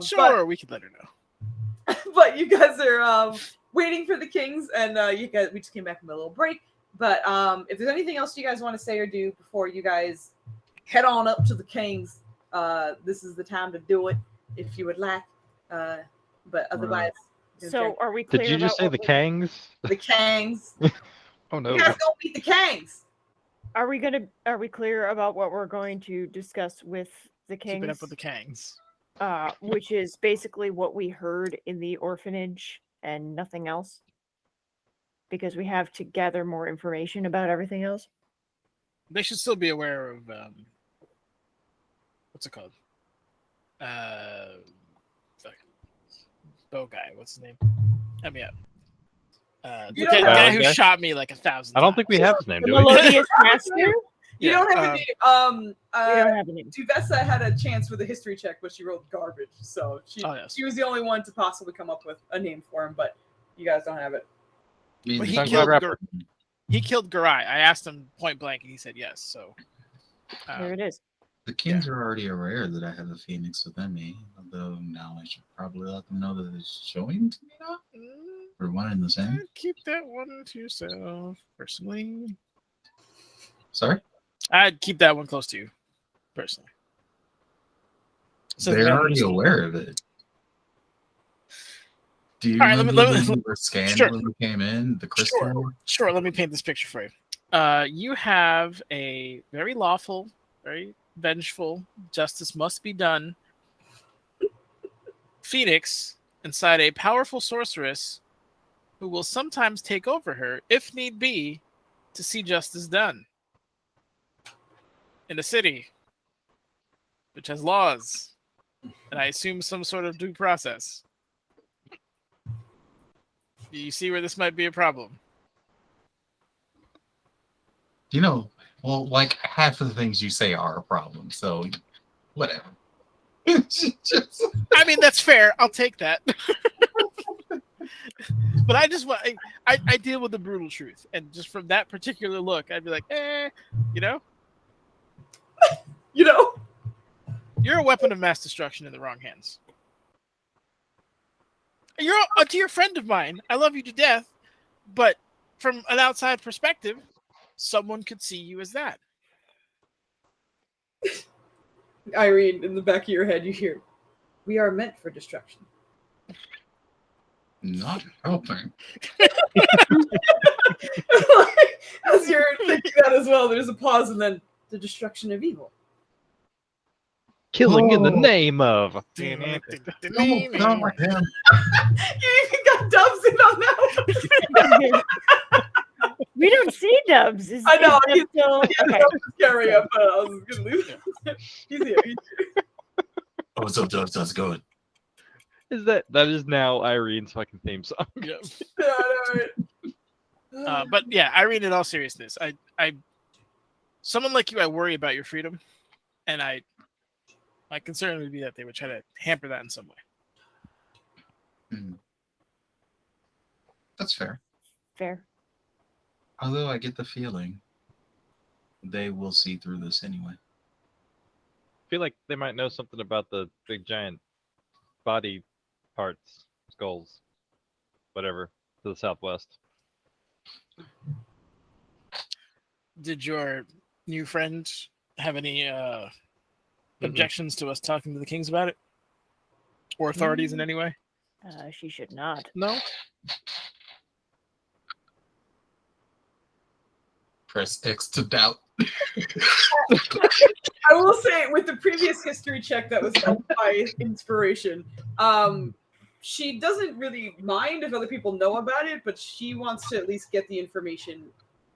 Sure, we could let her know.
But you guys are waiting for the kings, and we just came back from a little break. But if there's anything else you guys want to say or do before you guys head on up to the kings, this is the time to do it if you would like. But otherwise,
So, are we clear?
Did you just say the Kangs?
the kings?
Oh no.
You guys go beat the kings.
Are we clear about what we're going to discuss with the
Keep it
kings?
up with the Kangs.
Which is basically what we heard in the orphanage and nothing else. Because we have to gather more information about everything else.
They should still be aware of what's it called? Bow guy. What's his name? Help me out. The
You don't
guy
have-
who
Okay.
shot me like 1,000
I don't think we
times.
have his name,
The
do we?
Melodious Master?
You don't have a name.
We don't have a name.
Duvessa had a chance with a history check, but she rolled garbage. So she
Yes.
was the only one to possibly come up with a name for him, but you guys don't have it.
But he
Sounds
killed
like
He killed Garai. I asked him point blank, and he said yes. So
There it is.
the kings are already aware that I have a phoenix within me. Although now I should probably let them know that it's showing to me now. We're one and the same.
I'd keep that one to yourself, personally.
Sorry?
I'd keep that one close to you, personally. So
They're
that
already
was-
aware of it. Do you
All right, let
remember
me-
when we were scanned
sure.
when we came in? The crystal?
Sure, let me paint this picture for you. You have a very lawful, very vengeful, justice must be done Phoenix inside a powerful sorceress who will sometimes take over her, if need be, to see justice done. In a city which has laws, and I assume some sort of due process. Do you see where this might be a problem?
You know, well, like half of the things you say are a problem, so whatever. Just-
I mean, that's fair. I'll take that. But I just want I deal with the brutal truth, and just from that particular look, I'd be like, you know,
You know?
you're a weapon of mass destruction in the wrong hands. You're a dear friend of mine. I love you to death, but from an outside perspective, someone could see you as that.
Irene, in the back of your head, you hear, we are meant for destruction.
Not helping.
As you're thinking that as well, there's a pause and then the destruction of evil.
Killing in the
Oh.
name of.
Oh, God damn.
You even got Dubs in on that one.
We don't see Dubs.
I know,
Is Dubs still... Okay.
Scary up, but I was gonna leave. He's here.
Oh, what's up, Dubs? How's it going?
Is that is now Irene's fucking theme song?
Yeah.
Yeah, I know, right?
But yeah, Irene, in all seriousness, I someone like you, I worry about your freedom, and my concern would be that they would try to hamper that in some way.
That's fair.
Fair.
Although I get the feeling they will see through this anyway.
I feel like they might know something about the big giant body parts, skulls, whatever, to the southwest.
Did your new friend have any objections to us talking to the kings about it, or authorities in any way?
She should not.
No.
Press X to doubt.
I will say, with the previous history check that was done by inspiration, she doesn't really mind if other people know about it, but she wants to at least get the information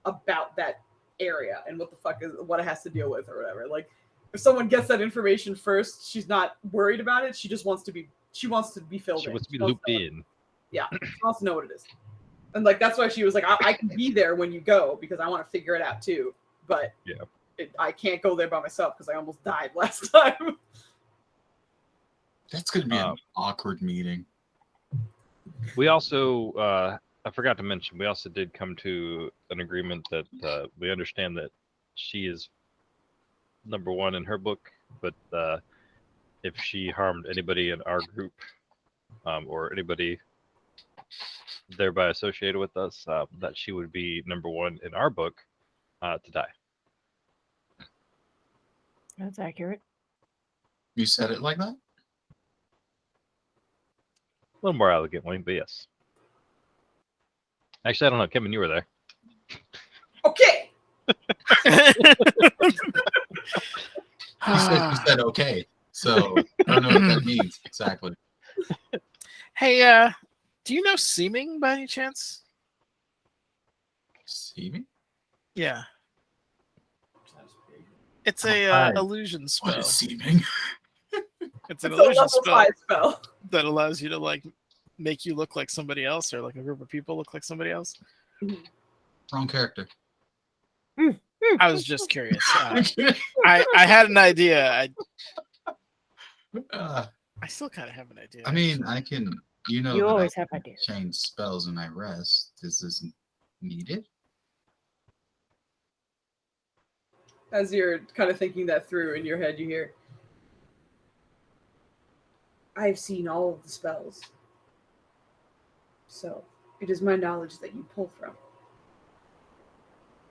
about that area and what it has to deal with or whatever. Like, if someone gets that information first, she's not worried about it. She just wants to be filled in.
She wants to be looped in.
Yeah, she wants to know what it is. And like that's why she was like, I can be there when you go because I want to figure it out too. But
yeah,
I can't go there by myself because I almost died last time.
That's going to be an awkward meeting.
We also, I forgot to mention, we also did come to an agreement that we understand that she is number one in her book, but if she harmed anybody in our group or anybody thereby associated with us, that she would be number one in our book to die.
That's accurate.
You said it like that?
A little more elegantly, but yes. Actually, I don't know. Kevin, you were there.
Okay.
You said okay. So I don't know what that means exactly.
Hey, do you know seeming by any chance?
Seeming?
Yeah. It's a
Alright.
illusion
What
spell.
is seeming?
It's an
It's a
illusion
level
spell
5 spell.
that allows you to like make you look like somebody else, or like a group of people look like somebody else.
Wrong character.
I was just curious. I had an idea. I still kind of have an idea.
I mean, I can. You know,
You
that
always
I
have
can
ideas.
change spells when I rest. Is this needed?
As you're kind of thinking that through in your head, you hear, I've seen all of the spells. So it is my knowledge that you pull from.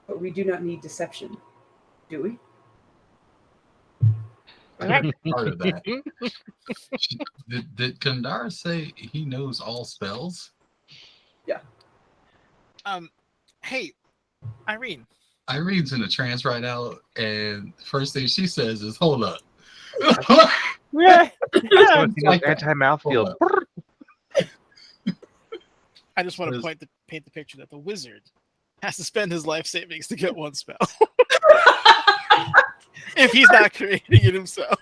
But we do not need deception, do we?
I think part of that. Did Kandar say he knows all spells?
Hey, Irene.
Irene's in a trance right now, and first thing she says is, "Hold up."
Yeah.
Like that.
Anti-mouthfeel.
I just want to paint the picture that the wizard has to spend his life savings to get one spell. If he's not creating it himself.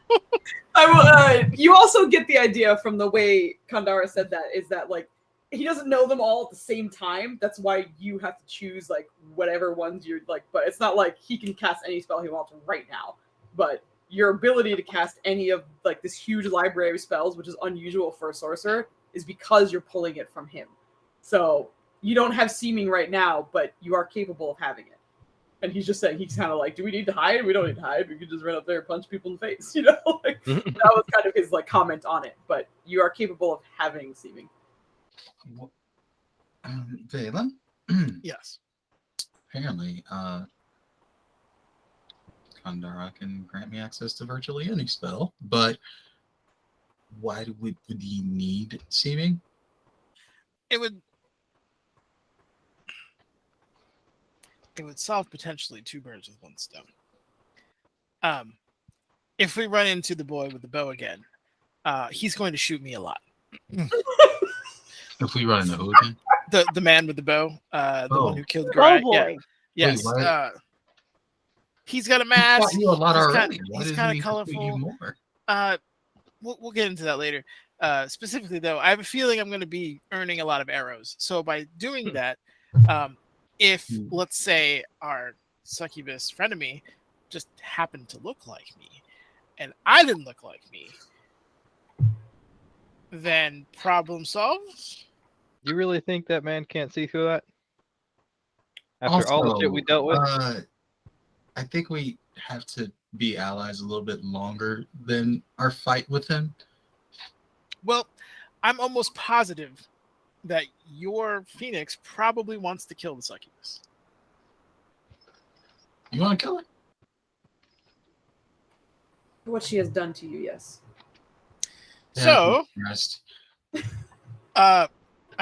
You also get the idea from the way Kandara said that is that like he doesn't know them all at the same time. That's why you have to choose like whatever ones you're like, but it's not like he can cast any spell he wants right now. But your ability to cast any of like this huge library of spells, which is unusual for a sorcerer, is because you're pulling it from him. So you don't have seeming right now, but you are capable of having it. And he's just saying, he's kind of like, do we need to hide? We don't need to hide. We could just run up there and punch people in the face, you know? Like, that was kind of his like comment on it. But you are capable of having seeming.
Valen?
Yes.
Apparently, Kandara can grant me access to virtually any spell, but why would he need seeming?
It would solve potentially two birds with one stone. if we run into the boy with the bow again, he's going to shoot me a lot.
If we run into who again?
The man with the bow, the
Oh.
one who killed
Oh
Goriah.
boy.
Yeah.
Wait,
Yes.
what?
He's got a
He
mask.
fought you a lot
He's
already.
Kind,
Why
he's
doesn't
kind
he
of
shoot you
colorful.
more?
We'll get into that later. Specifically, though, I have a feeling I'm going to be earning a lot of arrows. So by doing that, if let's say our succubus frenemy just happened to look like me, and I didn't look like me, then problem solved.
You really think that man can't see through that? After all the shit we dealt with?
I think we have to be allies a little bit longer than our fight with him.
Well, I'm almost positive that your Phoenix probably wants to kill the succubus.
You want to kill her?
What she has done to you, yes.
So,
Rest.
I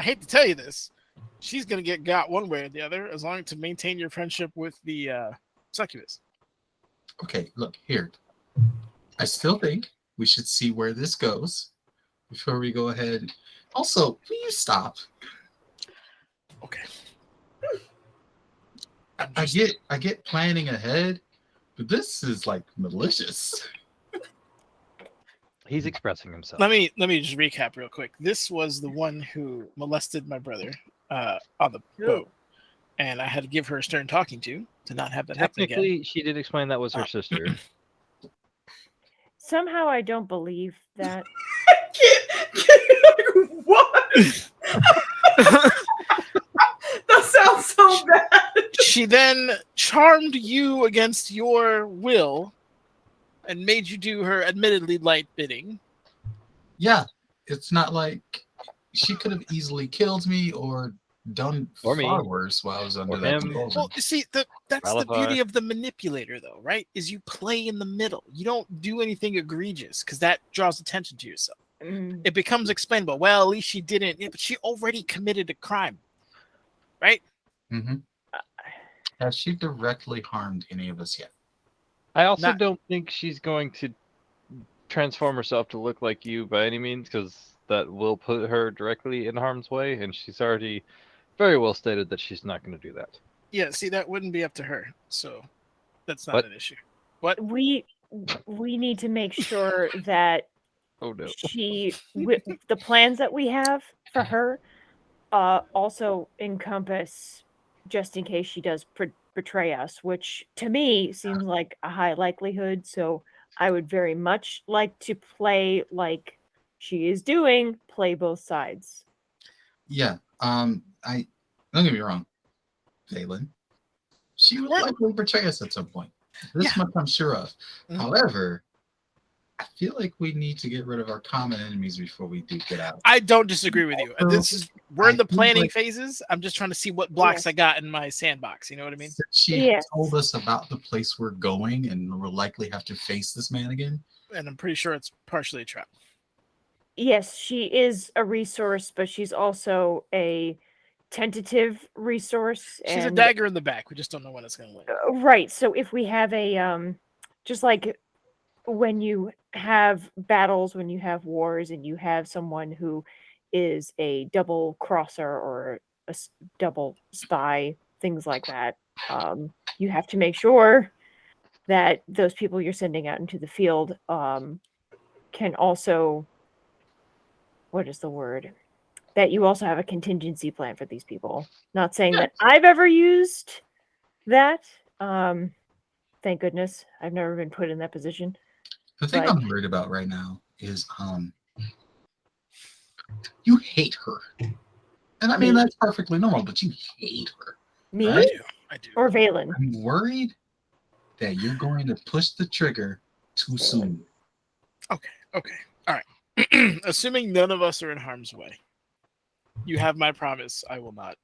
hate to tell you this, she's gonna get got one way or the other, as long as to maintain your friendship with the succubus.
Okay, look here. I still think we should see where this goes before we go ahead. Also, will you stop?
Okay.
I get planning ahead, but this is like malicious.
He's expressing himself.
Let me just recap real quick. This was the one who molested my brother on the boat, and I had to give her a stern talking to not have that happen again.
Technically, she did explain that was her sister.
Somehow I don't believe that.
What? That sounds so bad.
She then charmed you against your will and made you do her admittedly light bidding.
Yeah, it's not like she could have easily killed me or done
Or
far
me.
worse while I was under
Or
that
him.
compulsion.
Well, you see, that's the
Malify.
beauty of the manipulator, though, right? Is you play in the middle. You don't do anything egregious because that draws attention to yourself. It becomes explainable. Well, at least she didn't, but she already committed a crime, right?
Mm-hmm. Has she directly harmed any of us yet?
I also
Not-
don't think she's going to transform herself to look like you by any means, because that will put her directly in harm's way, and she's already very well stated that she's not going to do that.
Yeah, see, that wouldn't be up to her, so that's not
What?
an issue. What?
We need to make sure that
Oh no.
the plans that we have for her also encompass just in case she does betray us, which to me seems like a high likelihood. So I would very much like to play like she is doing, play both sides.
Yeah. I don't get me wrong, Valen. She would likely betray us at some point. This much I'm sure of.
Mhm.
However, I feel like we need to get rid of our common enemies before we do get out.
I don't disagree with you. We're in the
I think,
planning
like-
phases. I'm just trying to see what blocks
Yeah.
I got in my sandbox. You know what I mean?
Since she
Yes.
told us about the place we're going and we'll likely have to face this man again.
And I'm pretty sure it's partially a trap.
Yes, she is a resource, but she's also a tentative resource.
She's a
and
dagger in the back. We just don't know when it's going to land.
Right. So if we have a just like when you have battles, when you have wars, and you have someone who is a double crosser or a double spy, things like that, you have to make sure that those people you're sending out into the field can also, what is the word? That you also have a contingency plan for these people. Not saying that I've ever used that. Thank goodness. I've never been put in that position.
The thing
But-
I'm worried about right now is you hate her. And I mean
Me?
that's perfectly normal, but you hate her.
Me
Right?
I do.
or Valen?
I'm worried that you're going to push the trigger too soon.
Okay. All right. Assuming none of us are in harm's way, you have my promise. I will not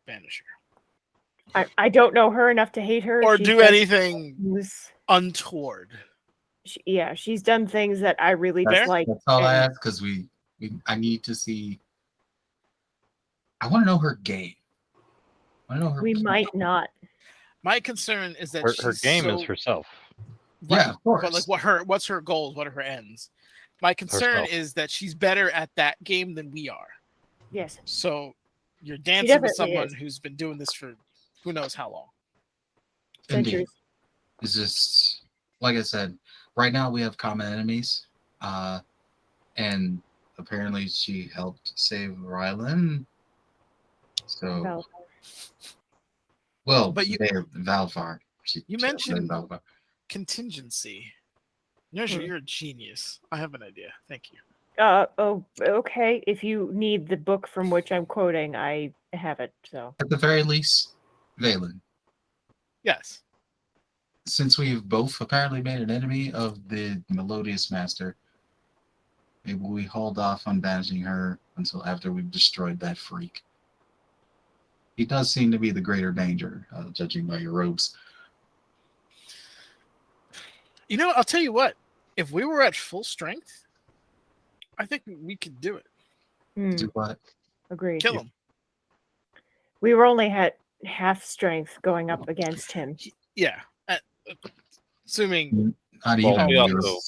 banish her
I don't know her enough to hate her.
or
She's
do
done
anything
things-
untoward.
she's done things that I really
Fair.
dislike.
That's all I
and-
ask because I need to see. I want to know her game. I want to know her.
We
plan.
might not.
My concern is that
Her
she's
game
so,
is herself.
Yeah, of course.
But like, what's her goals? What are her ends? My concern
Herself.
is that she's better at that game than we are.
Yes.
So you're dancing with
definitely
someone
is.
who's been doing this for who knows how long.
Indeed.
Centuries.
It's just like I said. Right now we have common enemies, and apparently she helped save Rylan. So,
Val-
well,
But you-
they're Valfar.
You
She
mentioned
Valfar.
contingency. Nurse,
Hmm.
you're a genius. I have an idea. Thank you.
Oh, okay. If you need the book from which I'm quoting, I have it. So
At the very least, Valen.
Yes.
Since we've both apparently made an enemy of the Melodious Master, maybe we hold off on banishing her until after we've destroyed that freak. He does seem to be the greater danger, judging by your robes.
You know, I'll tell you what. If we were at full strength, I think we could do it.
Do what?
agreed.
Kill him.
We were only at half strength going up against him.
Yeah. Assuming
Not
Well,
even.
we
you're-
also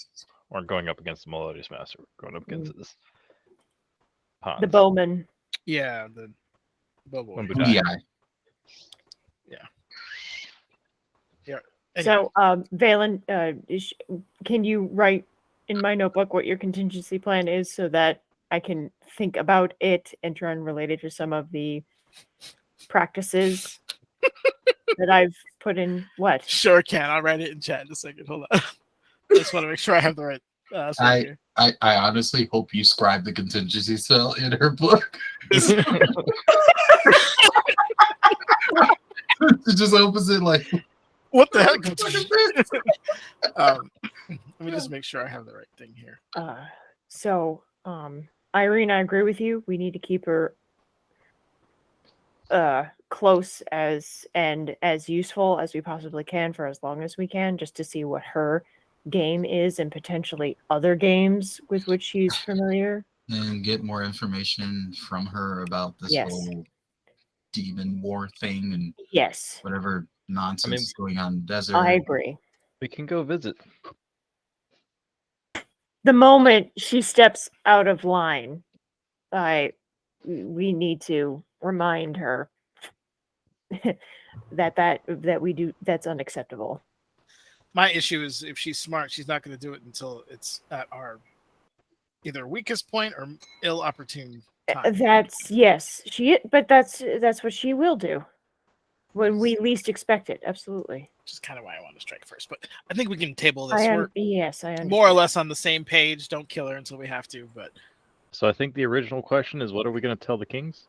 weren't going up against the Melodious Master. We're going up against this.
The bowman.
yeah, the Bobo.
Umbudai.
Yeah.
Anyway,
So, Valen, can you write in my notebook what your contingency plan is so that I can think about it and try and relate it to some of the practices that I've put in? What?
sure can. I'll write it in chat in a second. Hold on. Just want to make sure I have the right stuff here.
I honestly hope you scribe the contingency spell in her book. It just opens it like,
What the heck?
what is this?
Let me just make sure I have the right thing here.
So, Irene, I agree with you. We need to keep her close and as useful as we possibly can for as long as we can, just to see what her game is and potentially other games with which she's familiar.
And get more information from her about this
Yes.
whole demon war thing and
Yes,
whatever nonsense is going on in the desert.
I agree.
We can go visit.
The moment she steps out of line, we need to remind her that we do that's unacceptable.
My issue is if she's smart, she's not going to do it until it's at our either weakest point or ill opportune time.
That's but that's what she will do when we least expect it. Absolutely.
Which is kind of why I want to strike first. But I think we can table this.
I
We're
understand.
more or less on the same page. Don't kill her until we have to. But
So I think the original question is, what are we going to tell the kings?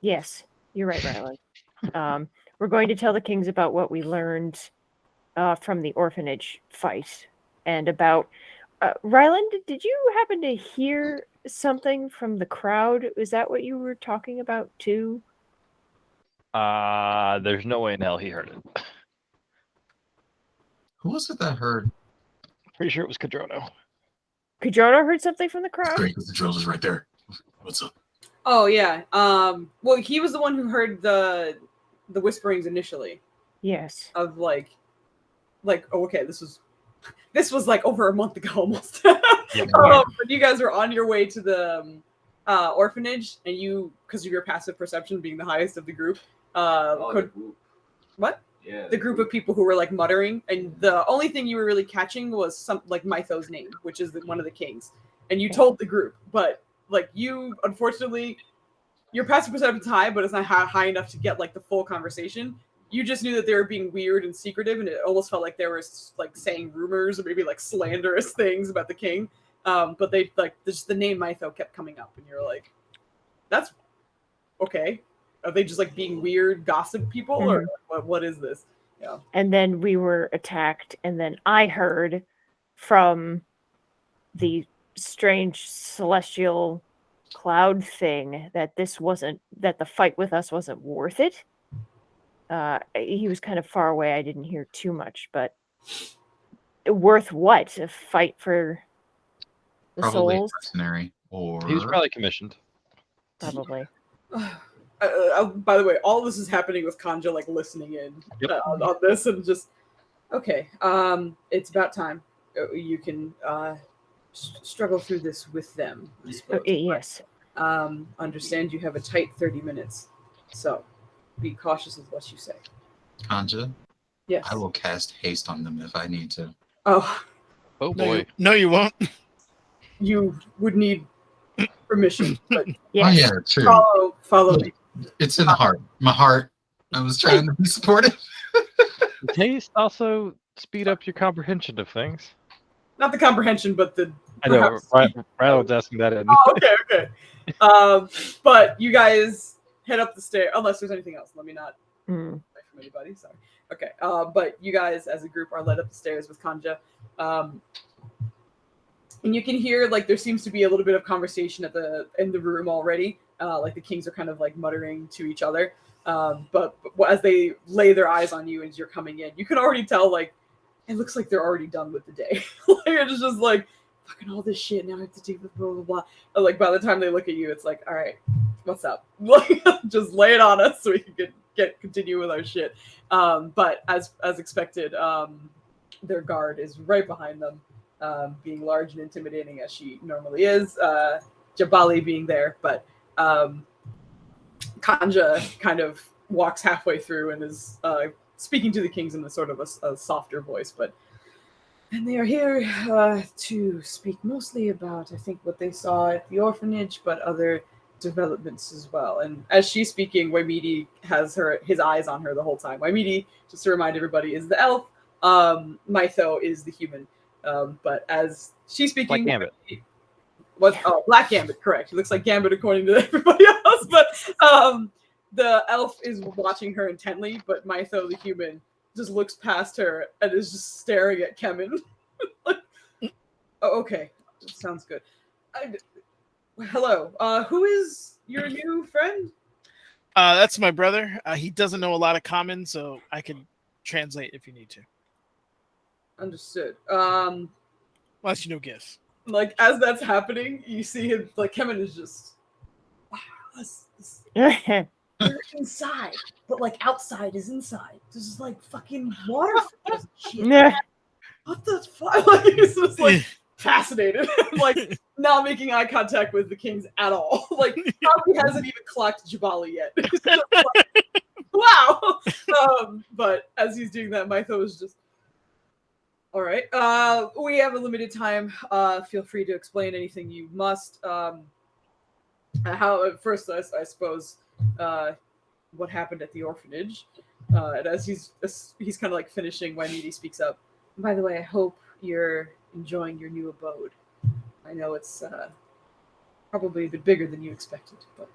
Yes, you're right, Rylan. We're going to tell the kings about what we learned from the orphanage fight and about Ryland. Did you happen to hear something from the crowd? Is that what you were talking about too?
There's no way in hell he heard it.
Who was it that heard?
Pretty sure it was Cadrono.
Kajona heard something from the crowd?
Great, because the drill is right there. What's up?
Oh yeah. Well, he was the one who heard the whisperings initially
Yes.
of like oh, okay, this was like over a month ago almost.
Yeah.
When you guys were on your way to the orphanage, and you, because of your passive perception being the highest of the group,
The group.
what?
Yeah.
The group of people who were like muttering, and the only thing you were really catching was some like Mytho's name, which is one of the kings, and you told the group, but like you, unfortunately, your passive perception's high, but it's not high enough to get like the full conversation. You just knew that they were being weird and secretive, and it almost felt like they were like saying rumors or maybe like slanderous things about the king. But they like just the name Mytho kept coming up, and you're like, "That's okay." Are they just like being weird gossip people, or what is this? Yeah.
And then we were attacked, and then I heard from the strange celestial cloud thing that the fight with us wasn't worth it. He was kind of far away. I didn't hear too much, but worth what? A fight for the
Probably
souls?
mercenary, or
He was probably commissioned.
Probably.
By the way, all this is happening with Kanja like listening in on this, and just Okay. It's about time. You can struggle through this with them, I suppose.
Yes.
Understand you have a tight 30 minutes, so be cautious with what you say.
Kanja,
Yes.
I will cast haste on them if I need to.
Oh,
Oh
No,
boy.
no, you won't.
you would need permission, but
Yes.
Oh yeah, true.
follow
Look,
me.
it's in the heart. My heart. I was trying to be supportive.
Taste also speed up your comprehension of things.
Not the comprehension, but the
I know.
perhaps.
Right was asking that in.
Oh, okay. But you guys head up the stair. Unless there's anything else, let me not
Mm.
away from anybody. Sorry. Okay. But you guys, as a group, are led up the stairs with Kanja. And you can hear like there seems to be a little bit of conversation in the room already. Like the kings are kind of like muttering to each other. But as they lay their eyes on you as you're coming in, you can already tell like it looks like they're already done with the day. Like it's just like fucking all this shit now I have to deal with blah blah blah. And, like by the time they look at you, it's like, all right, what's up? Like just lay it on us so we can continue with our shit. But as expected, their guard is right behind them. Being large and intimidating as she normally is, Jabali being there, but Kanja kind of walks halfway through and is speaking to the kings in a sort of a softer voice, and they are here to speak mostly about, I think, what they saw at the orphanage, but other developments as well. And as she's speaking, Waimidi has his eyes on her the whole time. Waimidi, just to remind everybody, is the elf. Mytho is the human. But as she's speaking,
Black Gambit.
Black Gambit, correct. He looks like Gambit according to everybody else, but the elf is watching her intently, but Mytho, the human, just looks past her and is just staring at Kemen. Like, oh, okay, sounds good. Hello, who is your new friend?
That's my brother. He doesn't know a lot of common, so I can translate if you need to.
Understood.
Unless you know GIF.
Like as that's happening, you see him like Kemen is just wow, you're inside, but like outside is inside. This is like fucking waterfalls and shit. What the fuck? Like he's just like fascinated, like not making eye contact with the kings at all. Like probably hasn't even clocked Jabali yet. He's just like, wow. But as he's doing that, Mytho is just all right. We have a limited time. Feel free to explain anything you must. How first, I suppose, what happened at the orphanage. And as he's kind of like finishing, Waimidi speaks up. By the way, I hope you're enjoying your new abode. I know it's probably a bit bigger than you expected, but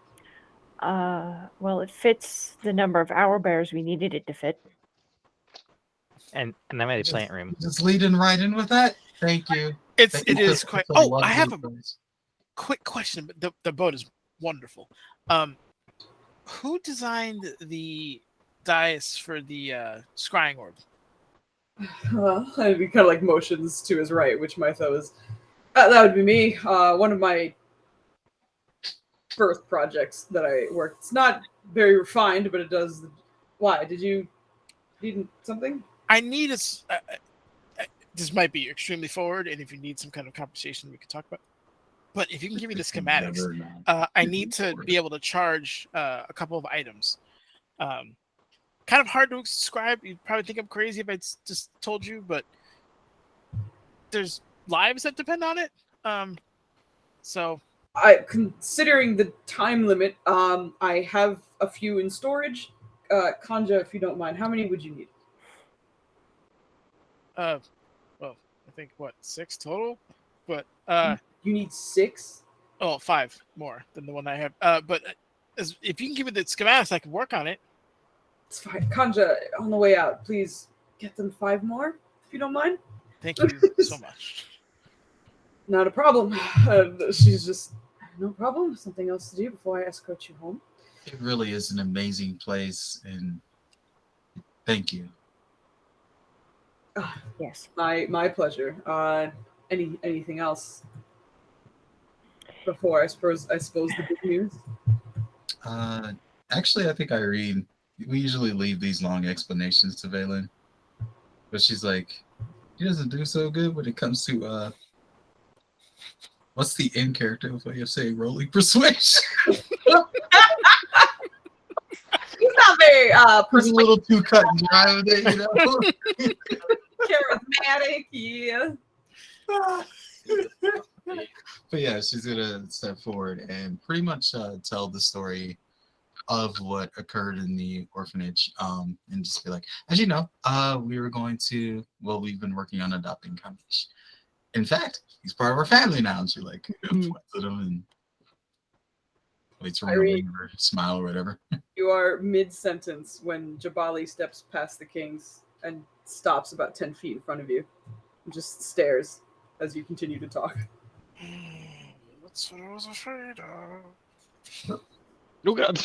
well, it fits the number of hour bears we needed it to fit.
And I made a plant room.
Just leading right in with that. Thank you.
It
Thank you
is
for
quite.
the
Oh,
lovely
I have a
place.
quick question. But the boat is wonderful. Who designed the dais for the scrying orb?
and he kind of like motions to his right, which Mytho is. That would be me. One of my birth projects that I worked. It's not very refined, but it does. Why did you need something?
I need a. This might be extremely forward, and if you need some kind of conversation, we could talk about. But if you can give me the schematics, I need to be able to charge a couple of items. Kind of hard to describe. You'd probably think I'm crazy if I just told you, but there's lives that depend on it. So,
considering the time limit, I have a few in storage. Kanja, if you don't mind, how many would you need?
well, I think what 6 total, but
You need 6.
oh, 5 more than the one I have. But if you can give me the schematics, I can work on it.
It's fine. Kanja, on the way out, please get them 5 more, if you don't mind.
Thank you so much.
Not a problem. She's just, no problem. Something else to do before I escort you home.
It really is an amazing place, and thank you.
Yes.
My pleasure. Anything else before I suppose the big news?
Actually, I think Irene. We usually leave these long explanations to Valen. But she's like, he doesn't do so good when it comes to what's the in character way of saying rolling persuasion?
He's not very
He's a little too cut and dry with it, you know.
charismatic. Yeah.
But yeah, she's gonna step forward and pretty much tell the story of what occurred in the orphanage, and just be like, as you know, we've been working on adopting Kamish. In fact, he's part of our family now. And she like points at him and waits for him to wave or smile or whatever.
You are mid-sentence when Jabali steps past the kings and stops about 10 feet in front of you and just stares as you continue to talk.
That's what I was afraid of.
Oh God.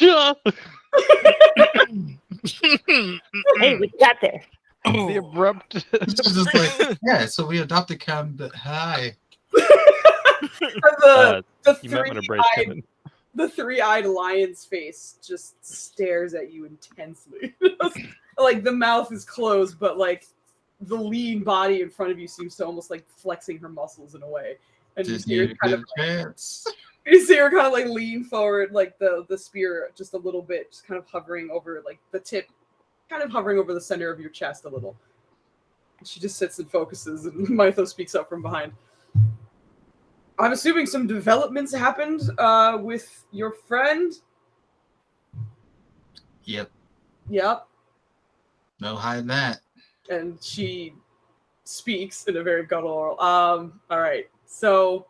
Hey, we got there.
The abrupt.
She's just like, yeah, so we adopted Cam, but hi.
the
You might want to brace him.
the three-eyed lion's face just stares at you intensely. Like the mouth is closed, but like the lean body in front of you seems to almost like flexing her muscles in a way. And you
Just
see her
need a
kind
good
of
chance.
you see her kind of like lean forward, like the spear just a little bit, just kind of hovering over like the tip, kind of hovering over the center of your chest a little. And she just sits and focuses, and Mytho speaks up from behind. I'm assuming some developments happened with your friend.
Yep.
Yep.
No hiding that.
And she speaks in a very guttural. All right. So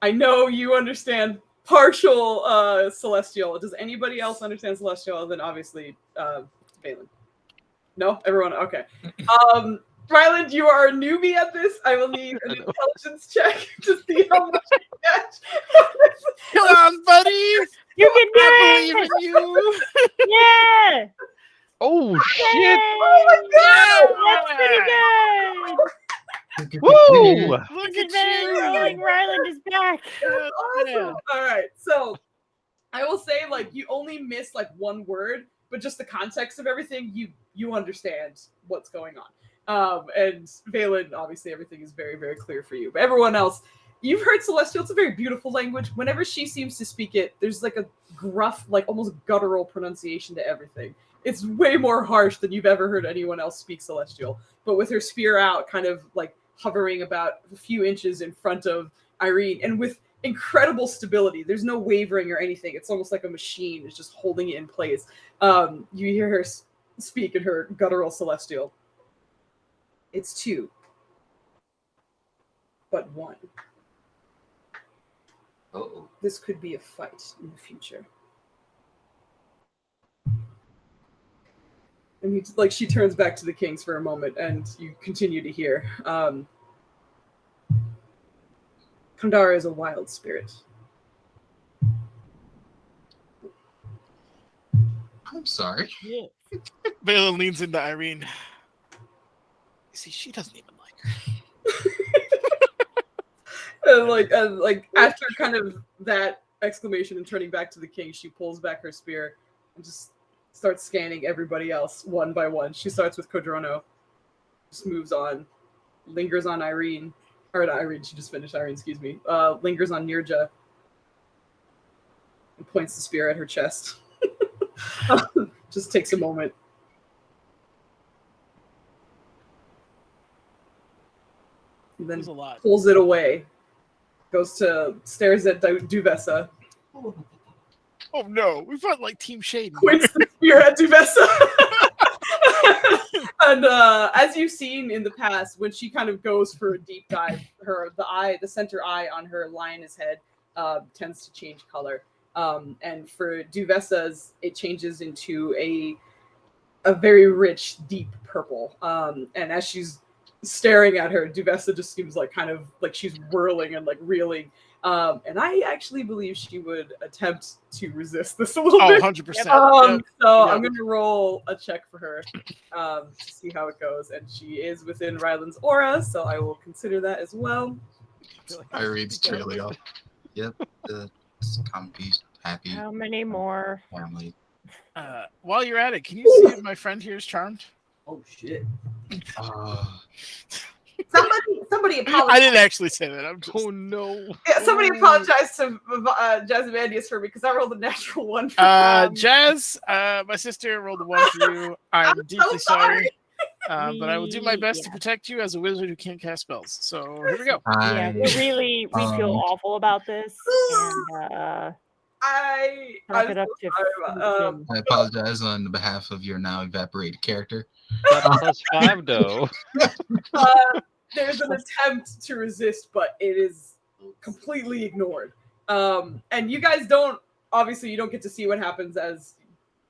I know you understand partial Celestial. Does anybody else understand Celestial other than obviously Valen? No? Everyone? Okay. Ryland, you are a newbie at this. I will need an intelligence check to see how much you catch.
Come on, buddy!
You can do
I
it!
believe in you!
Yeah!
Oh shit!
Yay!
Oh
That's pretty good!
Woo!
Look at
Advantage
you!
rolling, Ryland is back.
Awesome.
Yeah.
All right. So I will say, like, you only miss like one word, but just the context of everything, you understand what's going on. And Valen, obviously, everything is very, very clear for you. But everyone else, you've heard Celestial. It's a very beautiful language. Whenever she seems to speak it, there's like a gruff, like almost guttural pronunciation to everything. It's way more harsh than you've ever heard anyone else speak Celestial. But with her spear out, kind of like hovering about a few inches in front of Irene, and with incredible stability. There's no wavering or anything. It's almost like a machine is just holding it in place. You hear her speak in her guttural Celestial. It's 2, but 1.
Uh-oh.
This could be a fight in the future. And she turns back to the kings for a moment, and you continue to hear. Kandara is a wild spirit.
I'm sorry.
Yeah. Valen leans into Irene. You see, she doesn't even like her.
and after kind of that exclamation and turning back to the king, she pulls back her spear and just starts scanning everybody else one by one. She starts with Kodrono, just moves on, lingers on Irene. Or not Irene, she just finished Irene, excuse me. Lingers on Nirja and points the spear at her chest. Just takes a moment. And then
There's a lot.
pulls it away. Stares at Duvessa.
Oh no, we've got like Team Shade.
Points the spear at Duvessa. And as you've seen in the past, when she kind of goes for a deep dive, the center eye on her lioness head tends to change color. And for Duvessa's, it changes into a very rich, deep purple. And as she's staring at her, Duvessa just seems like kind of like she's whirling and like reeling. And I actually believe she would attempt to resist this a little bit.
100%.
So I'm going to roll a check for her to see how it goes. And she is within Ryland's aura, so I will consider that as well.
Irene's trailing off. Yep. Comfy, happy
How many more?
family.
While you're at it, can you see if my friend here is charmed?
Oh shit.
Somebody
I
apologized.
didn't actually say that. I'm just.
Oh no.
Yeah, somebody apologized to Jazimandius for me because I rolled a natural one. For
Jazz, my sister rolled a 1 for you. I'm deeply
so sorry.
sorry. But I will do my best to
Yeah.
protect you as a wizard who can't cast spells. So here we go.
Yeah, we feel awful about this, and chalk it up to Foozin.
I apologize on behalf of your now evaporated character.
That +5 though.
There's an attempt to resist, but it is completely ignored. And you guys don't, obviously, you don't get to see what happens, as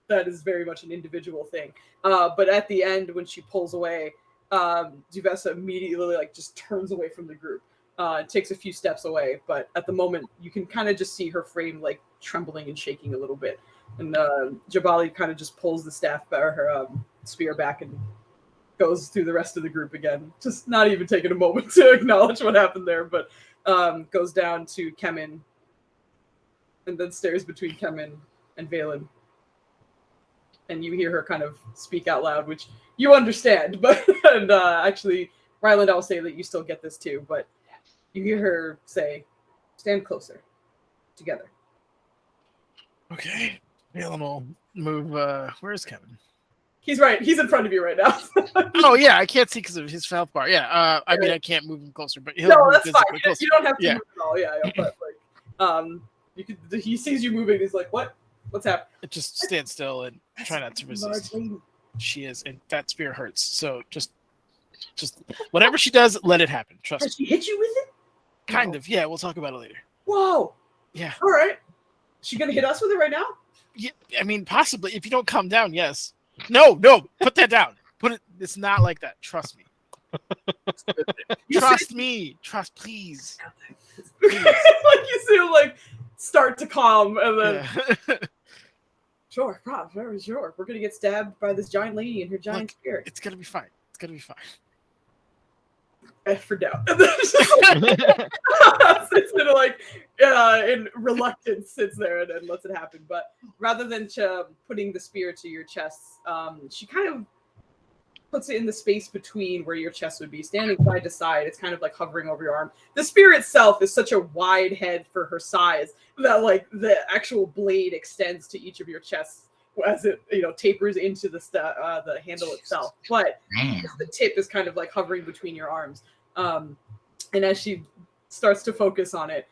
that is very much an individual thing. But at the end, when she pulls away, Duvessa immediately just turns away from the group. Takes a few steps away, but at the moment, you can kind of just see her frame trembling and shaking a little bit. And Jabali kind of just pulls the staff, or her spear back, and goes through the rest of the group again, just not even taking a moment to acknowledge what happened there, but goes down to Kemen and then stares between Kemen and Valen. And you hear her kind of speak out loud, which you understand, but and actually, Ryland, I'll say that you still get this too, but you hear her say, stand closer, together.
Okay. Valen will move. Where is Kevin?
He's right. He's in front of you right now.
Oh yeah, I can't see because of his health bar. Yeah. I mean, I can't move him closer, but he'll
No,
move
that's fine.
physically closer.
You don't have to
Yeah.
move at all. Yeah, but you could. He sees you moving. He's like, "What? What's happening?"
Just stand still and try not to resist. She is, and that spear hurts. So just whatever she does, let it happen. Trust me.
Has she hit you with it?
Kind of. Yeah, we'll talk about it later.
Whoa.
Yeah.
All right. She gonna hit us with it right now?
Yeah, I mean, possibly if you don't calm down. Yes. No. Put that down. Put it. It's not like that. Trust me. Trust me. Trust, please.
Like you see him start to calm, and then
Yeah.
sure, sure. We're gonna get stabbed by this giant lady and her giant
Look,
spear.
It's gonna be fine. It's gonna be fine.
F for doubt. And then sits there in reluctance, sits there and lets it happen. But rather than putting the spear to your chest, she kind of puts it in the space between where your chest would be, standing side to side. It's kind of hovering over your arm. The spear itself is such a wide head for her size that the actual blade extends to each of your chests as it tapers into the handle itself. But the tip is kind of hovering between your arms. And as she starts to focus on it,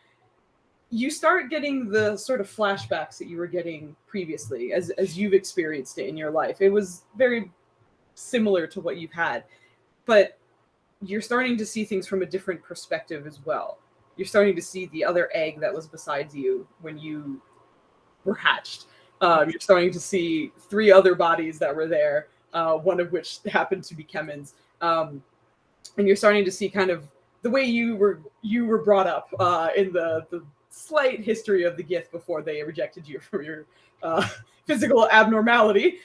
you start getting the sort of flashbacks that you were getting previously as you've experienced it in your life. It was very similar to what you've had, but you're starting to see things from a different perspective as well. You're starting to see the other egg that was beside you when you were hatched. You're starting to see 3 other bodies that were there, one of which happened to be Kemen's. And you're starting to see kind of the way you were brought up in the slight history of the Gith before they rejected you for your physical abnormality.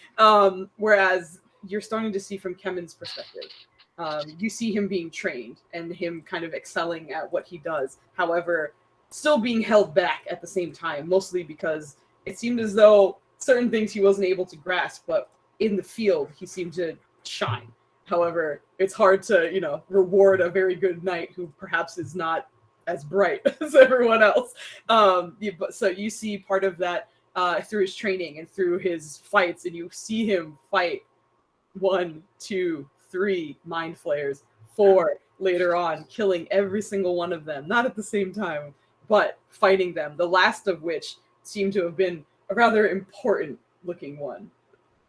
Whereas you're starting to see from Kemen's perspective. You see him being trained and him kind of excelling at what he does. However, still being held back at the same time, mostly because it seemed as though certain things he wasn't able to grasp, but in the field, he seemed to shine. However, it's hard to, reward a very good knight who perhaps is not as bright as everyone else. So you see part of that through his training and through his fights, and you see him fight 1, 2, 3 mind flayers, 4 later on, killing every single one of them, not at the same time, but fighting them. The last of which seemed to have been a rather important looking one.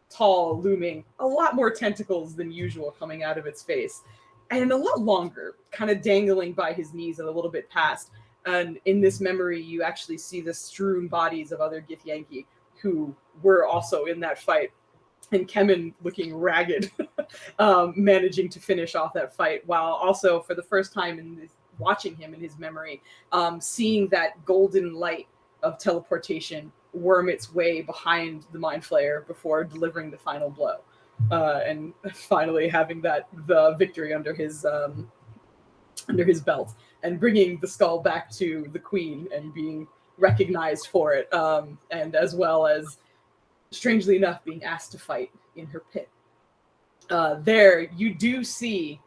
Tall, looming, a lot more tentacles than usual coming out of its face, and a lot longer, kind of dangling by his knees and a little bit past. And in this memory, you actually see the strewn bodies of other Githyanki who were also in that fight, and Kemen looking ragged, managing to finish off that fight, while also for the first time watching him in his memory, seeing that golden light of teleportation worm its way behind the Mind Flayer before delivering the final blow, and finally having the victory under his belt, and bringing the skull back to the Queen and being recognized for it, and as well as, strangely enough, being asked to fight in her pit. there you do see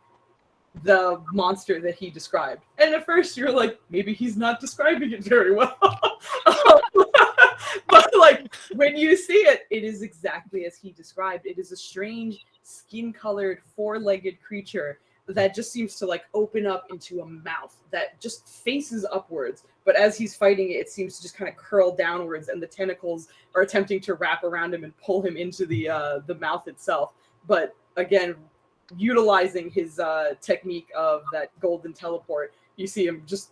the monster that he described. And at first you're like, maybe he's not describing it very well. But like when you see it, it is exactly as he described. It is a strange skin-colored four-legged creature that just seems to like open up into a mouth that just faces upwards. But as he's fighting it, it seems to just kind of curl downwards, and the tentacles are attempting to wrap around him and pull him into the mouth itself. But again, utilizing his technique of that golden teleport, you see him just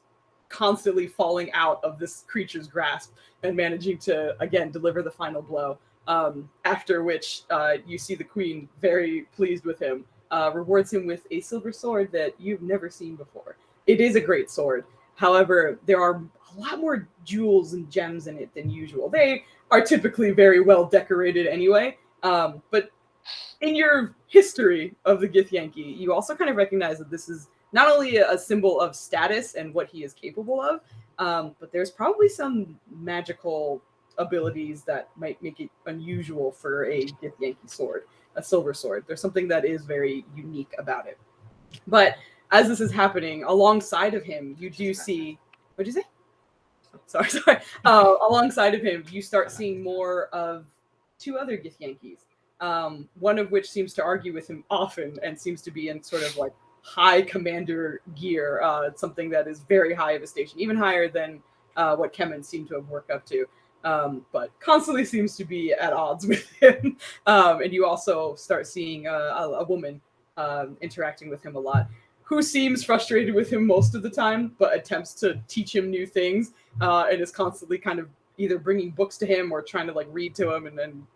constantly falling out of this creature's grasp and managing to again deliver the final blow. After which you see the queen, very pleased with him, rewards him with a silver sword that you've never seen before. It is a great sword. However, there are a lot more jewels and gems in it than usual. They are typically very well decorated anyway, but in your history of the Githyanki, you also kind of recognize that this is not only a symbol of status and what he is capable of, but there's probably some magical abilities that might make it unusual for a Githyanki sword, a silver sword. There's something that is very unique about it. But as this is happening, alongside of him, you do see... What'd you say? Sorry. Alongside of him, you start seeing more of two other Githyankis. One of which seems to argue with him often and seems to be in sort of like high commander gear, something that is very high of a station, even higher than what Kemen seemed to have worked up to, but constantly seems to be at odds with him. And you also start seeing a woman interacting with him a lot, who seems frustrated with him most of the time, but attempts to teach him new things, and is constantly kind of either bringing books to him or trying to like read to him and then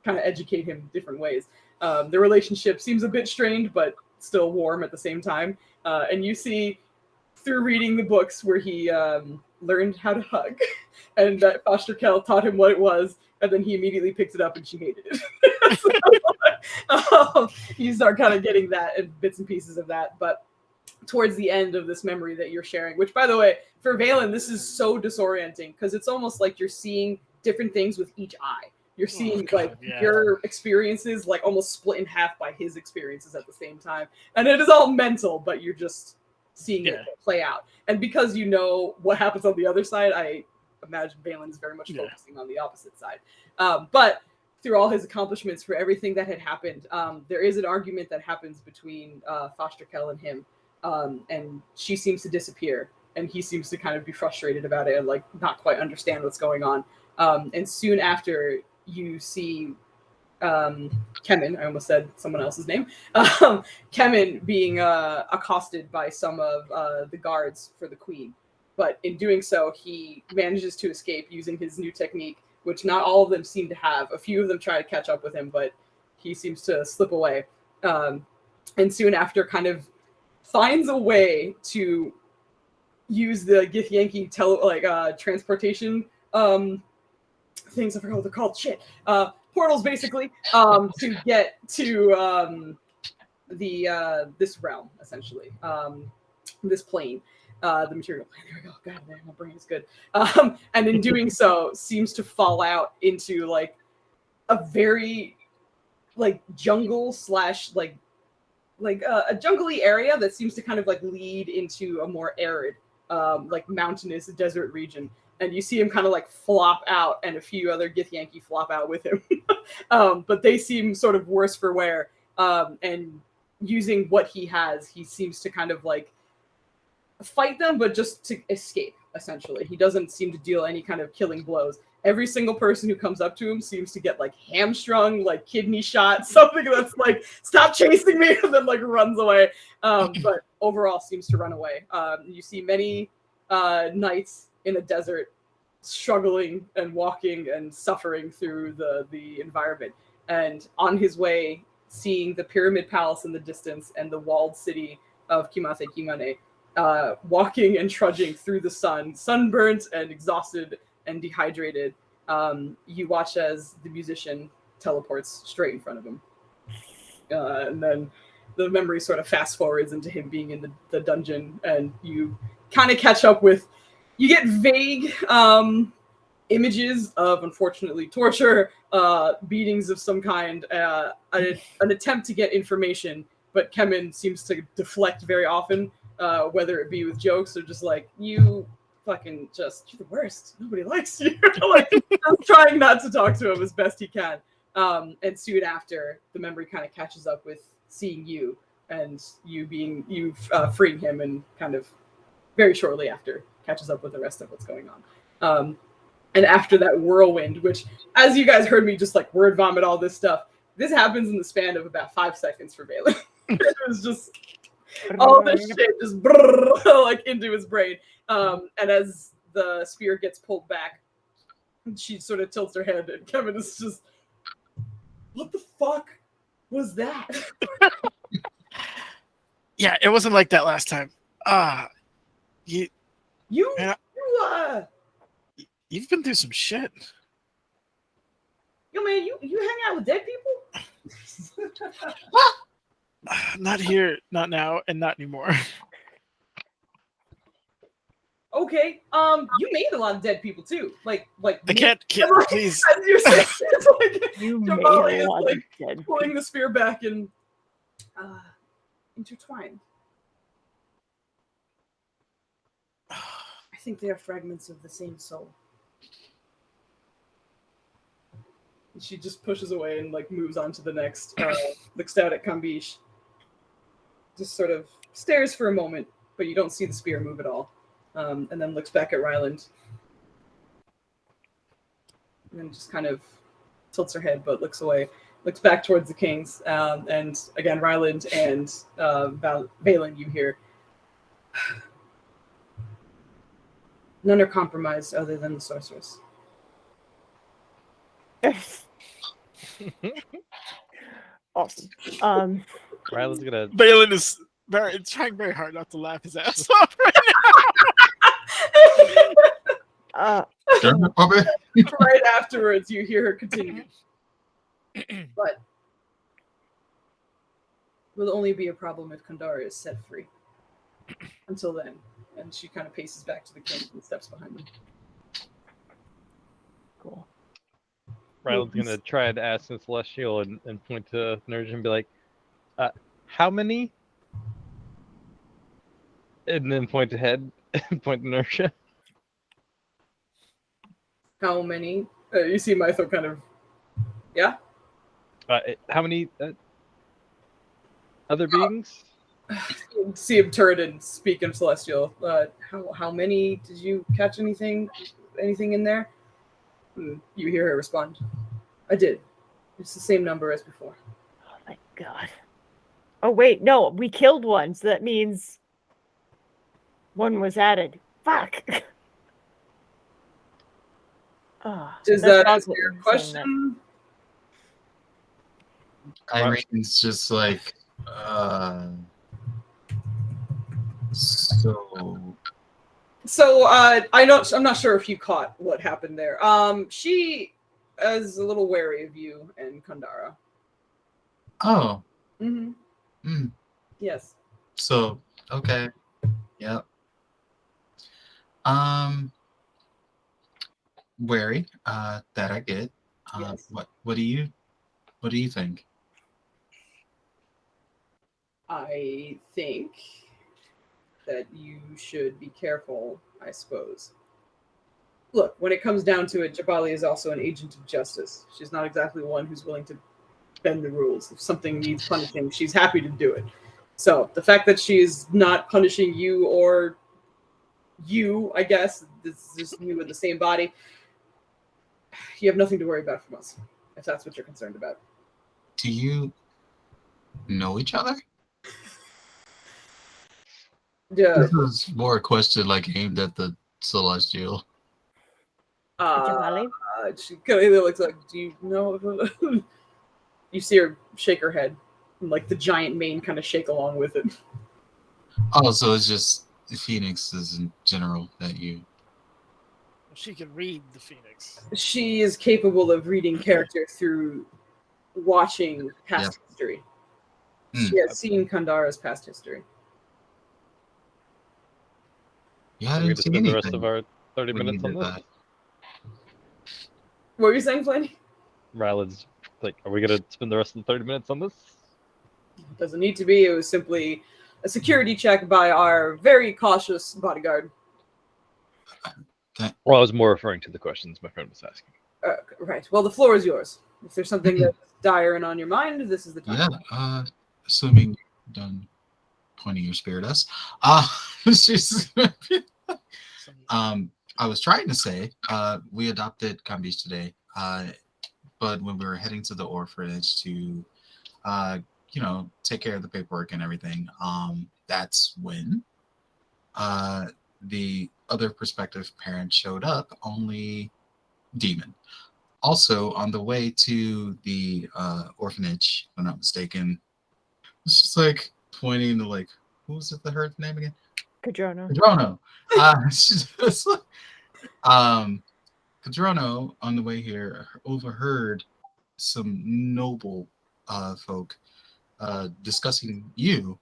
kind of educate him different ways. The relationship seems a bit strained, but still warm at the same time. And you see through reading the books where he learned how to hug, and that Foster Kell taught him what it was, and then he immediately picked it up and she hated it. You start kind of getting that and bits and pieces of that. But towards the end of this memory that you're sharing, which by the way, for Valen, this is so disorienting because it's almost like you're seeing different things with each eye. You're seeing your experiences like almost split in half by his experiences at the same time. And it is all mental, but you're just seeing it play out. And because you know what happens on the other side, I imagine Valen is very much focusing on the opposite side. But through all his accomplishments, for everything that had happened, there is an argument that happens between Foster Kell and him. And she seems to disappear. And he seems to kind of be frustrated about it and like not quite understand what's going on. And soon after, you see Kemen, I almost said someone else's name, Kemen being accosted by some of the guards for the queen. But in doing so, he manages to escape using his new technique, which not all of them seem to have. A few of them try to catch up with him, but he seems to slip away. And soon after kind of finds a way to use the Githyanki transportation things. I forgot what they're called. Shit. Portals, basically, to get to this realm, essentially. This plane. The material plane. There we go. God damn, my brain is good. And in doing so, seems to fall out into like a very like jungle slash like a jungly area that seems to kind of like lead into a more arid, like mountainous desert region. And you see him kind of like flop out, and a few other Githyanki flop out with him. But they seem sort of worse for wear. And using what he has, he seems to kind of like fight them, but just to escape, essentially. He doesn't seem to deal any kind of killing blows. Every single person who comes up to him seems to get like hamstrung, like kidney shot, something that's like, stop chasing me, and then like runs away. But overall seems to run away. You see many knights in a desert struggling and walking and suffering through the environment. And on his way, seeing the pyramid palace in the distance and the walled city of Kimase Kimane, walking and trudging through the sun, sunburnt and exhausted and dehydrated, you watch as the musician teleports straight in front of him. And then the memory sort of fast forwards into him being in the dungeon, and you kind of catch up with, you get vague images of, unfortunately, torture, beatings of some kind, an attempt to get information, but Kemen seems to deflect very often, whether it be with jokes or just like, you fucking just, you're the worst. Nobody likes you. Like, just trying not to talk to him as best he can. And soon after, the memory kind of catches up with seeing you and you freeing him, and kind of very shortly after catches up with the rest of what's going on. And after that whirlwind, which, as you guys heard me just like word vomit all this stuff, this happens in the span of about 5 seconds for Valen. It was just all this shit just like into his brain. And as the spear gets pulled back, she sort of tilts her head, and Kevin is just, what the fuck was that?
Yeah, it wasn't like that last time. You've been through some shit.
Yo, man, you hang out with dead people?
Not here, not now, and not anymore.
Okay. You made a lot of dead people too. Like
I can't please.
As you're saying, it's like
You made
Jamali
a
is
lot
like
of dead
pulling the spear back and intertwined. I think they are fragments of the same soul. And she just pushes away and like moves on to the next. Looks out at Kambish. Just sort of stares for a moment, but you don't see the spear move at all. And then looks back at Ryland. And then just kind of tilts her head, but looks away. Looks back towards the kings. And again, Ryland and Valen, you hear. None are compromised other than the sorceress.
Awesome.
Ryland's gonna.
Balin is trying very hard not to laugh his ass off right
Right afterwards, you hear her continue. But will only be a problem if Kandara is set free. Until then. And she kind of paces back to the king and steps behind them.
Cool.
Ryland's gonna try to ask the Celestial and point to Nerja and be like, how many? And then point to head and point to Nerja.
How many? You see Mytho kind of, yeah?
How many other beings?
See him turn and speak in Celestial. How many? Did you catch anything in there? And you hear her respond. I did. It's the same number as before.
Oh my god. Oh wait, no, we killed one, so that means one was added. Fuck.
Does that answer your question?
Irene's just like,
So I'm not sure if you caught what happened there. She is a little wary of you and Kandara.
Oh.
Mm-hmm.
Mm.
Yes.
So, okay. Yep. Wary. That I get.
Yes.
What do you think?
I think that you should be careful, I suppose. Look, when it comes down to it, Jabali is also an agent of justice. She's not exactly one who's willing to bend the rules. If something needs punishing, she's happy to do it. So the fact that she's not punishing you or you, I guess, this is just you in the same body, you have nothing to worry about from us, if that's what you're concerned about.
Do you know each other?
Yeah.
This is more a question like aimed at the Celestial.
She kind of looks like, do you know? You see her shake her head, and like the giant mane kind of shake along with it.
Oh, so it's just the Phoenixes in general that you.
She can read the Phoenix.
She is capable of reading character through watching past history. She has seen Kandara's past history.
Yeah, I
We're
didn't
gonna
see
spend the
anything.
rest of our 30
when you
minutes on
did
this.
that.
What were you saying, Flanny?
Ryland's like, are we gonna spend the rest of the 30 minutes on this?
It doesn't need to be. It was simply a security check by our very cautious bodyguard.
Well, I was more referring to the questions my friend was asking.
Right. Well, the floor is yours. If there's something that's dire and on your mind, this is the time.
Yeah. Assuming you're done pointing your spear at us. I was trying to say we adopted Kambish today, but when we were heading to the orphanage to, take care of the paperwork and everything, that's when the other prospective parent showed up, only demon. Also, on the way to the orphanage, if I'm not mistaken, it's just like pointing to like, who was it that heard the name again?
Cadrono.
Cadrono on the way here overheard some noble folk discussing you.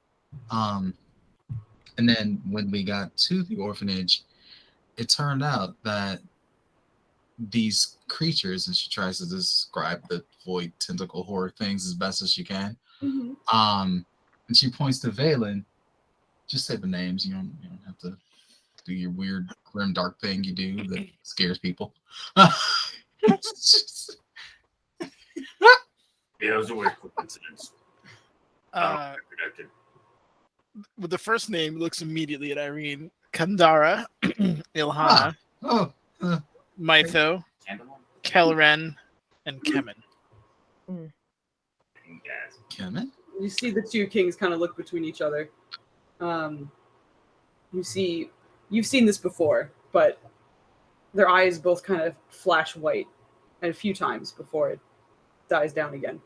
And then when we got to the orphanage, it turned out that these creatures, and she tries to describe the void tentacle horror things as best as she can. And she points to Valen. Just say the names. You don't have to do your weird grim dark thing you do that scares people.
Yeah, it was a weird coincidence. Connected.
With the first name, looks immediately at Irene. Kandara, Ilhana, Mytho, Kelren, and Kemen.
Kemen?
You see the two kings kind of look between each other. You've seen this before, but their eyes both kind of flash white and a few times before it dies down again.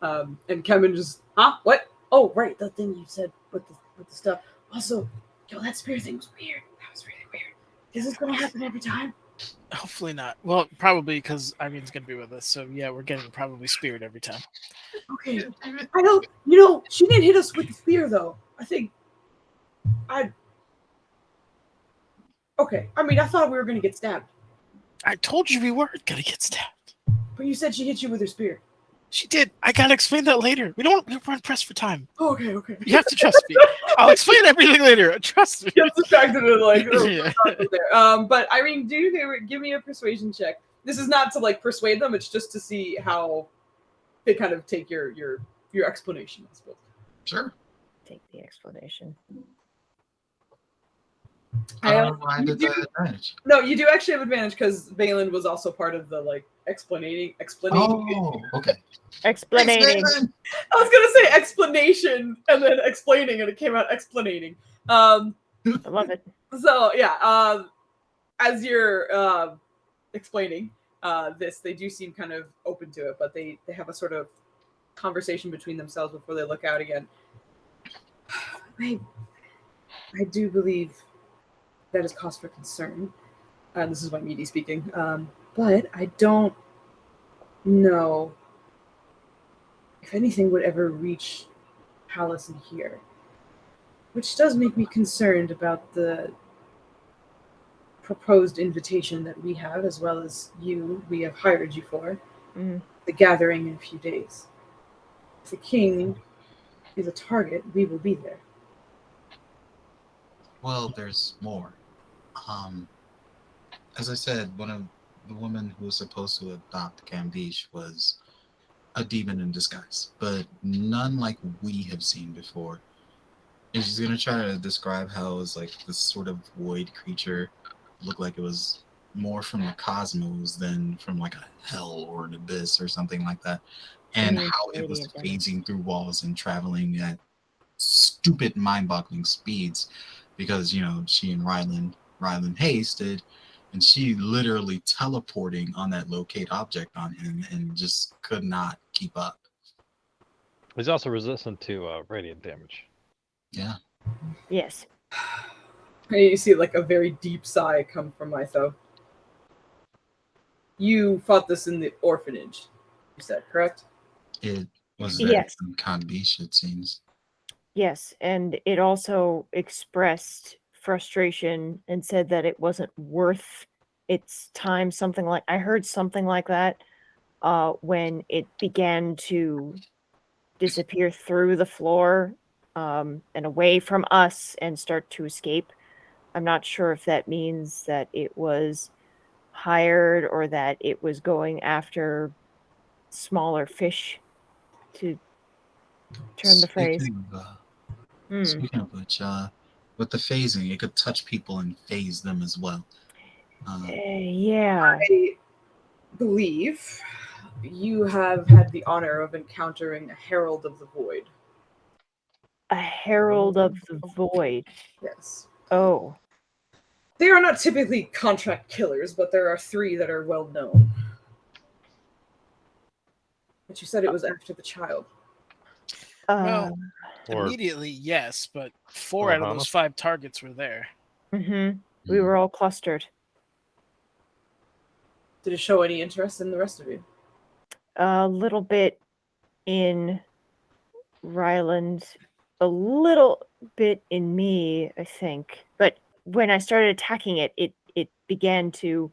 And Kemen just, what? Oh, right, the thing you said with the stuff. Also, that spear thing was weird. That was really weird. Is this going to happen every time?
Hopefully not. Well, probably because Irene's going to be with us. So, yeah, we're getting probably speared every time.
Okay. I don't, she didn't hit us with the spear, though. Okay. I mean, I thought we were going to get stabbed.
I told you we weren't going to get stabbed.
But you said she hit you with her spear.
She did. I got to explain that later. We're pressed for time.
Okay.
You have to trust me. I'll explain everything later. Trust me.
Get distracted and
Yeah.
But Irene, give me a persuasion check. This is not to persuade them. It's just to see how they kind of take your explanation, I suppose.
Sure.
Take the explanation.
Why did that advantage?
No, you do actually have advantage because Valen was also part of the explaining.
Oh, okay.
Explanating.
I was gonna say explanation and then explaining, and it came out explanating.
I love it.
So yeah, as you're explaining this, they do seem kind of open to it, but they have a sort of conversation between themselves before they look out again. I do believe that is cause for concern. This is White Meaty speaking. But I don't know if anything would ever reach Palace in here, which does make me concerned about the proposed invitation that we have, as well as we have hired you for, the gathering in a few days. If the king is a target, we will be there.
Well, there's more. As I said, one of the women who was supposed to adopt Kambish was a demon in disguise, but none like we have seen before. And she's gonna try to describe how it was this sort of void creature, looked like it was more from the cosmos than from a hell or an abyss or something like that, and how it was phasing through walls and traveling at stupid, mind-boggling speeds, because she and Ryland hasted, and she literally teleporting on that locate object on him and just could not keep up.
He's also resistant to radiant damage.
Yeah.
Yes.
And you see a very deep sigh come from Mytho. You fought this in the orphanage, you said, correct?
It was
Yes.
from Kambish, it seems.
Yes, and it also expressed frustration and said that it wasn't worth it's time, something like I heard something like that when it began to disappear through the floor and away from us and start to escape. I'm not sure if that means that it was hired or that it was going after smaller fish, to turn the phrase.
Speaking of which, with the phasing, it could touch people and phase them as well.
Yeah.
I believe you have had the honor of encountering a Herald of the Void.
A Herald of the Void.
Yes.
Oh.
They are not typically contract killers, but there are 3 that are well known. But you said it was after the child.
Well,
Or-
immediately, yes, but 4 out of those 5 targets were there.
We were all clustered.
Did it show any interest in the rest of you?
A little bit in Ryland, a little bit in me, I think. But when I started attacking it, it began to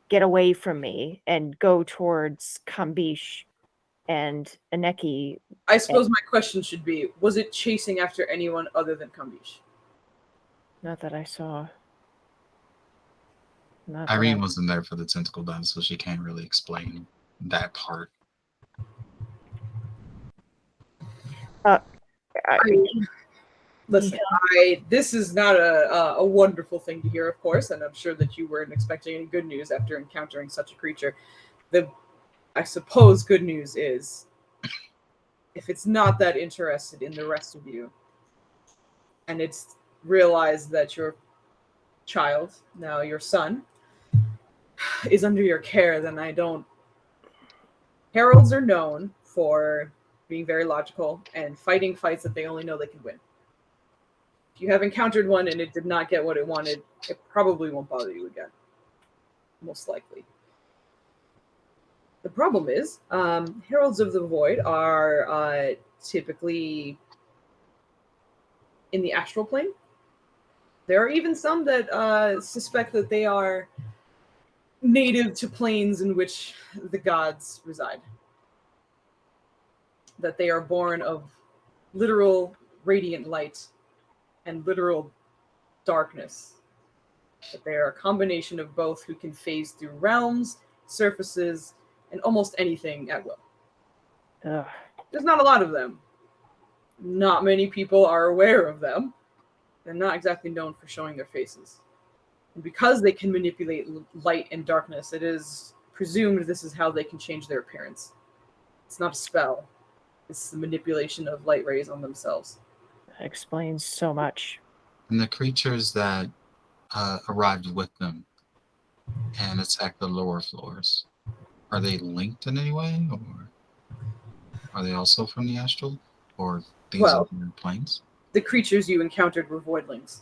get away from me and go towards Kambish and Aneki.
I suppose my question should be, was it chasing after anyone other than Kambish?
Not that I saw. Not
Irene wasn't there for the tentacle dive, so she can't really explain that part.
Listen, this is not a wonderful thing to hear, of course, and I'm sure that you weren't expecting any good news after encountering such a creature. I suppose good news is, if it's not that interested in the rest of you, and it's realized that your child, now your son, is under your care, then I don't... Heralds are known for being very logical and fighting fights that they only know they can win. If you have encountered one and it did not get what it wanted, it probably won't bother you again. Most likely. The problem is, Heralds of the Void are typically in the astral plane. There are even some that suspect that they are native to planes in which the gods reside. That they are born of literal radiant light and literal darkness. That they are a combination of both who can phase through realms, surfaces, and almost anything at will.
Ugh.
There's not a lot of them. Not many people are aware of them. They're not exactly known for showing their faces. And because they can manipulate light and darkness, it is presumed this is how they can change their appearance. It's not a spell. It's the manipulation of light rays on themselves.
That explains so much.
And the creatures that arrived with them and attacked the lower floors, are they linked in any way, or are they also from the astral, or these other planes?
The creatures you encountered were voidlings,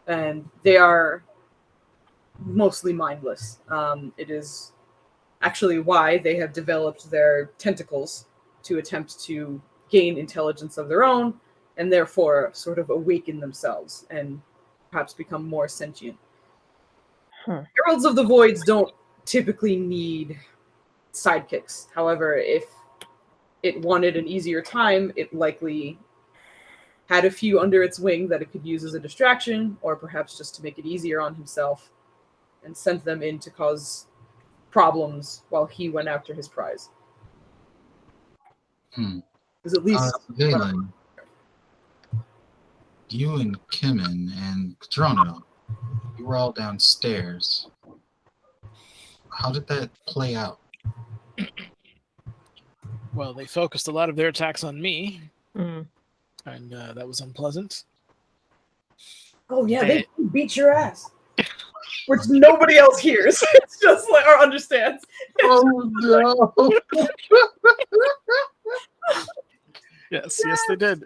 and they are mostly mindless. It is actually why they have developed their tentacles to attempt to gain intelligence of their own, and therefore sort of awaken themselves and perhaps become more sentient. Heralds of the Voids don't typically need sidekicks. However, if it wanted an easier time, it likely had a few under its wing that it could use as a distraction, or perhaps just to make it easier on himself, and sent them in to cause problems while he went after his prize. Because at least
Valen, you and Kimin and Drono, you were all downstairs. How did that play out?
Well, they focused a lot of their attacks on me,
Mm.
and that was unpleasant.
oh yeah, they beat your ass. Which nobody else hears. It's just like, or understands.
Oh no!
Yes, they did.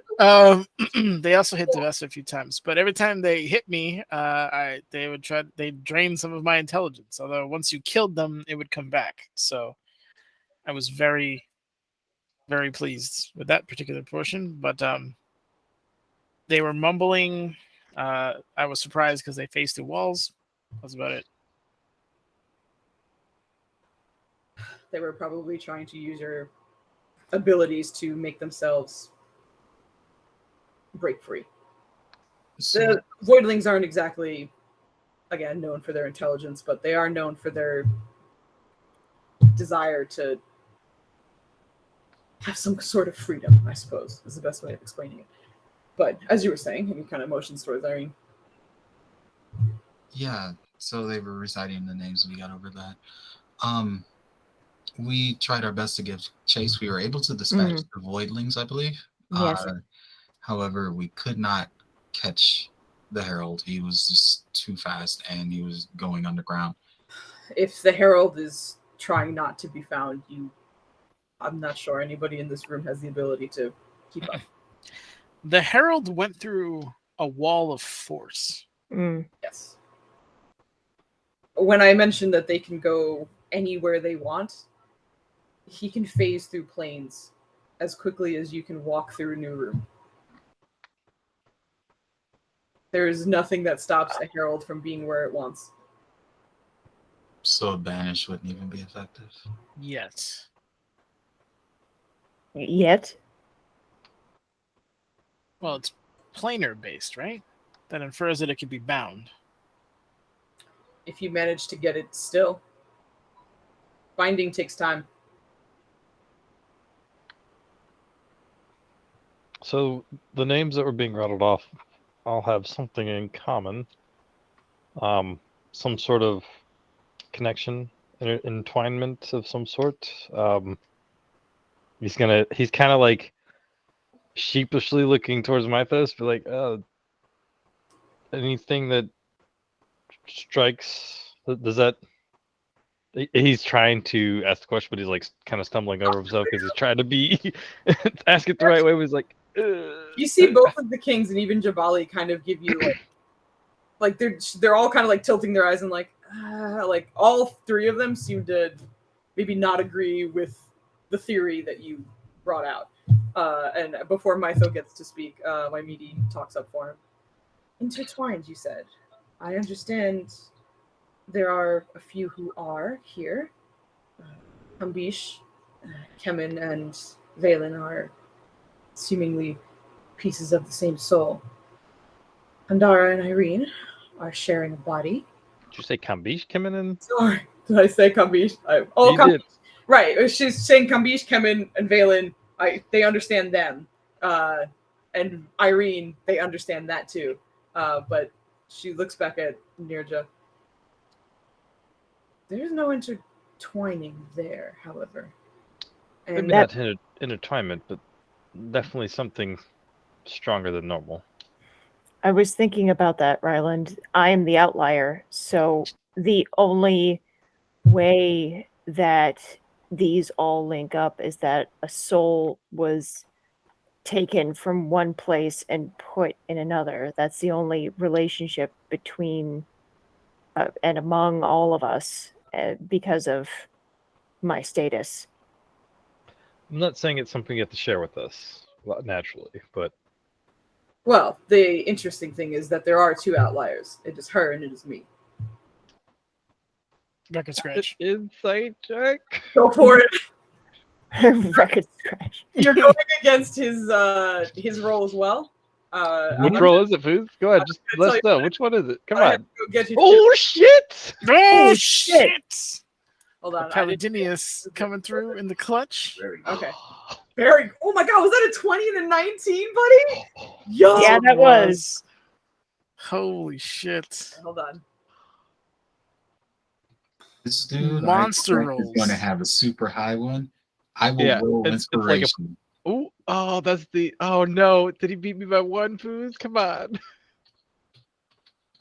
They also hit Devessa a few times, but every time they hit me, they drained some of my intelligence. Although once you killed them, it would come back. So I was very, very pleased with that particular portion. But they were mumbling. I was surprised because they faced the walls. That's about it.
They were probably trying to use your abilities to make themselves break free.
So,
The Voidlings aren't exactly, again, known for their intelligence, but they are known for their desire to have some sort of freedom, I suppose, is the best way of explaining it. But as you were saying, you kind of motions towards Irene.
yeah, so they were reciting the names. We got over that. We tried our best to give chase. We were able to dispatch the Voidlings, I believe.
Yes.
However, we could not catch the Herald. He was just too fast, and he was going underground.
If the Herald is trying not to be found, I'm not sure anybody in this room has the ability to keep up.
The Herald went through a wall of force.
Yes. When I mentioned that they can go anywhere they want, he can phase through planes as quickly as you can walk through a new room. There is nothing that stops a Herald from being where it wants.
So a banish wouldn't even be effective.
Yet.
Yet?
Well, it's planar based, right? That infers that it could be bound.
If you manage to get it still. Binding takes time.
So the names that were being rattled off all have something in common. Some sort of connection, entwinement of some sort. He's kind of like sheepishly looking towards Mythos, but like, anything that strikes, does that? He's trying to ask the question, but he's like kind of stumbling over himself because he's trying to be ask it the right way. But he's like,
You see both of the kings and even Jabali kind of give you like they're all kind of like tilting their eyes and like all three of them seem to maybe not agree with the theory that you brought out. And before Mytho gets to speak, my meaty talks up for him. Intertwined, you said. I understand there are a few who are here. Kambish, Kemen, and Valen are seemingly pieces of the same soul. Pandara and Irene are sharing a body.
did you say Kambish coming in?
Sorry, did I say Kambish?
You did.
Right, she's saying Kambish, Kemen, and Valen. They understand them. And Irene, they understand that too. But she looks back at Nirja. There's no intertwining there, however. And
Maybe not intertwinement, but definitely something stronger than normal.
I was thinking about that, Ryland. I am the outlier, so the only way that these all link up is that a soul was taken from one place and put in another. That's the only relationship between and among all of us because of my status.
I'm not saying it's something you have to share with us naturally, but
well, the interesting thing is that there are two outliers. It is her and it is me.
Record scratch.
Insight check.
Go for it.
Record scratch.
You're going against his role as well.
Which role is it, Foos? Go ahead, just let us know. Which one is it? Come on.
Get
Oh shit!
Oh shit!
Hold on.
Palladinius coming through in the clutch.
Okay. Very. Oh my God, was that a 20 and a 19, buddy? Yo.
Yeah, that was.
Holy shit!
Hold on.
This dude,
Monster
is
rolls.
going to have a super high one. I will roll inspiration.
It's like oh, that's the. Oh no! Did he beat me by one, Foos? Come on.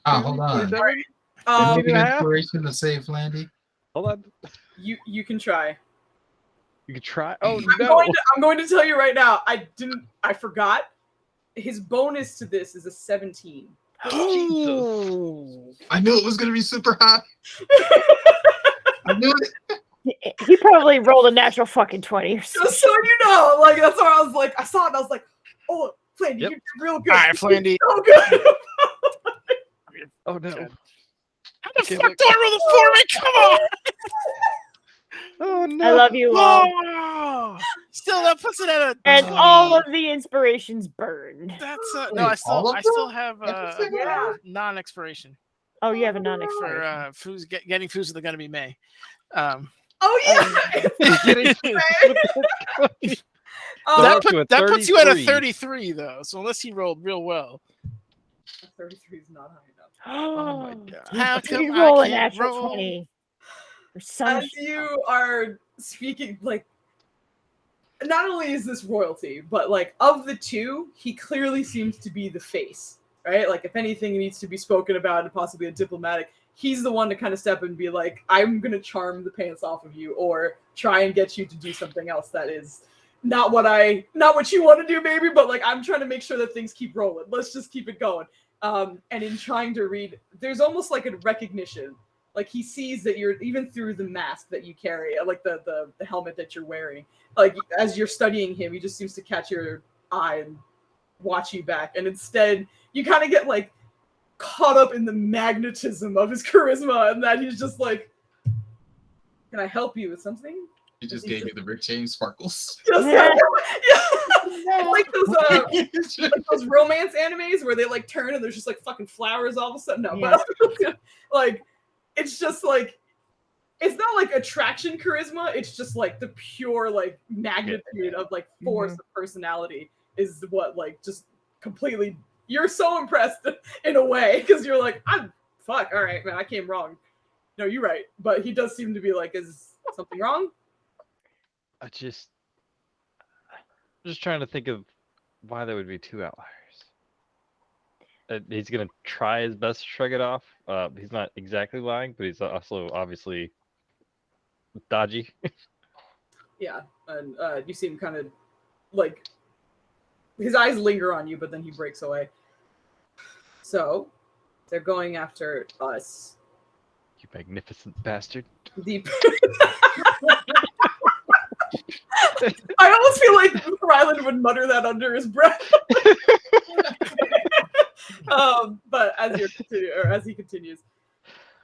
Hold on.
27?
Inspiration to save Landy.
Hold on.
You can try.
You can try. Oh
I'm going to tell you right now. I forgot. His bonus to this is a 17.
Jesus.
I knew it was going to be super high. I knew it.
He probably rolled a natural fucking 20 or something.
Just so you know, like that's why I was like, I saw it and I was like, oh, Flandy, you did real good.
All right, Flandy.
So good.
Oh no.
How the fuck do I roll the 4? Come on!
Oh no!
I love you all.
Oh! Still, that puts it at a
And
20.
all of the inspirations burned.
That's
Wait,
no. I
all of
still
them?
have
Everything?
Yeah.
non-expiration
Oh, you have a
for
non-expiration.
foods. Getting foods that are going to be May.
Oh yeah.
Getting
Um,
That puts you at a
33.
33 though. So unless he rolled real well,
33 is not high enough.
Oh my god!
how come
You
I
roll a
can't
natural
roll?
20. Or some
As you are speaking, like, not only is this royalty, but like of the two, he clearly seems to be the face, right? Like if anything needs to be spoken about and possibly a diplomatic, he's the one to kind of step in and be like, I'm gonna charm the pants off of you or try and get you to do something else that is not what you want to do, maybe, but like I'm trying to make sure that things keep rolling. Let's just keep it going. And in trying to read, there's almost like a recognition. Like he sees that you're, even through the mask that you carry, like the helmet that you're wearing, like as you're studying him, he just seems to catch your eye and watch you back. And instead, you kind of get like caught up in the magnetism of his charisma, and that he's just like, "Can I help you with something?"
He just gave me the Rick James sparkles.
Just yeah. It's like those romance animes where they like turn and there's just like fucking flowers all of a sudden. No, but like it's just like, it's not like attraction charisma, it's just like the pure like magnitude of like force of personality is what like just completely, you're so impressed in a way because you're like, I'm fuck, all right, man, I came wrong. No, you're right. But he does seem to be like, is something wrong?
I'm just trying to think of why there would be two outliers. He's gonna try his best to shrug it off. He's not exactly lying, but he's also obviously dodgy.
Yeah, and you see him kind of like, his eyes linger on you, but then he breaks away. So they're going after us.
You magnificent bastard.
The I almost feel like Ryland would mutter that under his breath. But as he continues,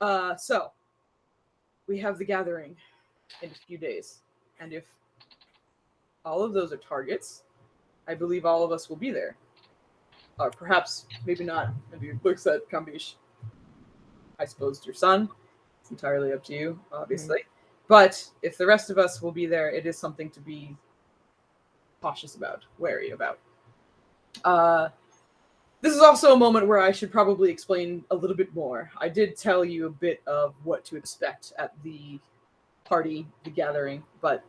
so we have the gathering in a few days, and if all of those are targets, I believe all of us will be there. Or perhaps, maybe not. And he looks at Kambish. I suppose your son. It's entirely up to you, obviously. But if the rest of us will be there, it is something to be cautious about, wary about. This is also a moment where I should probably explain a little bit more. I did tell you a bit of what to expect at the party, the gathering, but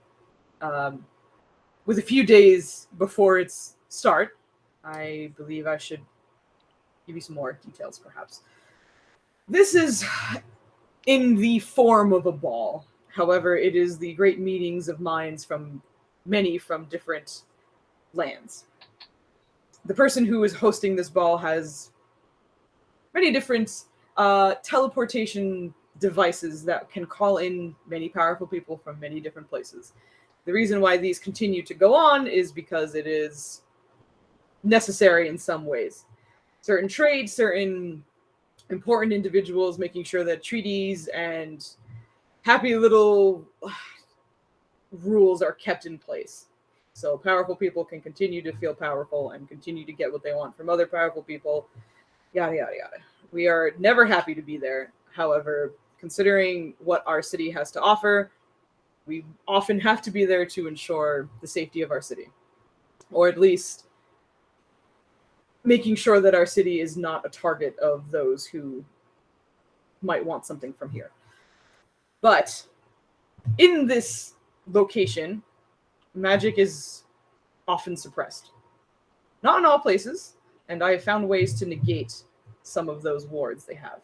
with a few days before its start, I believe I should give you some more details, perhaps. This is in the form of a ball. However, it is the great meetings of minds from different lands. The person who is hosting this ball has many different teleportation devices that can call in many powerful people from many different places. The reason why these continue to go on is because it is necessary in some ways. Certain trades, certain important individuals, making sure that treaties and happy little rules are kept in place. So powerful people can continue to feel powerful and continue to get what they want from other powerful people, yada, yada, yada. We are never happy to be there. However, considering what our city has to offer, we often have to be there to ensure the safety of our city. Or at least making sure that our city is not a target of those who might want something from here. But in this location, magic is often suppressed. Not in all places, and I have found ways to negate some of those wards they have.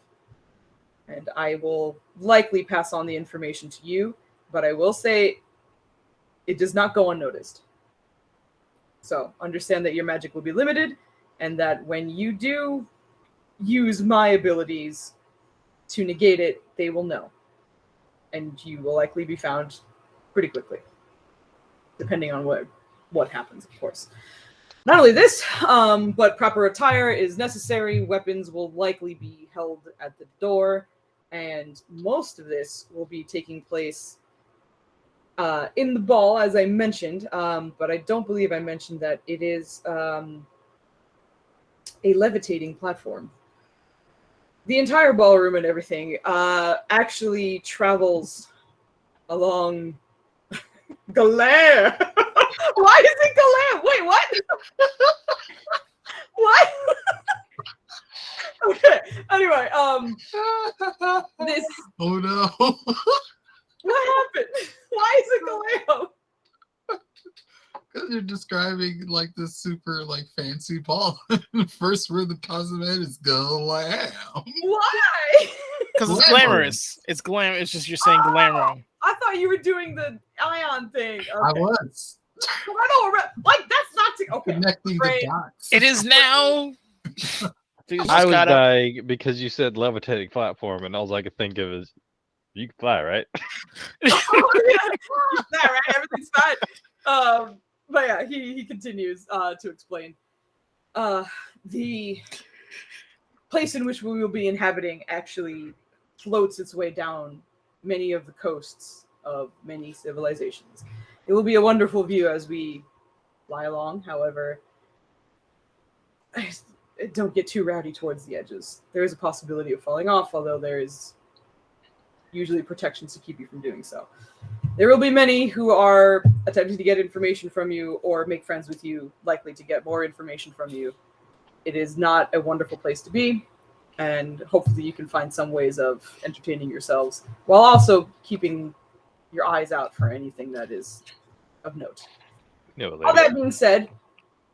And I will likely pass on the information to you, but I will say it does not go unnoticed. So understand that your magic will be limited, and that when you do use my abilities to negate it, they will know. And you will likely be found pretty quickly, depending on what happens, of course. Not only this, but proper attire is necessary. Weapons will likely be held at the door, and most of this will be taking place in the ball, as I mentioned, but I don't believe I mentioned that it is a levitating platform. The entire ballroom and everything actually travels along Galère. Why is it Galère? Wait, what? What? Okay. Anyway, this.
Oh no!
What happened? Why is it Galeo?
Because you're describing like this super like fancy ball. The first word that comes to mind is glam.
Why?
Because it's glamorous. It's glam. It's just you're saying glamour.
I thought you were doing the ion thing. Okay.
I was
Like that's not to, okay.
connecting
Brain.
the dots.
It is now.
I was dying because you said levitating platform, and all I could think of is you can fly, right?
Oh, yeah. That, right? Everything's fine. But yeah, he continues to explain. The place in which we will be inhabiting actually floats its way down many of the coasts of many civilizations. It will be a wonderful view as we fly along. However, don't get too rowdy towards the edges. There is a possibility of falling off, although there is usually protections to keep you from doing so. There will be many who are attempting to get information from you or make friends with you, likely to get more information from you. It is not a wonderful place to be, and hopefully you can find some ways of entertaining yourselves while also keeping your eyes out for anything that is of note.
No,
All that being said,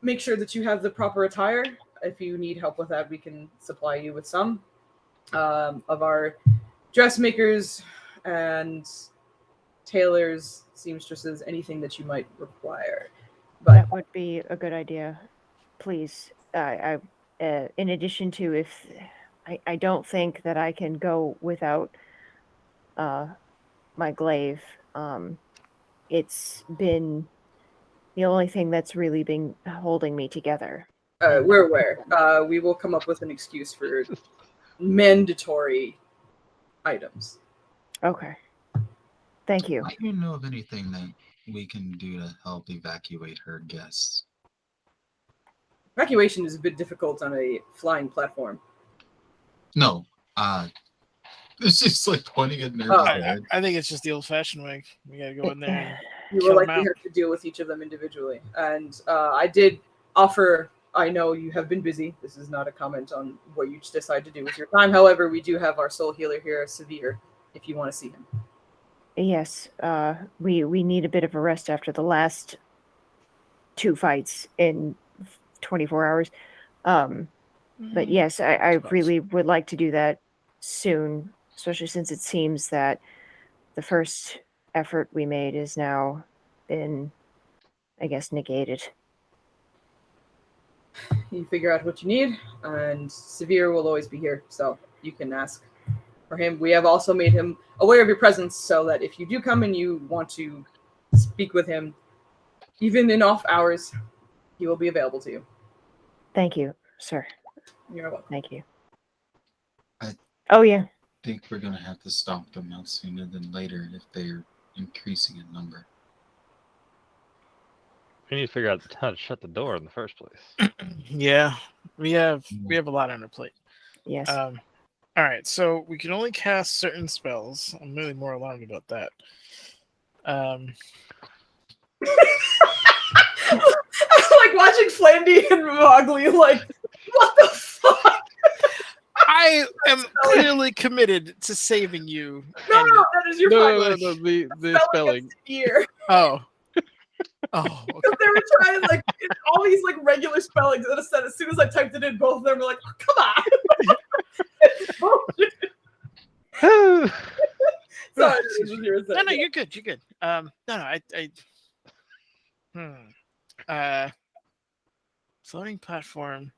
make sure that you have the proper attire. If you need help with that, we can supply you with some of our dressmakers and tailors, seamstresses, anything that you might require. But
that would be a good idea. Please. In addition to if I don't think that I can go without my glaive. It's been the only thing that's really been holding me together.
we're aware. We will come up with an excuse for mandatory items.
Okay. Thank you.
Do you know of anything that we can do to help evacuate her guests?
Evacuation is a bit difficult on a flying platform.
No. It's just like pointing at nervous head.
I think it's just the old-fashioned way. We gotta go in there.
You
Kill
will
'em
likely
out.
have to deal with each of them individually. And I did offer, I know you have been busy. This is not a comment on what you decide to do with your time. However, we do have our soul healer here, Severe, if you want to see him.
Yes, we need a bit of a rest after the last 2 fights in 24 hours. But yes, I really would like to do that soon, especially since it seems that the first effort we made is now been, I guess, negated.
You figure out what you need, and Severe will always be here, so you can ask for him. We have also made him aware of your presence so that if you do come and you want to speak with him, even in off hours, he will be available to you.
Thank you, sir.
You're welcome.
Thank you.
I-
Oh, yeah.
I think we're gonna have to stomp them out sooner than later if they're increasing in number.
We need to figure out how to shut the door in the first place.
Yeah, we have a lot on our plate.
Yes.
All right, so we can only cast certain spells. I'm really more alarmed about that.
Like watching Flandy and Mowgli, like, what the fuck?
I am clearly committed to saving you.
No,
and-
that is your fine.
The spelling.
Ear.
Oh. Oh, okay.
They were trying like all these like regular spellings, and instead, as soon as I typed it in, both of them were like, oh, "Come on!" It's bullshit. Sorry, this is what you were saying.
No, you're good. You're good. Floating platform.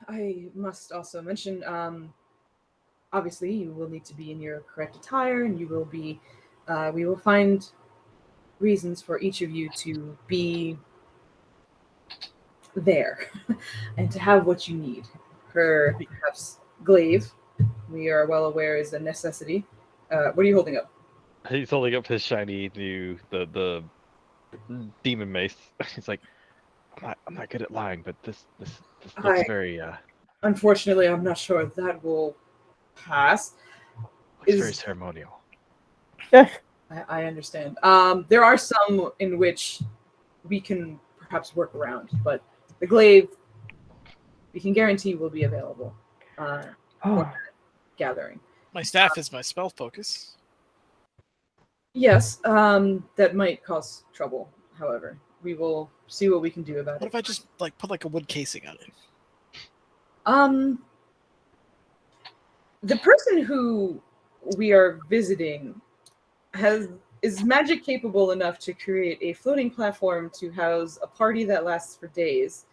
I must also mention, obviously, you will need to be in your correct attire, and you will be. We will find reasons for each of you to be there and to have what you need. Her perhaps glaive, we are well aware, is a necessity, What are you holding up?
He's holding up his shiny new the demon mace. He's like, I'm not good at lying, but this looks very
Unfortunately, I'm not sure that will pass.
looks very ceremonial.
I understand. There are some in which we can perhaps work around, but the glaive we can guarantee will be available for that gathering.
My staff is my spell focus.
Yes, that might cause trouble. However, we will see what we can do about
What
it.
if I just like put like a wood casing on it?
The person who we are visiting is magic capable enough to create a floating platform to house a party that lasts for days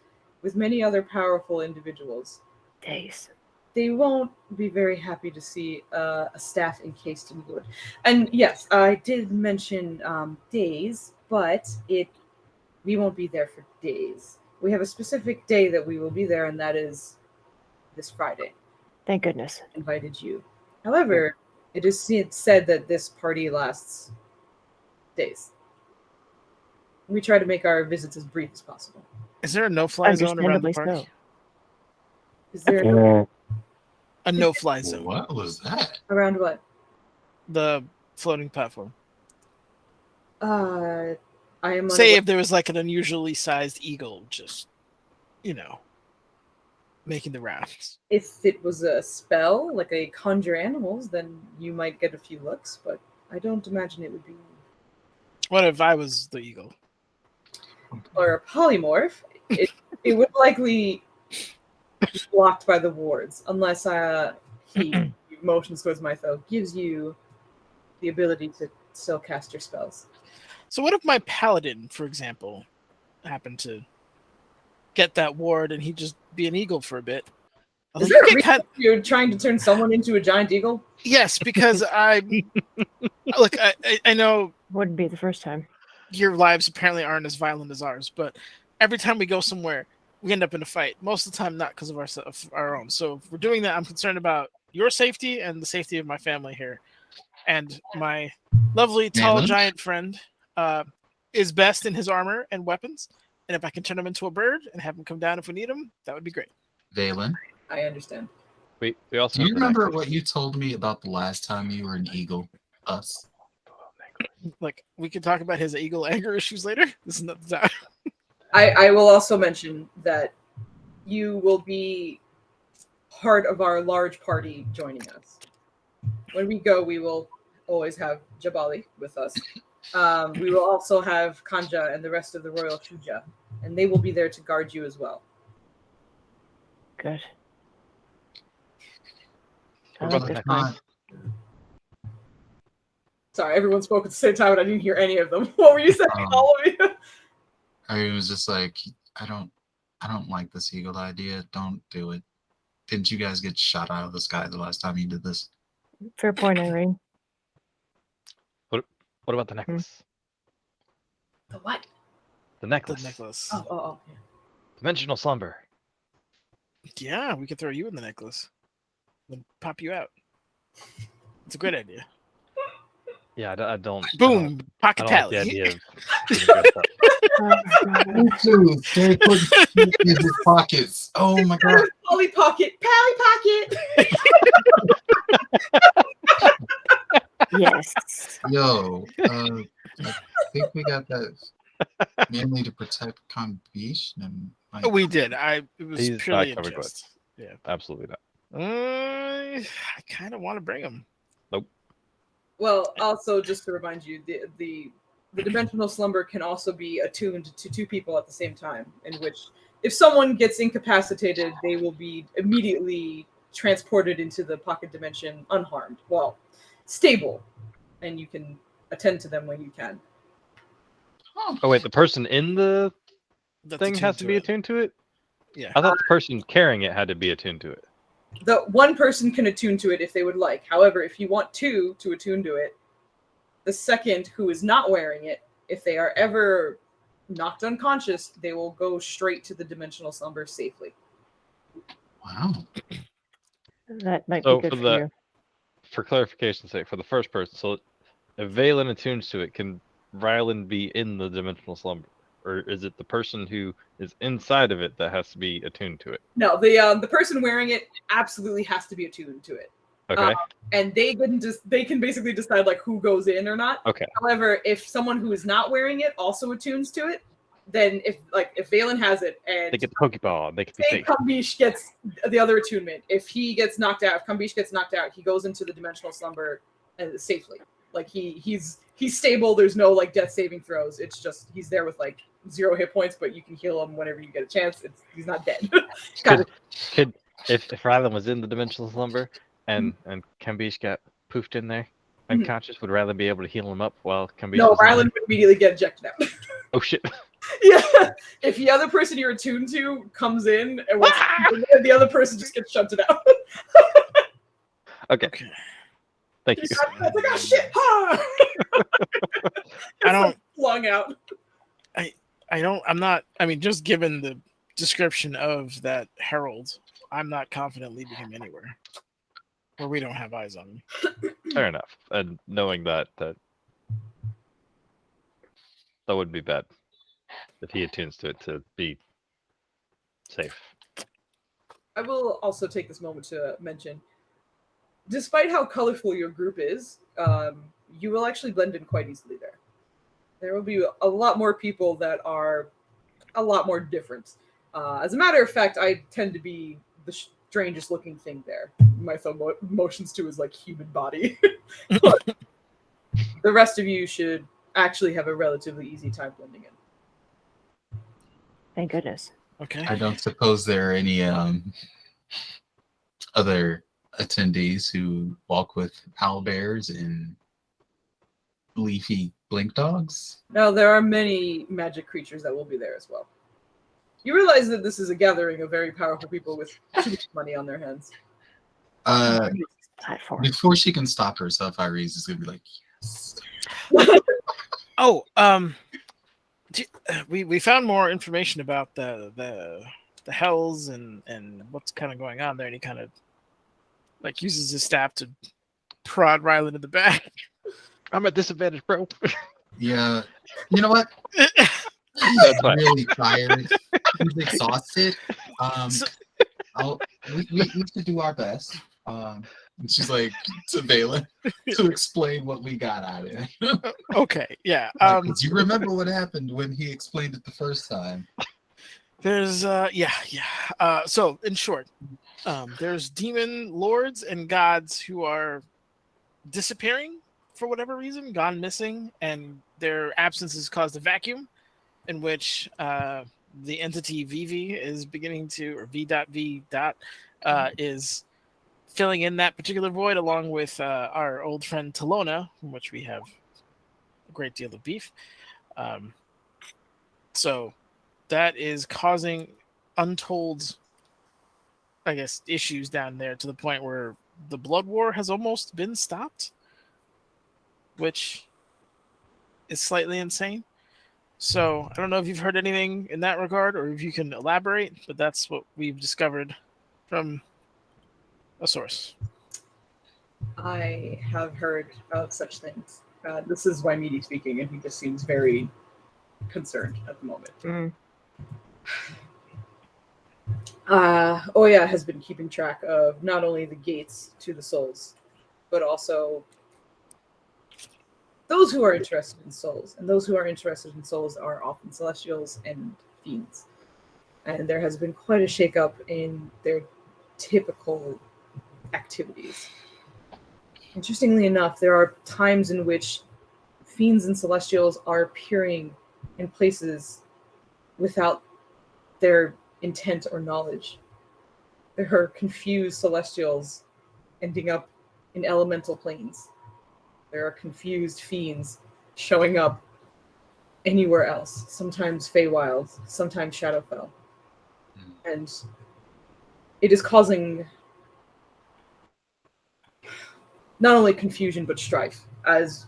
with many other powerful individuals.
Days.
They won't be very happy to see a staff encased in wood. And yes, I did mention days, but we won't be there for days. We have a specific day that we will be there, and that is this Friday.
Thank goodness.
Invited you. However, it is said that this party lasts days. We try to make our visits as brief as possible.
Is there a no-fly zone around the
Understandably
park?
so.
Is there
A no-fly zone.
What was that?
around what?
The floating platform.
I am
Say if there was like an unusually sized eagle, just making the rounds.
If it was a spell, like a conjure animals, then you might get a few looks, but I don't imagine it would be.
What if I was the eagle?
Or a polymorph, it would likely be blocked by the wards, unless he motions towards Mytho, gives you the ability to still cast your spells.
So what if my paladin, for example, happened to get that ward and he'd just be an eagle for a bit?
Is there a reason you're trying to turn someone into a giant eagle?
Yes, because I know
Wouldn't be the first time.
your lives apparently aren't as violent as ours, but every time we go somewhere, we end up in a fight. Most of the time, not because of our own. So if we're doing that, I'm concerned about your safety and the safety of my family here. And my lovely, tall,
Valen?
giant friend is best in his armor and weapons. And if I can turn him into a bird and have him come down if we need him, that would be great.
Valen,
I understand.
We also
do you
have the
remember
necklace.
what you told me about the last time you were an eagle? Us?
Like, we could talk about his eagle anger issues later. This is not the time.
I will also mention that you will be part of our large party joining us. When we go, we will always have Jabali with us. We will also have Kanja and the rest of the Royal Shuja, and they will be there to guard you as well.
Good. I
What
like
about
this
the
plan.
Not,
Sorry, everyone spoke at the same time, and I didn't hear any of them. What were you saying, all of you?
I was just like, I don't like this eagle idea. Don't do it. Didn't you guys get shot out of the sky the last time you did this?
Fair point, Irene.
What about the necklace?
The what?
The
The
necklace.
necklace.
Oh. Yeah.
Dimensional slumber.
Yeah, we could throw you in the necklace. Then pop you out. It's a great idea.
Yeah, I don't.
Boom!
I
Pocket
don't like the
pally.
idea of getting dressed up.
Me too. They put shit in his pockets. Oh my god.
Polly Pocket, Pally Pocket.
Yes.
Yo, I think we got that mainly to protect Kambish and like,
We did. It was
He's not
purely in
covered with.
jest. Yeah.
Absolutely not.
I kind of want to bring him.
Well, also just to remind you, the dimensional slumber can also be attuned to two people at the same time, in which if someone gets incapacitated, they will be immediately transported into the pocket dimension unharmed. Well, stable, and you can attend to them when you can.
Oh wait, the person in the
That's
thing has
attuned
to be
it.
attuned to it?
Yeah.
I thought the person carrying it had to be attuned to it.
The one person can attune to it if they would like. However, if you want two to attune to it, the second who is not wearing it, if they are ever knocked unconscious, they will go straight to the dimensional slumber safely.
wow.
That might
So
be good
for
for
the-
you.
for clarification's sake, for the first person, so if Valen attunes to it, can Rylan be in the dimensional slumber, or is it the person who is inside of it that has to be attuned to it?
No, the person wearing it absolutely has to be attuned to it.
Okay.
And they can basically decide like who goes in or not.
Okay.
However, if someone who is not wearing it also attunes to it, then if Valen has it and
They get the Pokeball, they can be
say
safe.
Kambish gets the other attunement, if he gets knocked out, if Kambish gets knocked out, he goes into the dimensional slumber safely. Like he's stable. There's no like death saving throws. It's just he's there with like 0 hit points, but you can heal him whenever you get a chance. He's not dead.
Could if Rylan was in the dimensional slumber and Kambish got poofed in there unconscious, would Rylan be able to heal him up while Kambish
No,
was in
Rylan
there?
would immediately get ejected out.
Oh shit.
Yeah. If the other person you're attuned to comes in and the other person just gets shunted out.
Okay. Thank you.
It's like, oh shit!
I don't.
Flung out.
I mean, just given the description of that herald, I'm not confident leaving him anywhere where we don't have eyes on him.
Fair enough. And knowing that would be bad if he attunes to it to be safe.
I will also take this moment to mention, despite how colorful your group is, you will actually blend in quite easily there. There will be a lot more people that are a lot more different. As a matter of fact, I tend to be the strangest looking thing there. My emotions to is like human body. But the rest of you should actually have a relatively easy time blending in.
Thank goodness.
Okay.
I don't suppose there are any other attendees who walk with owlbears and leafy blink dogs.
Now, there are many magic creatures that will be there as well. You realize that this is a gathering of very powerful people with too much money on their hands.
Platform.
Before she can stop herself, Iris is gonna be like, yes.
Oh, we found more information about the hells and what's kind of going on there, and he kind of like uses his staff to prod Rylan in the back.
I'm at disadvantage, bro.
Yeah. You know what?
That's fine.
Really tired. He's exhausted. We should do our best. And she's like to Valen to explain what we got out of it.
Okay, yeah.
Do you remember what happened when he explained it the first time?
There's so in short, there's demon lords and gods who are disappearing for whatever reason, gone missing, and their absence has caused a vacuum in which the entity VV is beginning to, or V.V. Is filling in that particular void along with our old friend Talona, from which we have a great deal of beef. So that is causing untold, I guess, issues down there to the point where the blood war has almost been stopped, which is slightly insane. So I don't know if you've heard anything in that regard or if you can elaborate, but that's what we've discovered from a source.
I have heard of such things. This is Waimidi speaking, and he just seems very concerned at the moment. Oya has been keeping track of not only the gates to the souls, but also those who are interested in souls. And those who are interested in souls are often celestials and fiends. And there has been quite a shakeup in their typical activities. Interestingly enough, there are times in which fiends and celestials are appearing in places without their intent or knowledge. There are confused celestials ending up in elemental planes. There are confused fiends showing up anywhere else, sometimes Feywild, sometimes Shadowfell. And it is causing not only confusion, but strife, as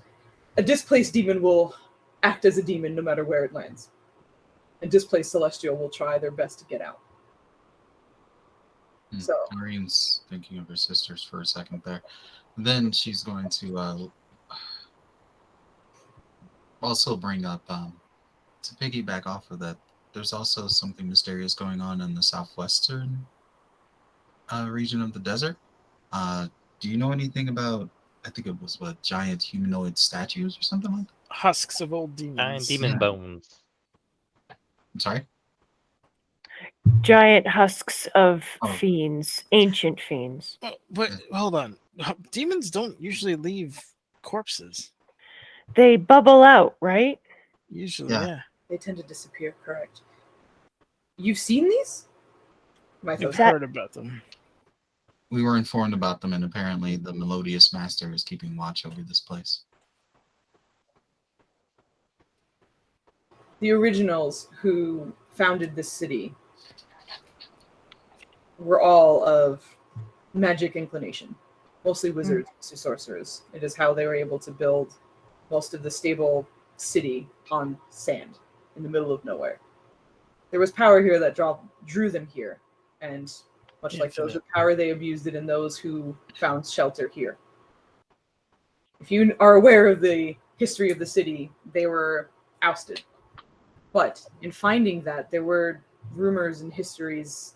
a displaced demon will act as a demon no matter where it lands. And displaced celestial will try their best to get out. So
Irene's thinking of her sisters for a second there. Then she's going to also bring up, to piggyback off of that, there's also something mysterious going on in the southwestern region of the desert. Do you know anything about, I think it was what, giant humanoid statues or something like that?
Husks of old
Giant
demons.
demon
Yeah.
bones.
I'm sorry?
Giant husks of
Oh.
fiends, ancient fiends.
But hold on. Demons don't usually leave corpses.
They bubble out, right?
Usually,
Yeah.
yeah.
they tend to disappear. Correct. You've seen these?
You've
That-
heard about them.
We were informed about them, and apparently the Melodious Master is keeping watch over this place.
The originals who founded this city were all of magic inclination, mostly wizards, mostly sorcerers. It is how they were able to build most of the stable city on sand in the middle of nowhere. There was power here that drew them here, and much like those with power, they abused it in those who found shelter here. If you are aware of the history of the city, they were ousted. But in finding that, there were rumors and histories,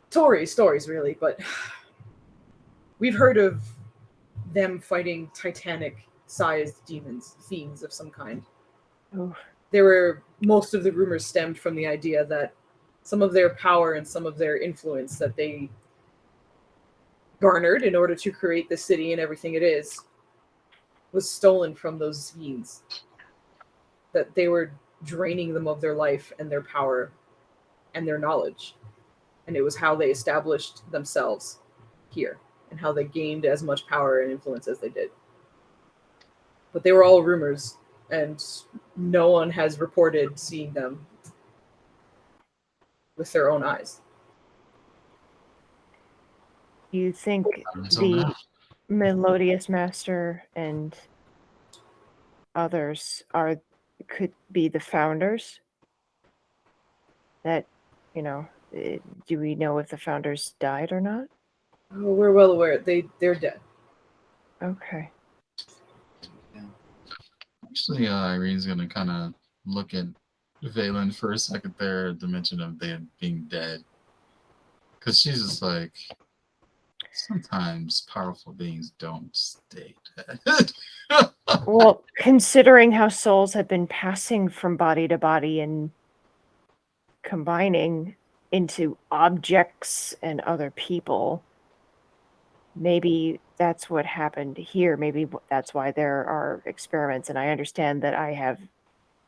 stories really, but we've heard of them fighting Titanic-sized demons, fiends of some kind.
Oof.
Most of the rumors stemmed from the idea that some of their power and some of their influence that they garnered in order to create the city and everything it is was stolen from those fiends. That they were draining them of their life and their power and their knowledge. And it was how they established themselves here and how they gained as much power and influence as they did. But they were all rumors, and no one has reported seeing them with their own eyes.
You think
So
the
now,
Melodious Master and others could be the founders? That, do we know if the founders died or not?
Oh, we're well aware. They're dead.
Okay.
actually, Irene's going to kind of look at Valen for a second there at the mention of them being dead. Because she's just like, sometimes powerful beings don't stay dead.
Well, considering how souls have been passing from body to body and combining into objects and other people, maybe that's what happened here. Maybe that's why there are experiments. And I understand that I have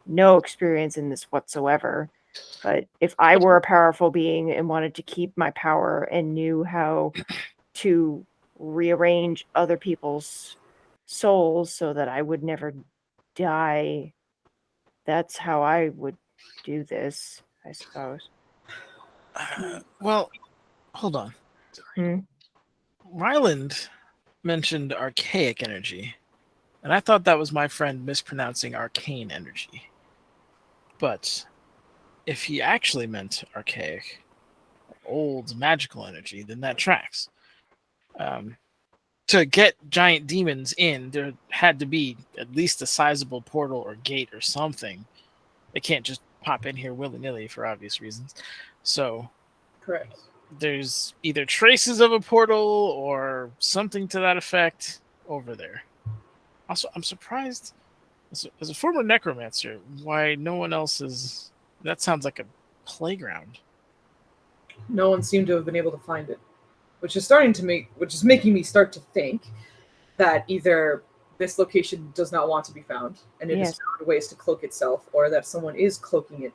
no experience in this whatsoever. But if I were a powerful being and wanted to keep my power and knew how to rearrange other people's souls so that I would never die, that's how I would do this, I suppose.
Well, hold on.
Hmm?
Ryland mentioned archaic energy, and I thought that was my friend mispronouncing arcane energy. But if he actually meant archaic, old magical energy, then that tracks. To get giant demons in, there had to be at least a sizable portal or gate or something. They can't just pop in here willy-nilly for obvious reasons. So
Correct.
there's either traces of a portal or something to that effect over there. Also, I'm surprised, as a former necromancer, why no one else is... That sounds like a playground.
No one seemed to have been able to find it, which is making me start to think that either this location does not want to be found and it has
Yes.
found ways to cloak itself, or that someone is cloaking it,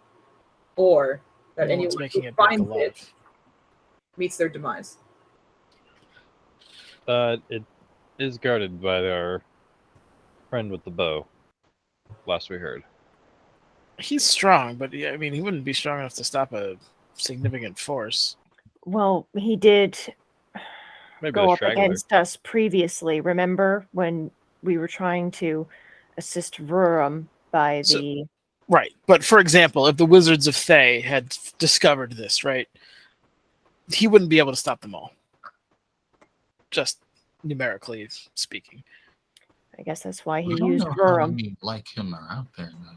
or that
No one's
anyone
making
who
it back
finds
alive.
it meets their demise.
It is guarded by our friend with the bow. Last we heard.
He's strong, but yeah, I mean, he wouldn't be strong enough to stop a significant force.
Well, he did
Maybe
go
the
up
straggler.
against us previously. Remember when we were trying to assist Rurum by
So-
the...
Right, but for example, if the Wizards of Thay had discovered this, right, he wouldn't be able to stop them all. Just numerically speaking.
I guess that's why he
We don't
used
know how
Urim.
many like him are out there now.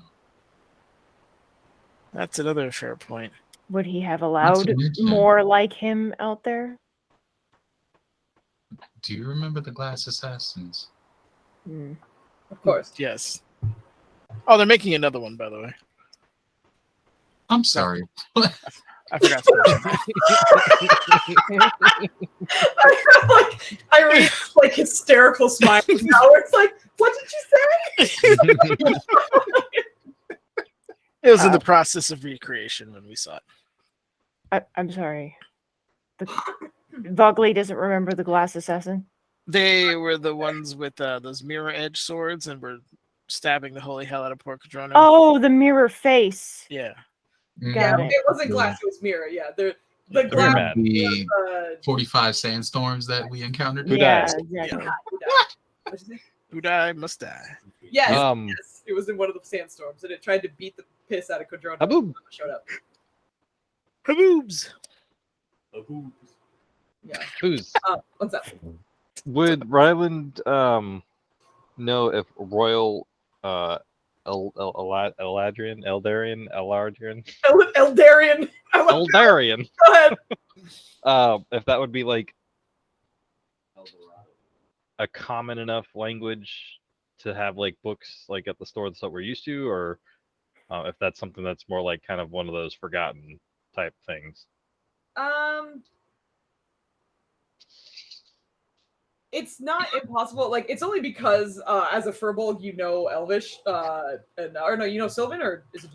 That's another fair point.
Would he have
Not to
allowed
mention-
more like him out there?
Do you remember the Glass Assassins?
Hmm.
Of course.
Yes. Oh, they're making another one, by the way.
I'm sorry.
I forgot to mention that.
I read like hysterical smile now. It's like, what did you say?
It was in the process of recreation when we saw it.
I'm sorry. Vogley doesn't remember the Glass Assassin?
They were the ones with those mirror edge swords and were stabbing the holy hell out of poor Cadrono.
Oh, the mirror face.
Yeah.
Got
Yeah,
it.
it wasn't glass, it was mirror. Yeah, the
The
glass.
mad.
The
Uh,
45 sandstorms that we encountered.
Who
Yeah,
died?
exactly.
what'd you say?
Who die must die.
Yes,
Um,
yes, it was in one of the sandstorms, and it tried to beat the piss out of Quadrona.
Haboob.
Showed up.
Haboobs.
Yeah.
Who's
What's up?
would Ryland know if Royal Eldarian
Eldarian.
Eldarian
Go ahead.
if that would be like a common enough language to have like books like at the store that we're used to, or if that's something that's more like kind of one of those forgotten type things.
It's not impossible. Like, it's only because as a Furbolg, you know Elvish, or no, you know Sylvan, or is it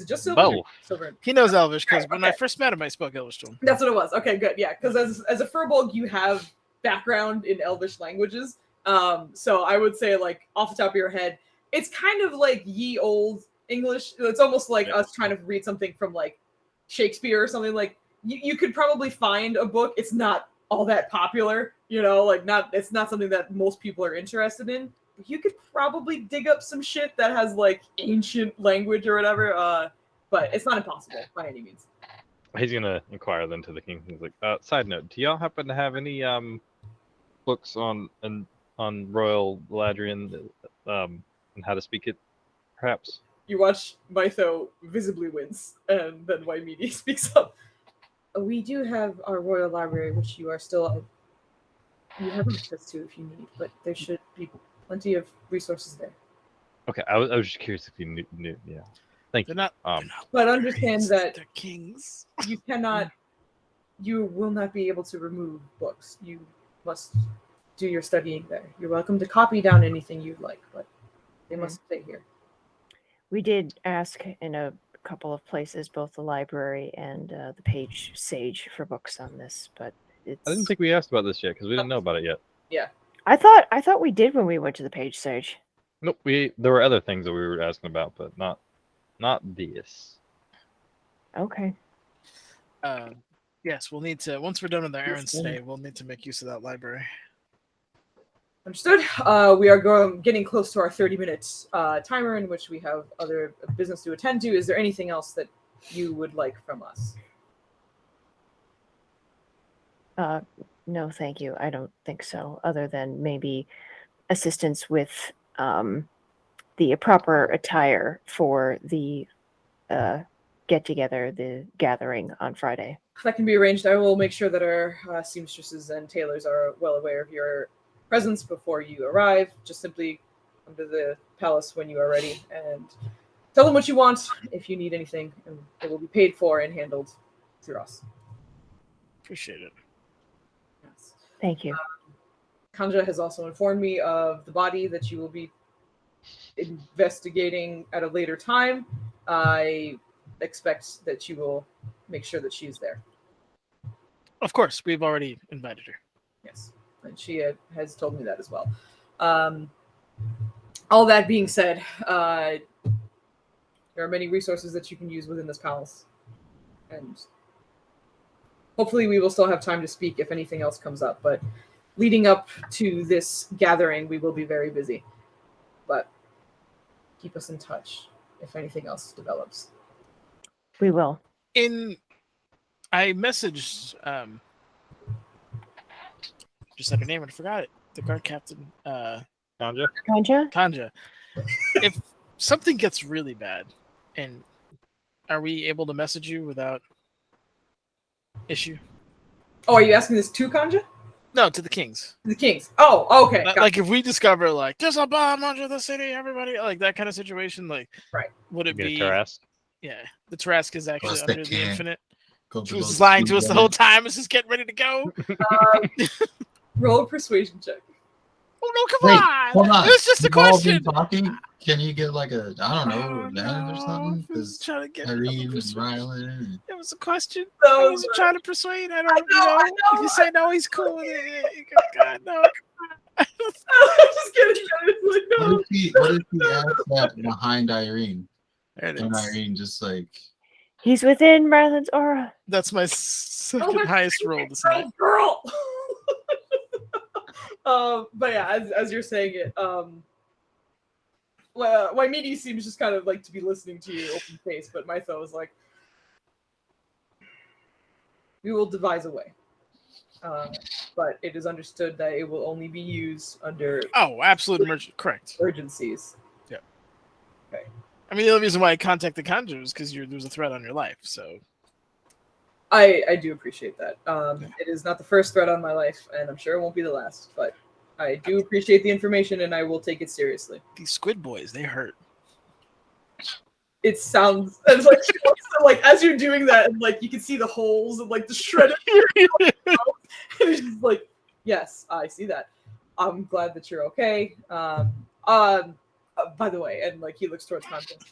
just Sylvan? or
Both.
Sylvan?
He knows Elvish because
Right,
when I
okay.
first met him, I spoke Elvish to him.
That's what it was. Okay, good. Yeah, because as a Furbolg, you have background in Elvish languages. So I would say, like, off the top of your head, it's kind of like ye old English. It's almost like us trying to read something from like Shakespeare or something. Like you could probably find a book. It's not all that popular, you know, like it's not something that most people are interested in. You could probably dig up some shit that has like ancient language or whatever. But it's not impossible by any means.
He's gonna inquire then to the king. He's like, side note, do y'all happen to have any books on Royal Ladrian and how to speak it, perhaps?
You watch Mytho visibly wince, and then Waimidi speaks up. We do have our royal library, which you have access to if you need, but there should be plenty of resources there.
Okay, I was just curious if you knew. Yeah, thank you.
They're not
But understand
raised,
that
they're kings.
you will not be able to remove books. You must do your studying there. You're welcome to copy down anything you'd like, but they must stay here.
We did ask in a couple of places, both the library and the Page Sage, for books on this, but it's.
I didn't think we asked about this yet because we didn't know about it yet.
Yeah.
I thought we did when we went to the Page Sage.
Nope, there were other things that we were asking about, but not this.
Okay.
Yes, we'll need to, once we're done with our errands today, we'll need to make use of that library.
Understood. We are getting close to our 30-minute timer in which we have other business to attend to. Is there anything else that you would like from us?
No, thank you. I don't think so, other than maybe assistance with the proper attire for the get-together, the gathering on Friday.
That can be arranged. I will make sure that our seamstresses and tailors are well aware of your presence before you arrive. Just simply come to the palace when you are ready and tell them what you want if you need anything, and it will be paid for and handled through us.
Appreciate it.
Yes.
Thank you.
Kanja has also informed me of the body that you will be investigating at a later time. I expect that you will make sure that she's there.
Of course, we've already invited her.
Yes, and she has told me that as well. All that being said, there are many resources that you can use within this palace, and hopefully we will still have time to speak if anything else comes up. But leading up to this gathering, we will be very busy. But keep us in touch if anything else develops.
We will.
In I messaged just said her name and I forgot it. The guard captain,
Ganja?
Kanja. If something gets really bad, and are we able to message you without issue?
Oh, are you asking this to Kanja?
No, to the Kings.
The Kings. Oh, okay.
Like if we discover like there's a bomb under the city, everybody like that kind of situation, like
Right.
would it
Get a
be?
Tarrasque?
Yeah, the Tarrasque is actually
Plus they
under the
can't
Infinite.
Go
She was
below
just lying
the
to us the whole time. It's just getting ready to go.
Roll a persuasion check.
Oh no, come
Wait,
on!
hold on.
It was just a
You've all been
question.
talking. Can you get like a, I don't know,
Oh,
advantage or something?
I was
Because
trying to get
Irene and
persuasion.
Rylan.
It was a question.
So,
I wasn't trying to persuade. I don't,
I know,
If you say no, he's cool with it. God, no.
just kidding. It's like, no.
What if he asked that behind Irene?
There it
And
is.
Irene just like,
He's within Ryland's aura.
That's my second
that's
highest roll this night.
Girl. But yeah, as you're saying it, well, Waimidi seems just kind of like to be listening to you open face, but Mytho is like, we will devise a way. But it is understood that it will only be used under
Oh, absolute emergency. Correct.
urgencies.
Yeah.
Okay.
I mean, the only reason why I contacted Conjure is because there's a threat on your life. So
I do appreciate that. It is not the first threat on my life, and I'm sure it won't be the last, but I do appreciate the information, and I will take it seriously.
these squid boys, they hurt.
It sounds it's like she wants to, like as you're doing that, and like you can see the holes and like the shredded. And she's like, "Yes, I see that. I'm glad that you're okay." By the way, and like he looks towards Constance.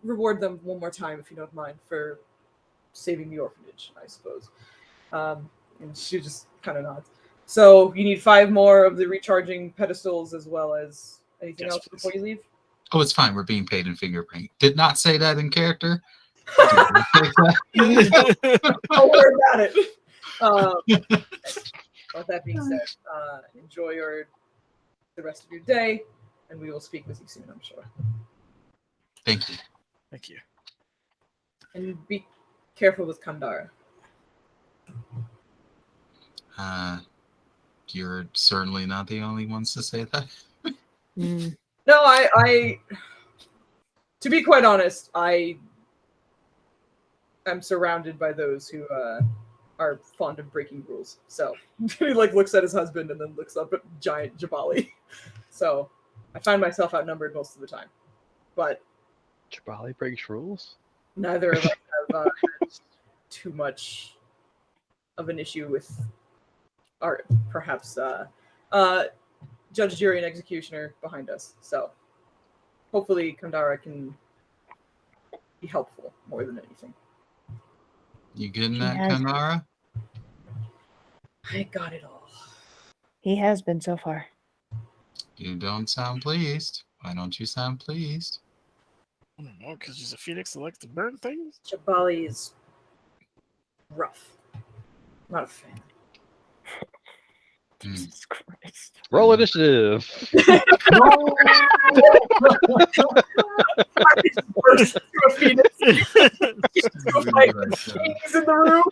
Reward them one more time if you don't mind for saving the orphanage, I suppose. And she just kind of nods. So you need 5 more of the recharging pedestals as well as anything
Yes,
else before you leave.
oh, it's fine. We're being paid in fingerprint. Did not say that in character. Did
Don't worry about it. With that being said, enjoy the rest of your day, and we will speak with you soon, I'm sure.
Thank you.
Thank you.
And be careful with Kandara.
You're certainly not the only ones to say that.
Mm.
No, I to be quite honest, I am surrounded by those who are fond of breaking rules. So he like looks at his husband and then looks up at giant Jabali. So I find myself outnumbered most of the time. But
Jabali breaks rules?
neither of us have had too much of an issue with our perhaps judge, jury, and executioner behind us. So hopefully Kandara can be helpful more than anything.
You getting
She
that,
has-
Kanara?
I got it all.
He has been so far.
You don't sound pleased. Why don't you sound pleased?
I don't know, because she's a phoenix that likes to burn things.
Jabali is rough. Not a fan.
Jesus Christ.
Roll initiative.
Burst into a phoenix. Go fight the kings in the room.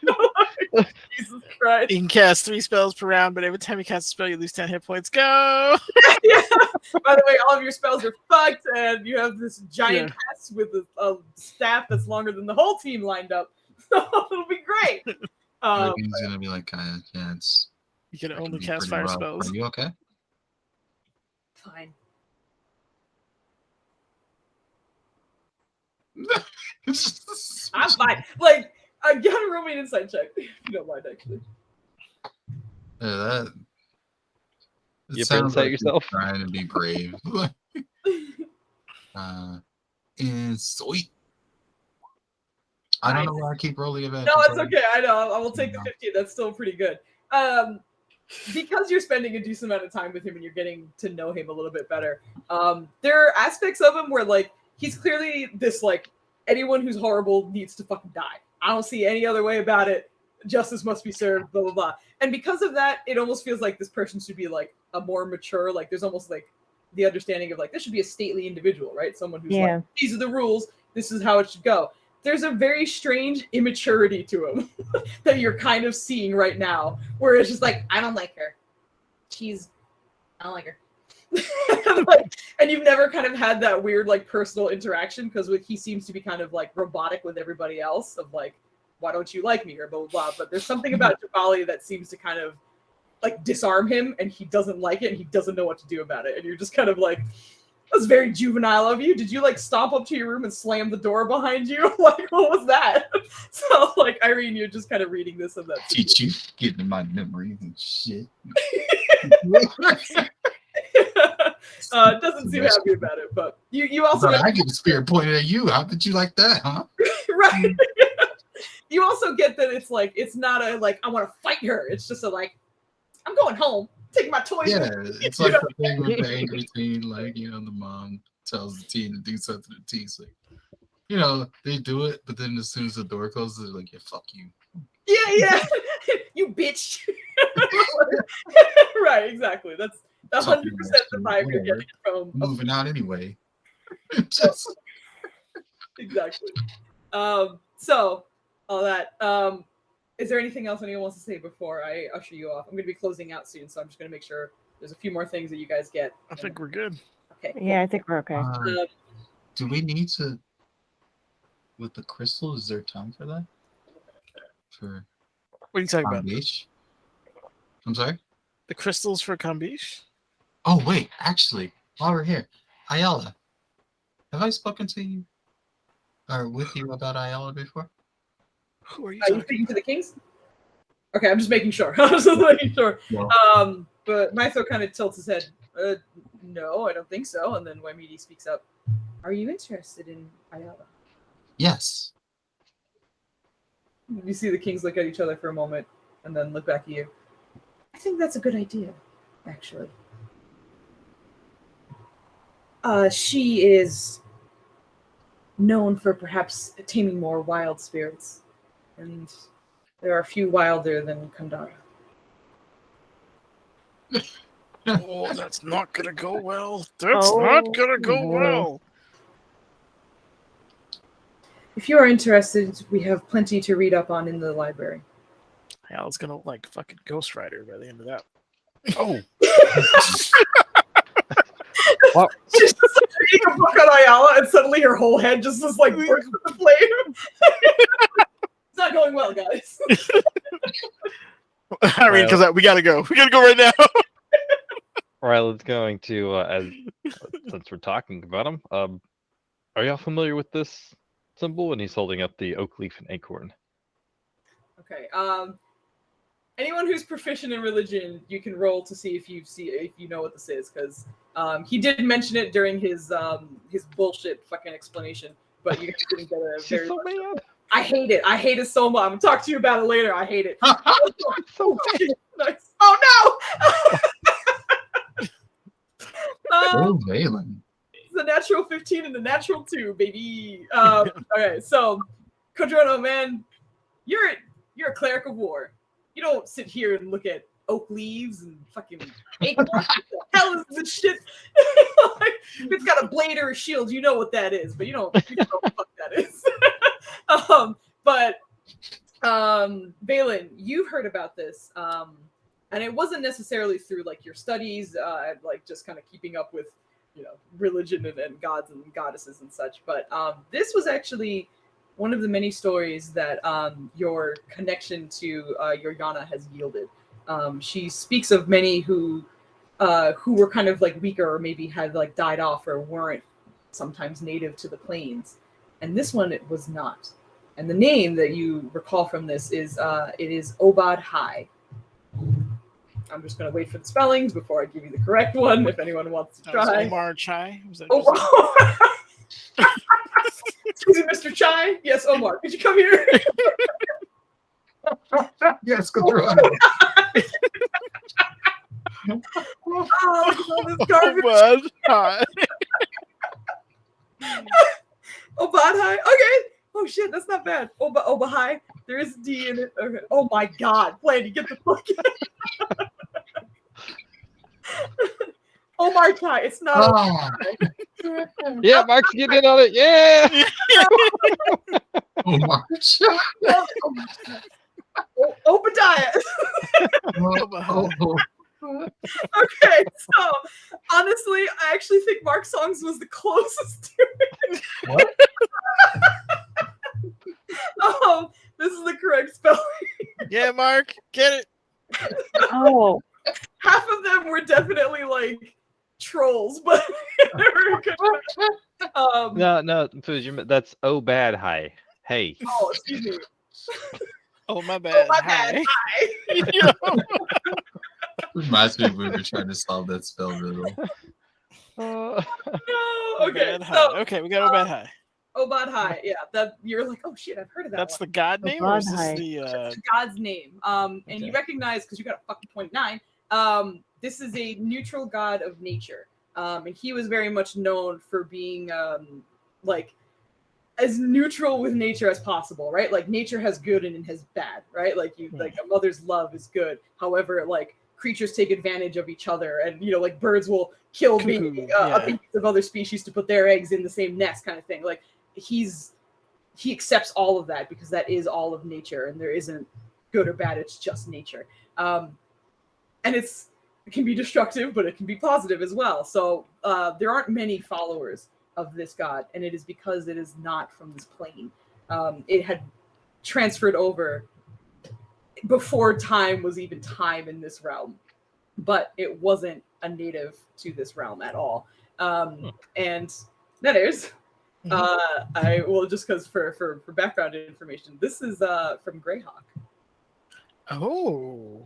Jesus Christ.
You can cast 3 spells per round, but every time you cast a spell, you lose 10 hit points. Go!
Yeah. By the way, all of your spells are fucked, and you have this giant ass with a staff that's longer than the whole team lined up. So it'll be great.
Everything's gonna be like, yeah, it's.
You can
that
only
be
cast
pretty
5
rough.
spells.
Are you okay?
Fine. I'm fine. Like, I gotta roll me an insight check. If you don't mind, actually.
That. It
You
sounds
insight
like
yourself?
you're trying to be brave. Sweet. I don't know why I keep rolling advantage.
No, it's okay. I know. I will take the 15. That's still pretty good. Because you're spending a decent amount of time with him and you're getting to know him a little bit better. There are aspects of him where, like, he's clearly this, like, anyone who's horrible needs to fucking die. I don't see any other way about it. Justice must be served, blah, blah, blah. And because of that, it almost feels like this person should be, like, a more mature, like, there's almost, like, the understanding of, like, this should be a stately individual, right? Someone who's like, these are the rules. This is how it should go. there's a very strange immaturity to him that you're kind of seeing right now, where it's just like, I don't like her. I don't like her. And you've never kind of had that weird like personal interaction because he seems to be kind of like robotic with everybody else of like, why don't you like me or blah, blah, blah. But there's something about Jabali that seems to kind of like disarm him and he doesn't like it and he doesn't know what to do about it. And you're just kind of like, that's very juvenile of you. Did you like stomp up to your room and slam the door behind you? Like, what was that? So like, Irene, you're just kind of reading this and that.
Teach you, getting in my memories and shit.
Doesn't seem happy about it, but you also
I get the spirit pointed at you. How did you like that, huh?
Right. You also get that it's like it's not a like I want to fight her. It's just a like I'm going home, taking my toys.
Yeah, it's like the thing with the angry teen, like the mom tells the teen to do something to the teen's like, they do it, but then as soon as the door closes, they're like, yeah, fuck you.
Yeah. You bitch. Right, exactly. That's 100% the vibe you're getting from
moving out anyway.
Exactly. So all that. Is there anything else anyone wants to say before I usher you off? I'm going to be closing out soon, so I'm just going to make sure there's a few more things that you guys get.
I think we're good.
Okay. Cool.
Yeah, I think we're okay.
Do we need to with the crystal? Is there time for that? For
what are you talking about?
Beach? I'm sorry?
The crystals for Kambish?
Oh, wait. Actually, while we're here, Ayala, have I spoken to you or with you about Ayala before?
Who are you
Are you speaking to the kings? Okay, I'm just making sure. I'm just making sure. Yeah. But Mytho kind of tilts his head. No, I don't think so. And then Wemidi speaks up. Are you interested in Ayala?
Yes.
You see the kings look at each other for a moment and then look back at you. I think that's a good idea, actually. She is known for perhaps taming more wild spirits, and there are a few wilder than Kandara.
Oh, that's not gonna go well. That's not gonna go well.
If you are interested, we have plenty to read up on in the library.
Hal's gonna like fucking Ghost Rider by the end of that. Oh.
Well,
she's just like reading a book on Ayala, and suddenly her whole head just is like burst with the flame. It's not going well, guys.
I mean, because we gotta go. We gotta go right now.
Ryla's going to, since we're talking about him, are y'all familiar with this symbol? And he's holding up the oak leaf and acorn.
Okay. Anyone who's proficient in religion, you can roll to see if you know what this is, because he did mention it during his bullshit fucking explanation, but you guys didn't get a very. So mad. I hate it. I hate it so much. I'm gonna talk to you about it later. I hate it. So nice. Oh no!
Valen.
It's a natural 15 and a natural 2, baby. Okay, so Kodrono, man, you're a cleric of war. You don't sit here and look at oak leaves and fucking acorns. What the hell is this shit? Like, if it's got a blade or a shield, you know what that is, but you don't know what the fuck that is. Valen, you've heard about this, and it wasn't necessarily through like your studies, like just kind of keeping up with, religion and gods and goddesses and such. But this was actually one of the many stories that your connection to your Yana has yielded. She speaks of many who were kind of like weaker or maybe had like died off or weren't sometimes native to the plains. And this one, it was not. And the name that you recall from this is it is Obad High. I'm just going to wait for the spellings before I give you the correct one, if anyone wants to try.
Omar Chai.
Excuse me, Mr. Chai? Yes, Omar. Could you come here?
Yes, go through.
Oh, this garbage.
Obad High.
Obad High? Okay. Oh shit, that's not bad. Oba High. There is a D in it. Okay. Oh my god. Blandy, get the fuck out. Omar Chai. It's not Omar Chai.
Yeah, Mark's getting in on it. Yeah.
Oh, March.
Obadiah.
Oh.
Okay, so honestly, I actually think Mark Songs was the closest to it.
What?
This is the correct spelling.
Yeah, Mark, get it.
Oh,
Half of them were definitely like trolls, but they were good.
No, Foos, that's oh bad high. Hey.
Oh, excuse me.
Oh, my bad.
My bad.
Hi.
Hi.
Reminds me of when we were trying to solve that spell riddle.
No. Okay.
Obad High.
So
Okay, we got Obad High.
Obad High. Yeah. That you're like, oh shit, I've heard of that.
That's
one.
the god name, or is
Obad
this
High.
the?
God's name. And you
Okay.
recognize because you got a fucking 0.9. This is a neutral god of nature. And he was very much known for being like as neutral with nature as possible, right? Like nature has good and it has bad, right? Like like a mother's love is good. However, like creatures take advantage of each other, and like birds will kill babies of other species to put their eggs in the same nest, kind of thing. Like he accepts all of that because that is all of nature, and there isn't good or bad. It's just nature, and it can be destructive, but it can be positive as well. So there aren't many followers of this god, and it is because it is not from this plane. It had transferred over before time was even time in this realm, but it wasn't a native to this realm at all. And that is, I will just because for background information, this is from Greyhawk.
Oh,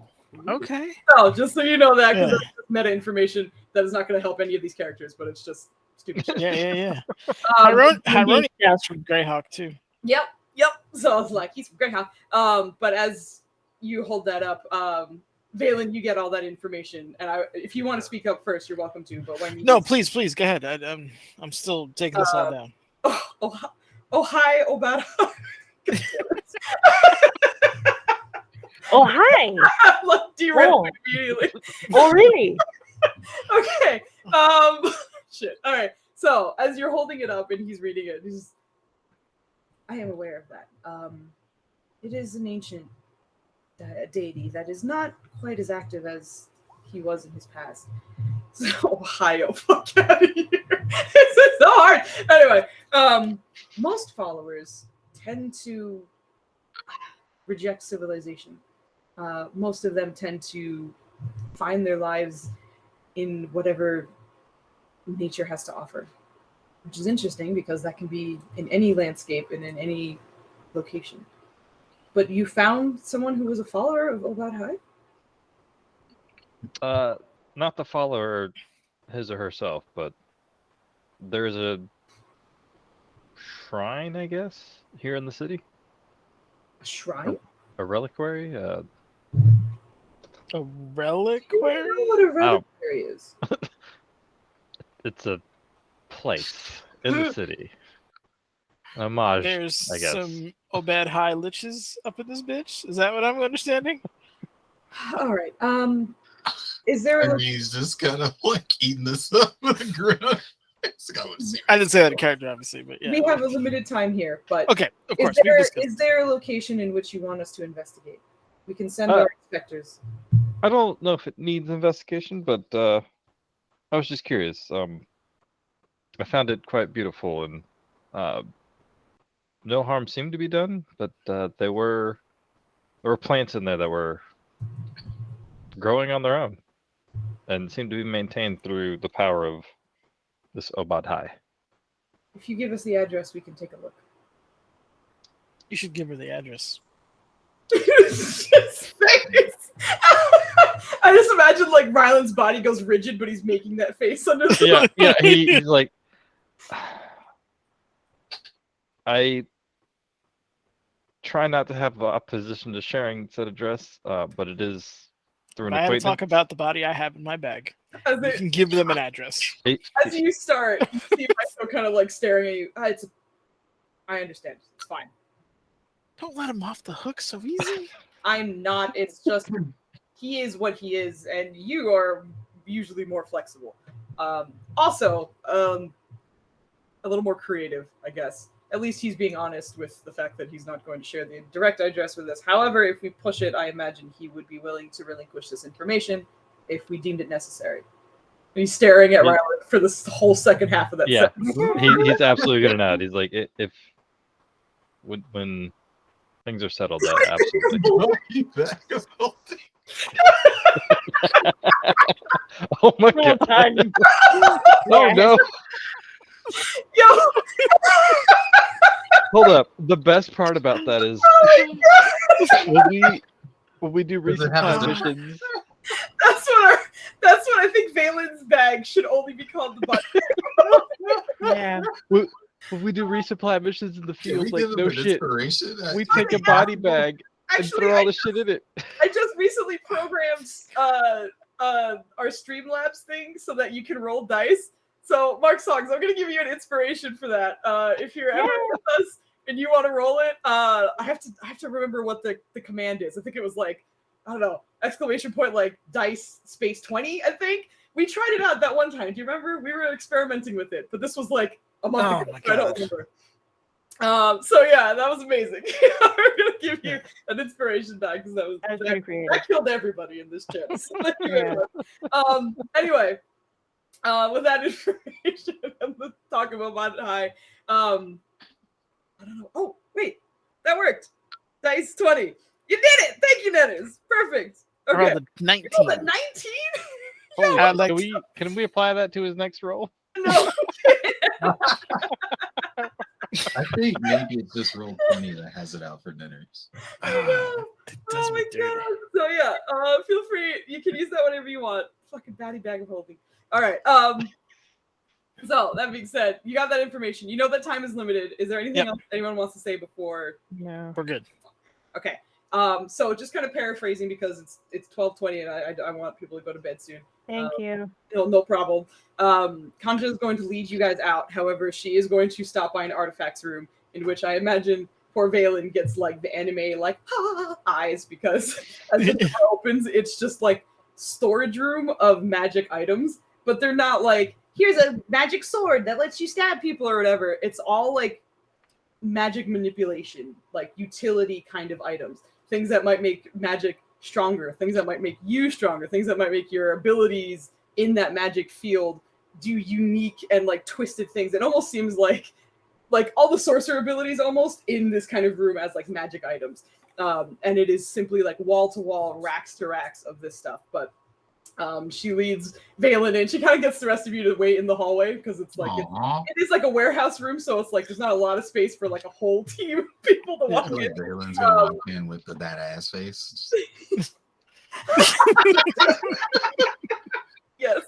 okay.
So just so you know that, because that's meta information that is not going to help any of these characters, but it's just stupid shit.
Yeah.
Um,
Hyroni sounds from Greyhawk too.
Yep. So I was like, he's from Greyhawk. But as you hold that up, Valen, you get all that information, and if you want to speak up first, you're welcome to. But when
No, please, go ahead. I'm still taking this all down.
Oh, hi, Obad.
oh, hi.
Like derailed immediately.
Oh, really?
Okay. Shit. All right. So as you're holding it up and he's reading it, I am aware of that. It is an ancient deity that is not quite as active as he was in his past. So Ohio, fuck out of here. This is so hard. Anyway, most followers tend to reject civilization. Most of them tend to find their lives in whatever nature has to offer, which is interesting because that can be in any landscape and in any location. But you found someone who was a follower of Obad High?
Not the follower, his or herself, but there's a shrine, I guess, here in the city.
A shrine?
A reliquary?
A
I
reliquary?
don't know what a reliquary is.
It's a place in the city. Homage,
There's
I guess.
some Obad High liches up in this bitch. Is that what I'm understanding?
All right. Is there a
He's just kind of like eating this up on the ground.
I didn't say that in character, obviously, but yeah.
We have a limited time here, but
Okay, of course.
is there a location in which you want us to investigate? We can send our inspectors.
I don't know if it needs investigation, but I was just curious. I found it quite beautiful, and no harm seemed to be done, but there were plants in there that were growing on their own and seemed to be maintained through the power of this Obad High.
If you give us the address, we can take a look.
You should give her the address.
His face. I just imagine like Ryland's body goes rigid, but he's making that face under the
Yeah, he's like, I try not to have opposition to sharing said address, but it is through an
I had to
acquaintance.
talk about the body I have in my bag.
As
You can give them an address.
As you start, you see myself kind of like staring at you. I understand. It's fine.
Don't let him off the hook so easy.
I'm not. It's just he is what he is, and you are usually more flexible. Also, more creative, I guess. At least he's being honest with the fact that he's not going to share the direct address with us. However, if we push it, I imagine he would be willing to relinquish this information if we deemed it necessary. And he's staring at Rylan for this whole second half of that sentence.
He's absolutely gonna nod. He's like, if when things are settled, absolutely. Oh my god! Oh no!
Yo!
Hold up. The best part about that is when we do resupply missions.
That's what I think Valen's bag should only be called the butt.
Yeah.
When we do resupply missions in the field, like no shit, we take a body bag and
Actually,
throw all the shit in it.
I just recently programmed our Streamlabs thing so that you can roll dice. So, Mark Songs, I'm going to give you an inspiration for that. If you're ever with us and you want to roll it, I have to remember what the command is. I think it was like, I don't know, exclamation point, like dice space 20, I think. We tried it out that one time. Do you remember? We were experimenting with it, but this was like a month ago. So I don't remember. So yeah, that was amazing. We're going to give you an inspiration back because that killed everybody in this chat. So thank you very much. Anyway. With that information, let's talk about Mount High. I don't know. Oh, wait. That worked. Dice 20. You did it! Thank you, Dennis. Perfect. Okay.
I rolled a 19.
You rolled a 19?
Holy, can we apply that to his next roll?
No.
I think maybe it's just roll 20 that has it out for dinners.
Oh my god. So yeah, feel free. You can use that whenever you want. Fucking batty bag of holding. All right. So that being said, you got that information. You know that time is limited. Is there anything else anyone wants to say before?
No.
We're good.
Okay. So just kind of paraphrasing because it's 12:20 and I want people to go to bed soon.
Thank you.
No problem. Kanja is going to lead you guys out. However, she is going to stop by an artifacts room in which I imagine poor Valen gets like the anime like eyes because as the door opens, it's just like storage room of magic items, but they're not like here's a magic sword that lets you stab people or whatever. It's all like magic manipulation, like utility kind of items, things that might make magic stronger, things that might make you stronger, things that might make your abilities in that magic field do unique and like twisted things. It almost seems like all the sorcerer abilities almost in this kind of room as like magic items. And it is simply like wall to wall, racks to racks of this stuff. But she leads Valen in. She kind of gets the rest of you to wait in the hallway because it's like it is like a warehouse room, so it's like there's not a lot of space for like a whole team of people to walk in.
Valen's gonna walk in with that ass face.
Yes.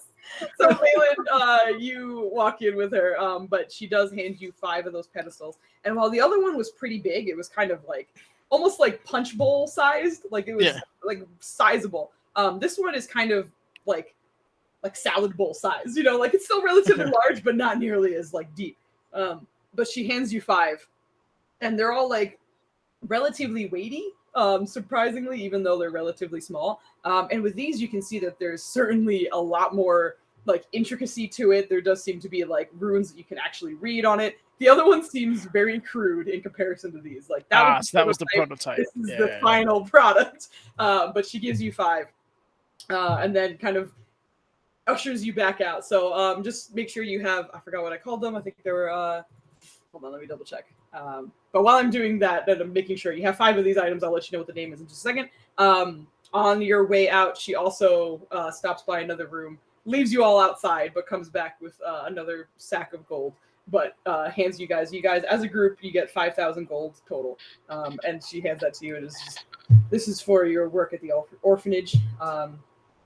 So Valen, you walk in with her, but she does hand you 5 of those pedestals. And while the other one was pretty big, it was kind of like almost like punch bowl sized, like it was like sizable. This one is kind of like salad bowl size, you know, like it's still relatively large, but not nearly as like deep. But she hands you 5, and they're all like relatively weighty, surprisingly, even though they're relatively small. And with these, you can see that there's certainly a lot more like intricacy to it. There does seem to be like runes that you can actually read on it. The other one seems very crude in comparison to these. Like that was the prototype. This is the final product. But she gives you 5, and then kind of ushers you back out. So just make sure you have. I forgot what I called them. I think they were. Hold on, let me double check. But while I'm doing that, then I'm making sure you have 5 of these items. I'll let you know what the name is in just a second. On your way out, she also stops by another room, leaves you all outside, but comes back with another sack of gold. But hands you guys as a group, you get 5,000 gold total. And she hands that to you. And it's just, this is for your work at the orphanage.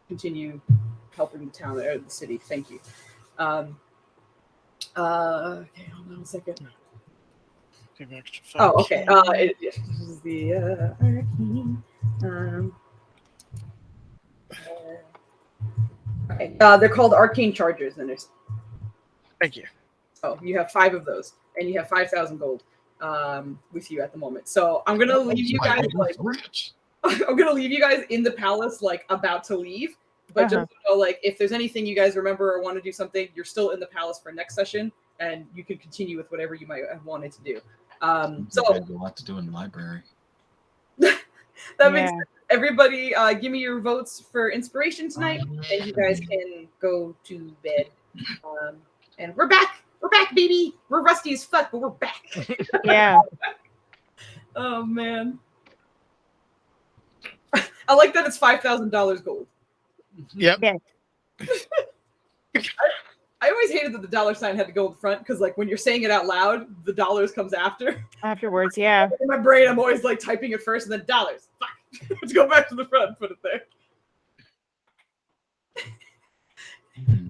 Continue helping the town or the city. Thank you. Okay, hold on a second. Oh, okay. This is the arcane. Okay. They're called arcane chargers, and there's.
Thank you.
Oh, you have 5 of those, and you have 5,000 gold with you at the moment. So I'm gonna leave you guys like. I'm gonna leave you guys in the palace, like about to leave. But just know, like, if there's anything you guys remember or want to do something, you're still in the palace for next session. and you can continue with whatever you might have wanted to do.
You
So
guys have a lot to do in the library.
that makes sense. Everybody, give me your votes for inspiration tonight, and you guys can go to bed. And we're back. We're back, baby. We're rusty as fuck, but we're back.
Yeah.
Oh man. I like that it's $5,000 gold.
Yep.
Yeah.
I always hated that the dollar sign had to go in front because, like, when you're saying it out loud, the dollars comes after.
Afterwards, yeah.
In my brain, I'm always like typing it first and then dollars. Fuck. Let's go back to the front and put it there.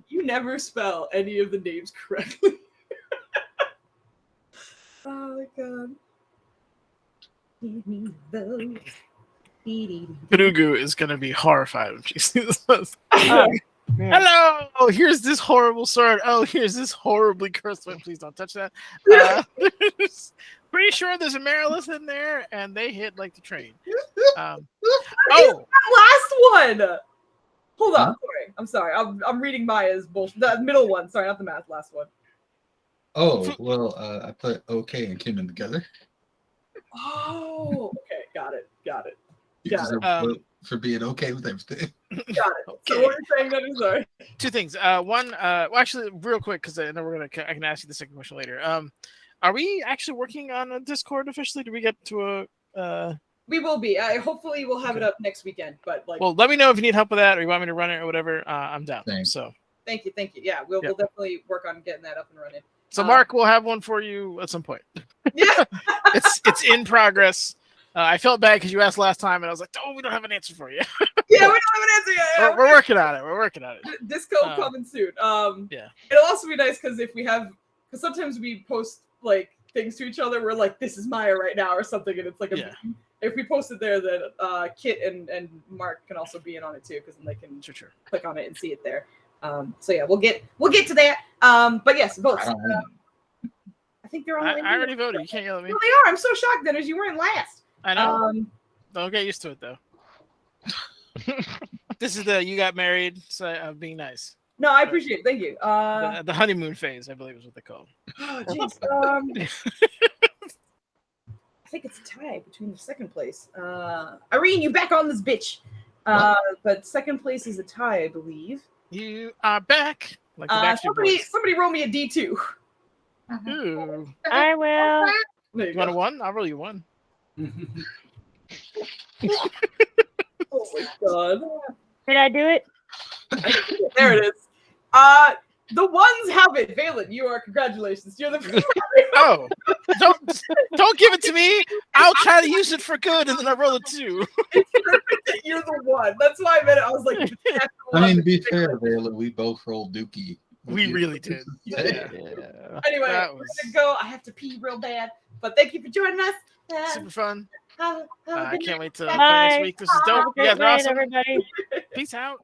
You never spell any of the names correctly. Oh my god. Give me those.
Karugu is going to be horrified when she sees this.
Yeah.
Hello! Oh, here's this horrible sword. Oh, here's this horribly cursed one. Please don't touch that. Pretty sure there's a Marilith in there, and they hit like the train.
Oh, last one. Hold on. I'm sorry. I'm reading Maya's bullshit. The middle one. Sorry, not the math. Last one.
Oh, well, I put OK and Kimon together.
Oh, okay. Got it.
Got it. For being okay with everything.
Got it.
Okay.
So what are you saying then? I'm sorry.
Two things. One, well, actually, real quick, because I know I can ask you the second question later. Are we actually working on a Discord officially? Do we get to a?
We will be. Hopefully, we'll have it up next weekend. But like,
well, let me know if you need help with that, or you want me to run it, or whatever. I'm down.
Thanks.
So.
Thank you. Yeah, we'll definitely work on getting that up and running.
So Mark will have one for you at some point.
Yeah,
it's in progress. I felt bad because you asked last time, and I was like, "Oh, we don't have an answer for you."
Yeah, we don't have an answer yet. Yeah,
we're working on it. We're working on it.
Disco coming soon.
Yeah.
It'll also be nice because because sometimes we post like things to each other. We're like, "This is Maya right now" or something, and it's like if we post it there, then Kit and Mark can also be in on it too, because then they can click on it and see it there. So yeah, we'll get to that. But yes, votes. I think they're all.
I already voted. You can't yell at me.
No, they are. I'm so shocked, Dennis. You weren't last.
I know. Don't get used to it though. This is you got married, so being nice.
No, I appreciate it. Thank you.
The honeymoon phase, I believe, is what they call it.
Oh, jeez. I think it's a tie between the second place. Irene, you back on this bitch. But second place is a tie, I believe.
You are back. Like the
somebody roll me a D2.
Ooh.
I will.
You want a 1? I'll roll you 1.
Oh my god.
Did I do it?
There it is. The ones have it. Valen, you are congratulations. You're the
Oh, don't give it to me. I'll try to use it for good, and then I roll a 2.
It's perfect that you're the one. That's why I meant it. I was like,
I mean, to be fair, Valen, we both rolled Dookie.
We really did.
Yeah.
Anyway, we're gonna go. I have to pee real bad, but thank you for joining us.
Super fun.
Have a
I
good
can't
night.
wait to play next week. This is dope.
Have a
You guys
great
are
night,
awesome.
everybody.
Peace out.